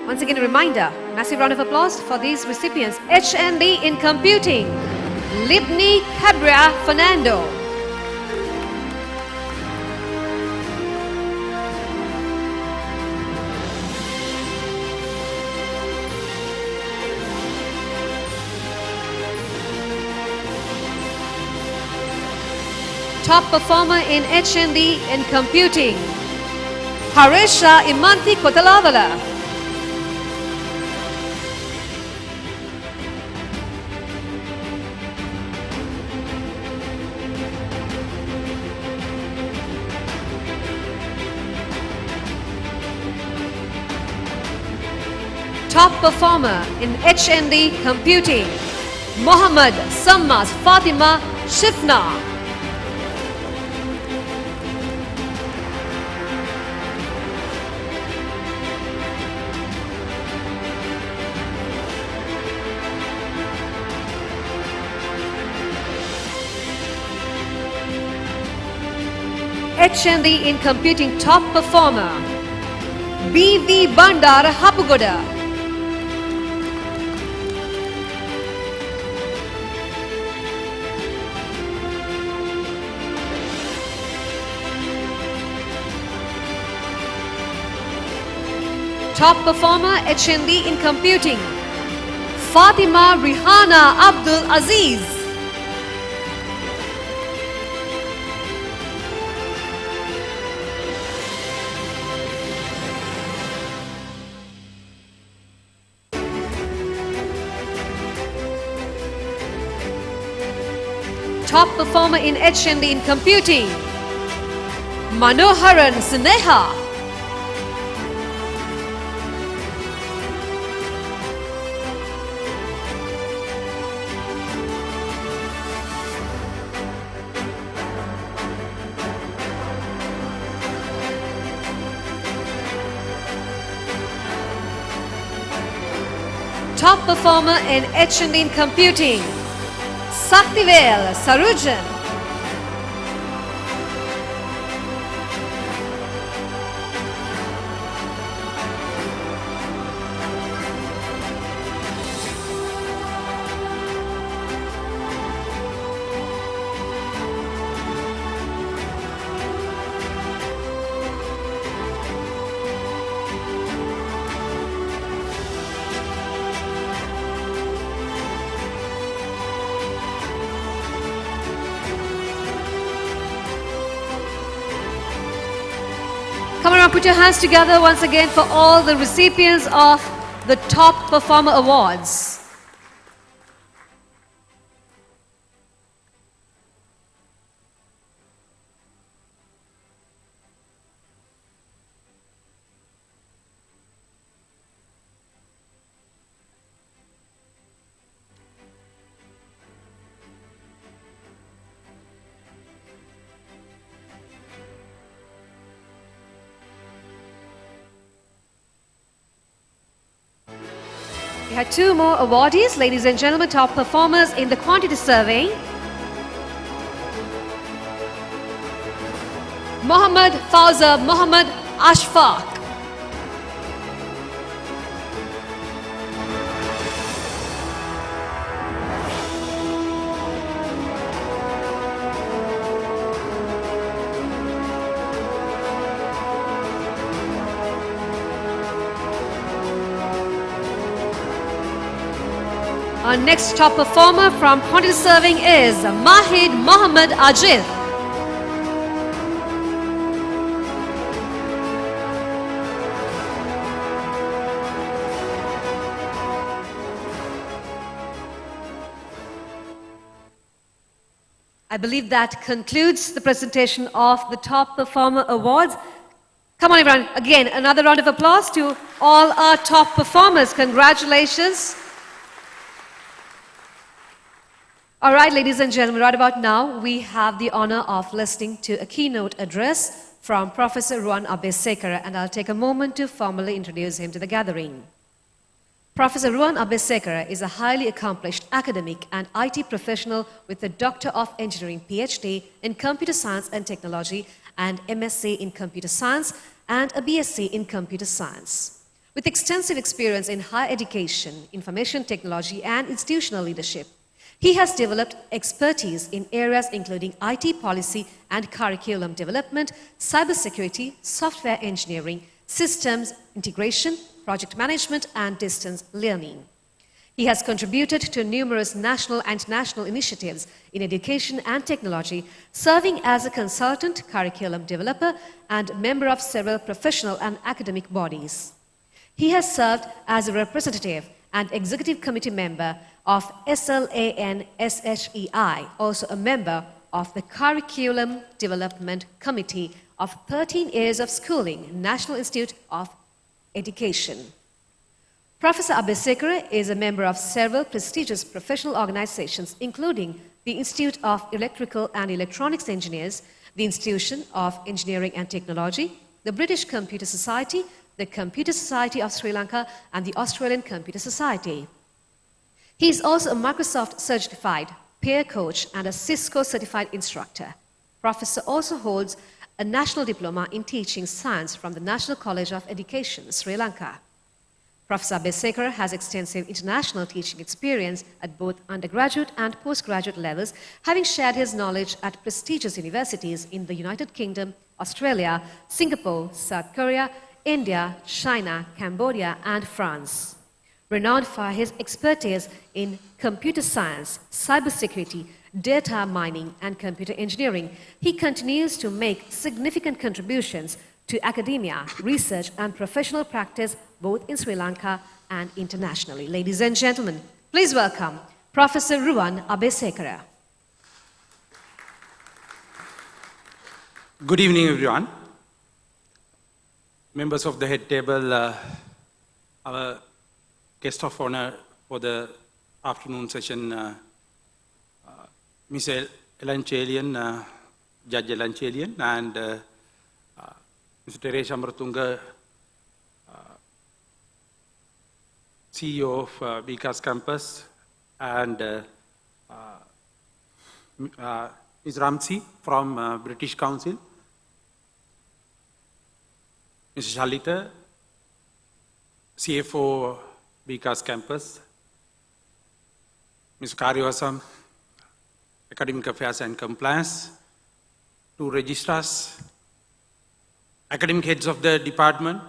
Once again, a reminder, massive round of applause for these recipients. H&D in Computing, Libni Cabria Fernando. Top performer in H&D in Computing, Harisha Imanti Kotalavala. Top performer in H&D Computing, Mohammad Sammas Fatima Shifna. H&D in Computing top performer, B.V. Bandar Hapugoda. Top performer H&D in Computing, Fatima Rihana Abdul Aziz. Top performer in H&D in Computing, Manoharan Sneha. performer in H&D in computing, Saktivel Sarujan. Come on, put your hands together once again for all the recipients of the Top Performer Awards. We had two more awardees, ladies and gentlemen, top performers in the quantity survey. Mohammad Fauza Mohammad Ashfaq. Our next top performer from quantity serving is Mahid Mohammad Ajid. I believe that concludes the presentation of the Top Performer Awards. Come on everyone, again, another round of applause to all our top performers. Congratulations. All right, ladies and gentlemen, right about now, we have the honor of listening to a keynote address from Professor Ruan Abesekara, and I'll take a moment to formally introduce him to the gathering. Professor Ruan Abesekara is a highly accomplished academic and IT professional with a Doctor of Engineering PhD in Computer Science and Technology and MSc in Computer Science and a BSc in Computer Science. With extensive experience in higher education, information technology, and institutional leadership, he has developed expertise in areas including IT policy and curriculum development, cybersecurity, software engineering, systems integration, project management, and distance learning. He has contributed to numerous national and international initiatives in education and technology, serving as a consultant, curriculum developer, and member of several professional and academic bodies. He has served as a representative and executive committee member of SLAN-SHEI, also a member of the Curriculum Development Committee of 13 Years of Schooling, National Institute of Education. Professor Abesekara is a member of several prestigious professional organizations, including the Institute of Electrical and Electronics Engineers, the Institution of Engineering and Technology, the British Computer Society, the Computer Society of Sri Lanka, and the Australian Computer Society. He is also a Microsoft certified peer coach and a Cisco certified instructor. Professor also holds a national diploma in teaching science from the National College of Education, Sri Lanka. Professor Abesekara has extensive international teaching experience at both undergraduate and postgraduate levels, having shared his knowledge at prestigious universities in the United Kingdom, Australia, Singapore, South Korea, India, China, Cambodia, and France. Renowned for his expertise in computer science, cybersecurity, data mining, and computer engineering, he continues to make significant contributions to academia, research, and professional practice both in Sri Lanka and internationally. Ladies and gentlemen, please welcome Professor Ruan Abesekara. Good evening, everyone. Members of the head table, our guest of honor for the afternoon session, Ms. Ellen Chalian, Judge Ellen Chalian, and Mr. Teresh Amratunga, CEO of BCAS campus, and Ms. Ramsey from British Council, Mr. Shalita, CFO BCAS campus, Mr. Karyavasam, Academic Affairs and Compliance, two registrars, academic heads of the department,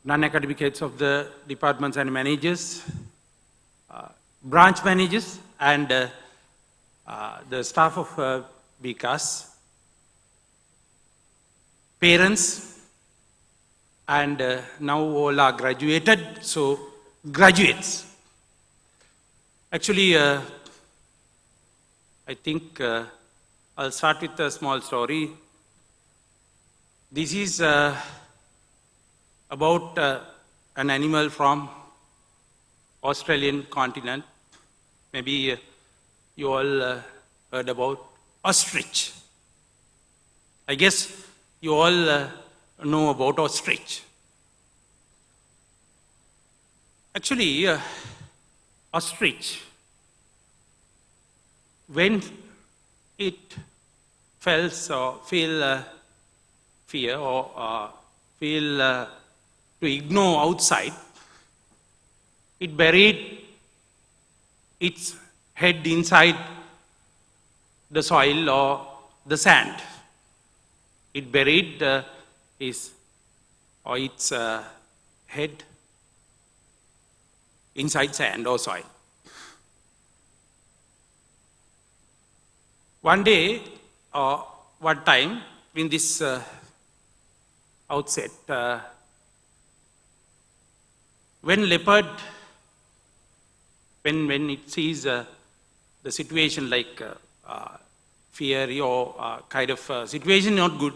non-academic heads of the departments and managers, branch managers, and the staff of BCAS, parents, and now all are graduated, so graduates. Actually, I think I'll start with a small story. This is about an animal from Australian continent. Maybe you all heard about ostrich. I guess you all know about ostrich. Actually, ostrich, when it felt or feel fear or feel to ignore outside, it buried its head inside the soil or the sand. It buried its head inside sand or soil. One day or one time in this outset, when leopard, when it sees the situation like fear or kind of situation not good,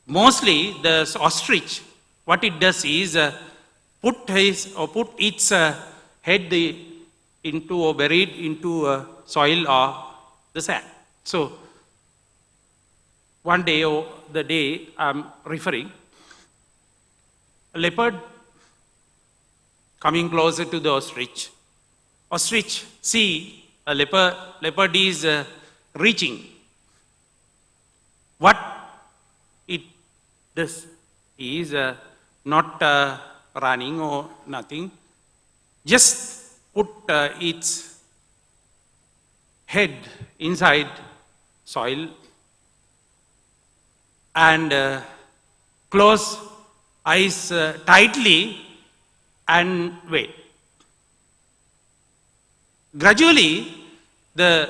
mostly the ostrich, what it does is put its head into or buried into soil or the sand. So one day or the day I'm referring, a leopard coming closer to the ostrich. Ostrich see a leopard is reaching. What it does is not running or nothing, just put its head inside soil and close eyes tightly and wait. Gradually, the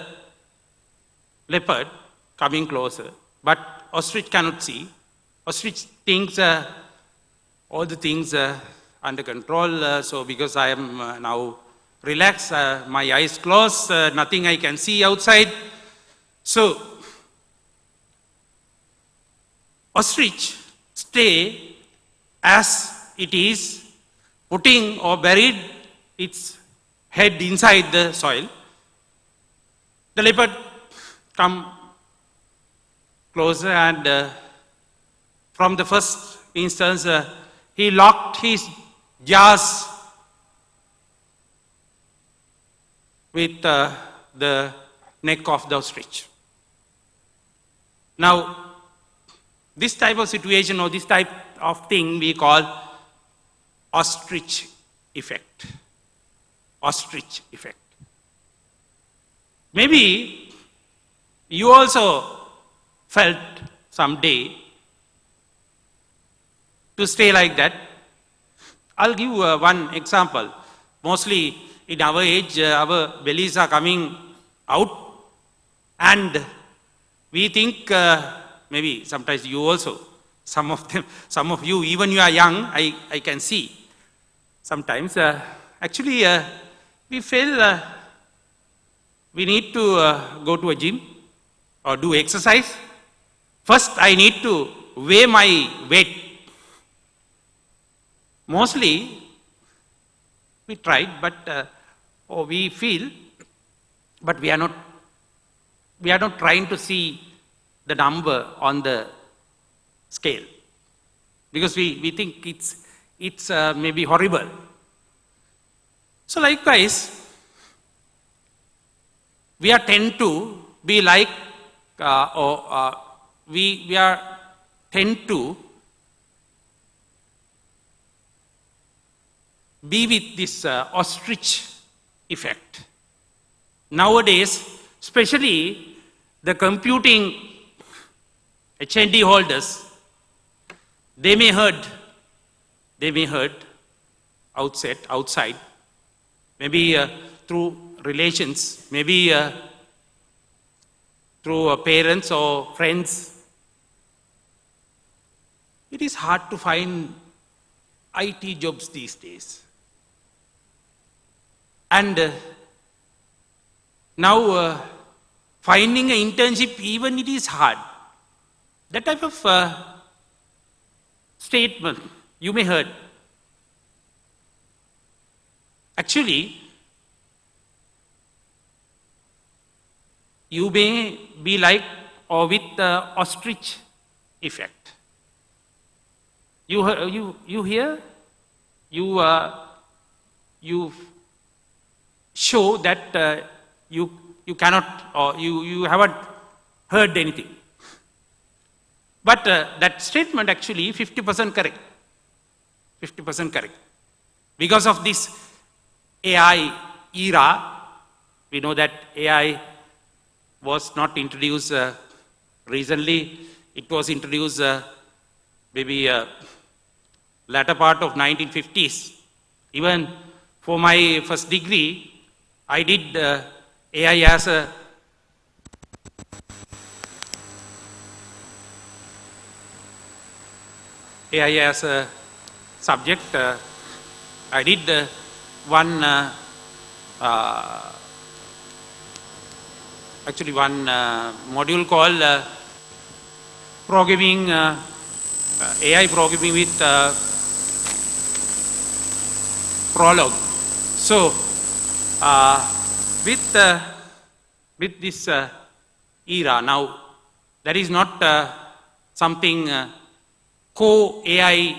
leopard coming closer, but ostrich cannot see. Ostrich thinks all the things under control, so because I am now relaxed, my eyes closed, nothing I can see outside. So, ostrich stay as it is, putting or buried its head inside the soil. The leopard come closer and from the first instance, he locked his jaws with the neck of the ostrich. Now, this type of situation or this type of thing we call ostrich effect. Ostrich effect. Maybe you also felt someday to stay like that. I'll give one example. Mostly in our age, our bellies are coming out and we think, maybe sometimes you also, some of you, even you are young, I can see. Sometimes, actually, we feel we need to go to a gym or do exercise. First, I need to weigh my weight. Mostly, we tried, but or we feel, but we are not trying to see the number on the scale because we think it's maybe horrible. So likewise, we are tend to be like, we are tend to be with this ostrich effect. Nowadays, especially the computing HND holders, they may hurt outside, maybe through relations, maybe through parents or friends. It is hard to find IT jobs these days. And now finding an internship, even it is hard. That type of statement you may heard. Actually, you may be like or with the ostrich effect. You hear, you show that you cannot or you haven't heard anything. But that statement actually 50% correct. 50% correct. Because of this AI era, we know that AI was not introduced recently. It was introduced maybe latter part of 1950s. Even for my first degree, I did AI as a subject. I did one module called programming, AI programming with Prolog. So with this era now, that is not something co-AI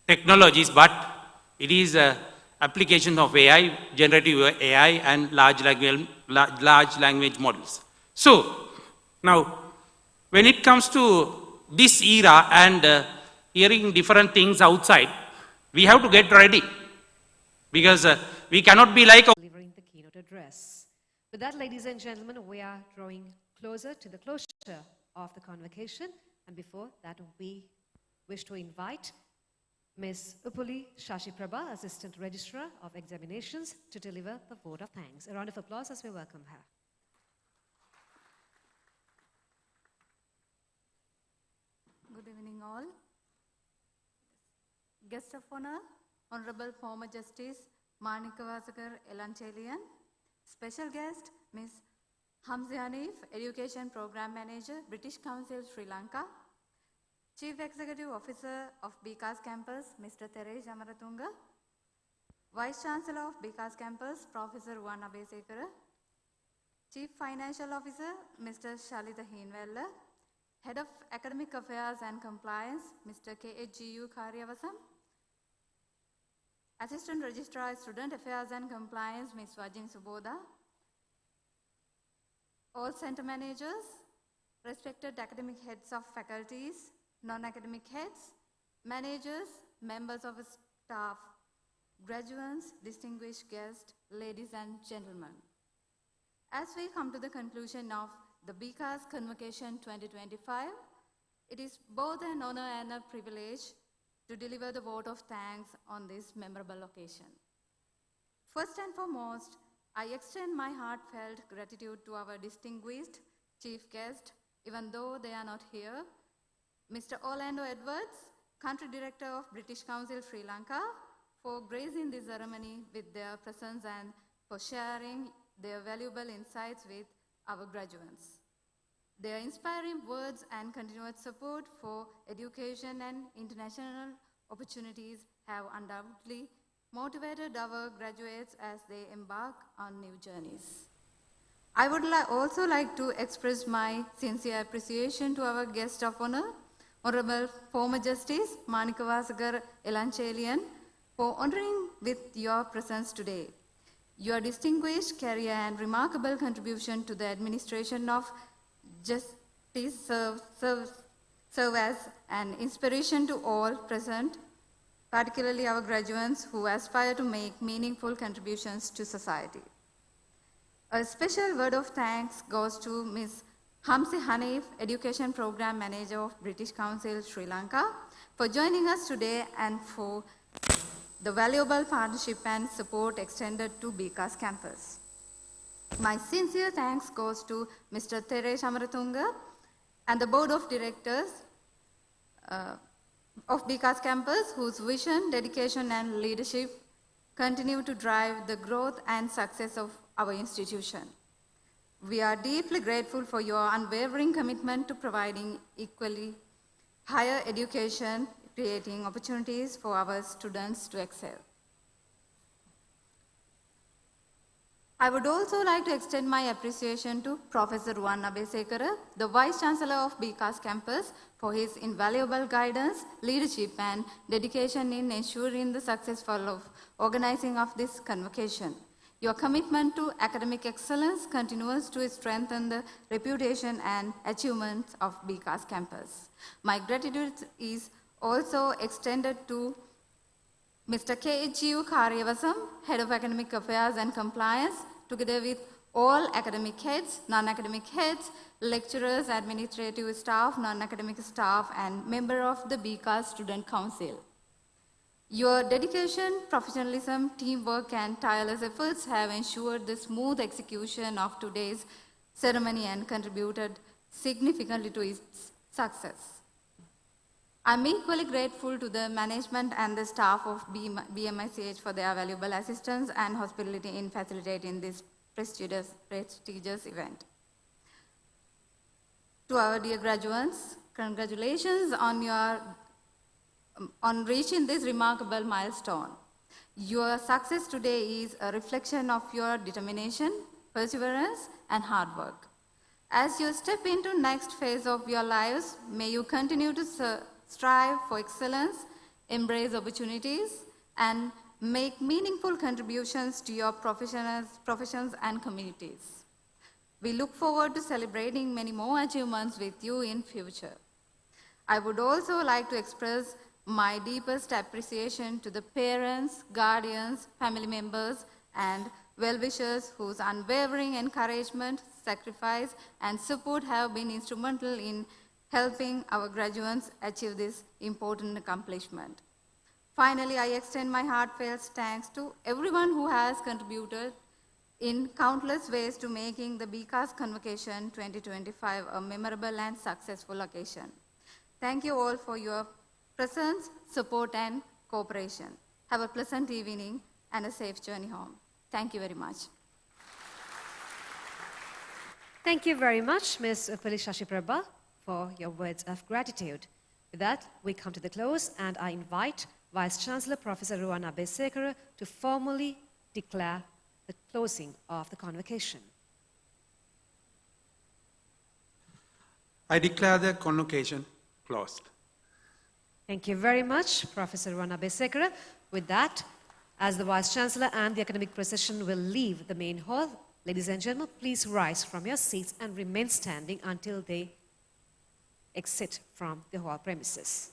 technologies, but it is application of AI, generative AI and large language models. So now when it comes to this era and hearing different things outside, we have to get ready because we cannot be like delivering the keynote address. With that, ladies and gentlemen, we are drawing closer to the closure of the convocation. And before that, we wish to invite Ms. Uppuli Shashi Prabha, Assistant Registrar of Examinations, to deliver the vote of thanks. A round of applause as we welcome her. Good evening all. Guest of honor, Honorable former Justice Manikavasakar Elanchelian. Special guest, Ms. Hamza Hanif, Education Program Manager, British Council, Sri Lanka. Chief Executive Officer of BCAS Campus, Mr. Terej Amaratunga. Vice Chancellor of BCAS Campus, Professor Wan Abesekara. Chief Financial Officer, Mr. Shalita Heenwella. Head of Academic Affairs and Compliance, Mr. KHGU Karyavasam. Assistant Registrar, Student Affairs and Compliance, Ms. Vajin Subodha. All center managers, respected academic heads of faculties, non-academic heads, managers, members of staff, graduates, distinguished guests, ladies and gentlemen. As we come to the conclusion of the BCAS Convocation 2025, it is both an honor and a privilege to deliver the vote of thanks on this memorable occasion. First and foremost, I extend my heartfelt gratitude to our distinguished chief guest, even though they are not here, Mr. Orlando Edwards, Country Director of British Council Sri Lanka, for gracing this ceremony with their presence and for sharing their valuable insights with our graduates. Their inspiring words and continued support for education and international opportunities have undoubtedly motivated our graduates as they embark on new journeys. I would also like to express my sincere appreciation to our guest of honor, Honorable former Justice Manikavasakar Elanchelian, for honoring with your presence today. Your distinguished career and remarkable contribution to the administration of justice serve as an inspiration to all present, particularly our graduates who aspire to make meaningful contributions to society. A special word of thanks goes to Ms. Hamsi Hanif, Education Program Manager of British Council, Sri Lanka, for joining us today and for the valuable partnership and support extended to BCAS campus. My sincere thanks goes to Mr. Teresh Amaratunga and the Board of Directors of BCAS campus, whose vision, dedication, and leadership continue to drive the growth and success of our institution. We are deeply grateful for your unwavering commitment to providing equally higher education, creating opportunities for our students to excel. I would also like to extend my appreciation to Professor Ruwan Abesekara, the Vice Chancellor of BCAS campus, for his invaluable guidance, leadership, and dedication in ensuring the successful organizing of this convocation. Your commitment to academic excellence continues to strengthen the reputation and achievements of BCAS campus. My gratitude is also extended to Mr. KHU Karyavasam, Head of Academic Affairs and Compliance, together with all academic heads, non-academic heads, lecturers, administrative staff, non-academic staff, and member of the BCAS Student Council. Your dedication, professionalism, teamwork, and tireless efforts have ensured the smooth execution of today's ceremony and contributed significantly to its success. I'm equally grateful to the management and the staff of BMICH for their valuable assistance and hospitality in facilitating this prestigious event. To our dear graduates, congratulations on reaching this remarkable milestone. Your success today is a reflection of your determination, perseverance, and hard work. As you step into next phase of your lives, may you continue to strive for excellence, embrace opportunities, and make meaningful contributions to your professions and communities. We look forward to celebrating many more achievements with you in future. I would also like to express my deepest appreciation to the parents, guardians, family members, and well-wishers whose unwavering encouragement, sacrifice, and support have been instrumental in helping our graduates achieve this important accomplishment. Finally, I extend my heartfelt thanks to everyone who has contributed in countless ways to making the BCAS Convocation 2025 a memorable and successful occasion. Thank you all for your presence, support, and cooperation. Have a pleasant evening and a safe journey home. Thank you very much. Thank you very much, Ms. Upali Shashiprabha, for your words of gratitude. With that, we come to the close, and I invite Vice Chancellor Professor Ruwan Abesekara to formally declare the closing of the convocation. I declare the convocation closed. Thank you very much, Professor Ruwan Abesekara. With that, as the Vice Chancellor and the academic procession will leave the main hall, ladies and gentlemen, please rise from your seats and remain standing until they exit from the hall premises.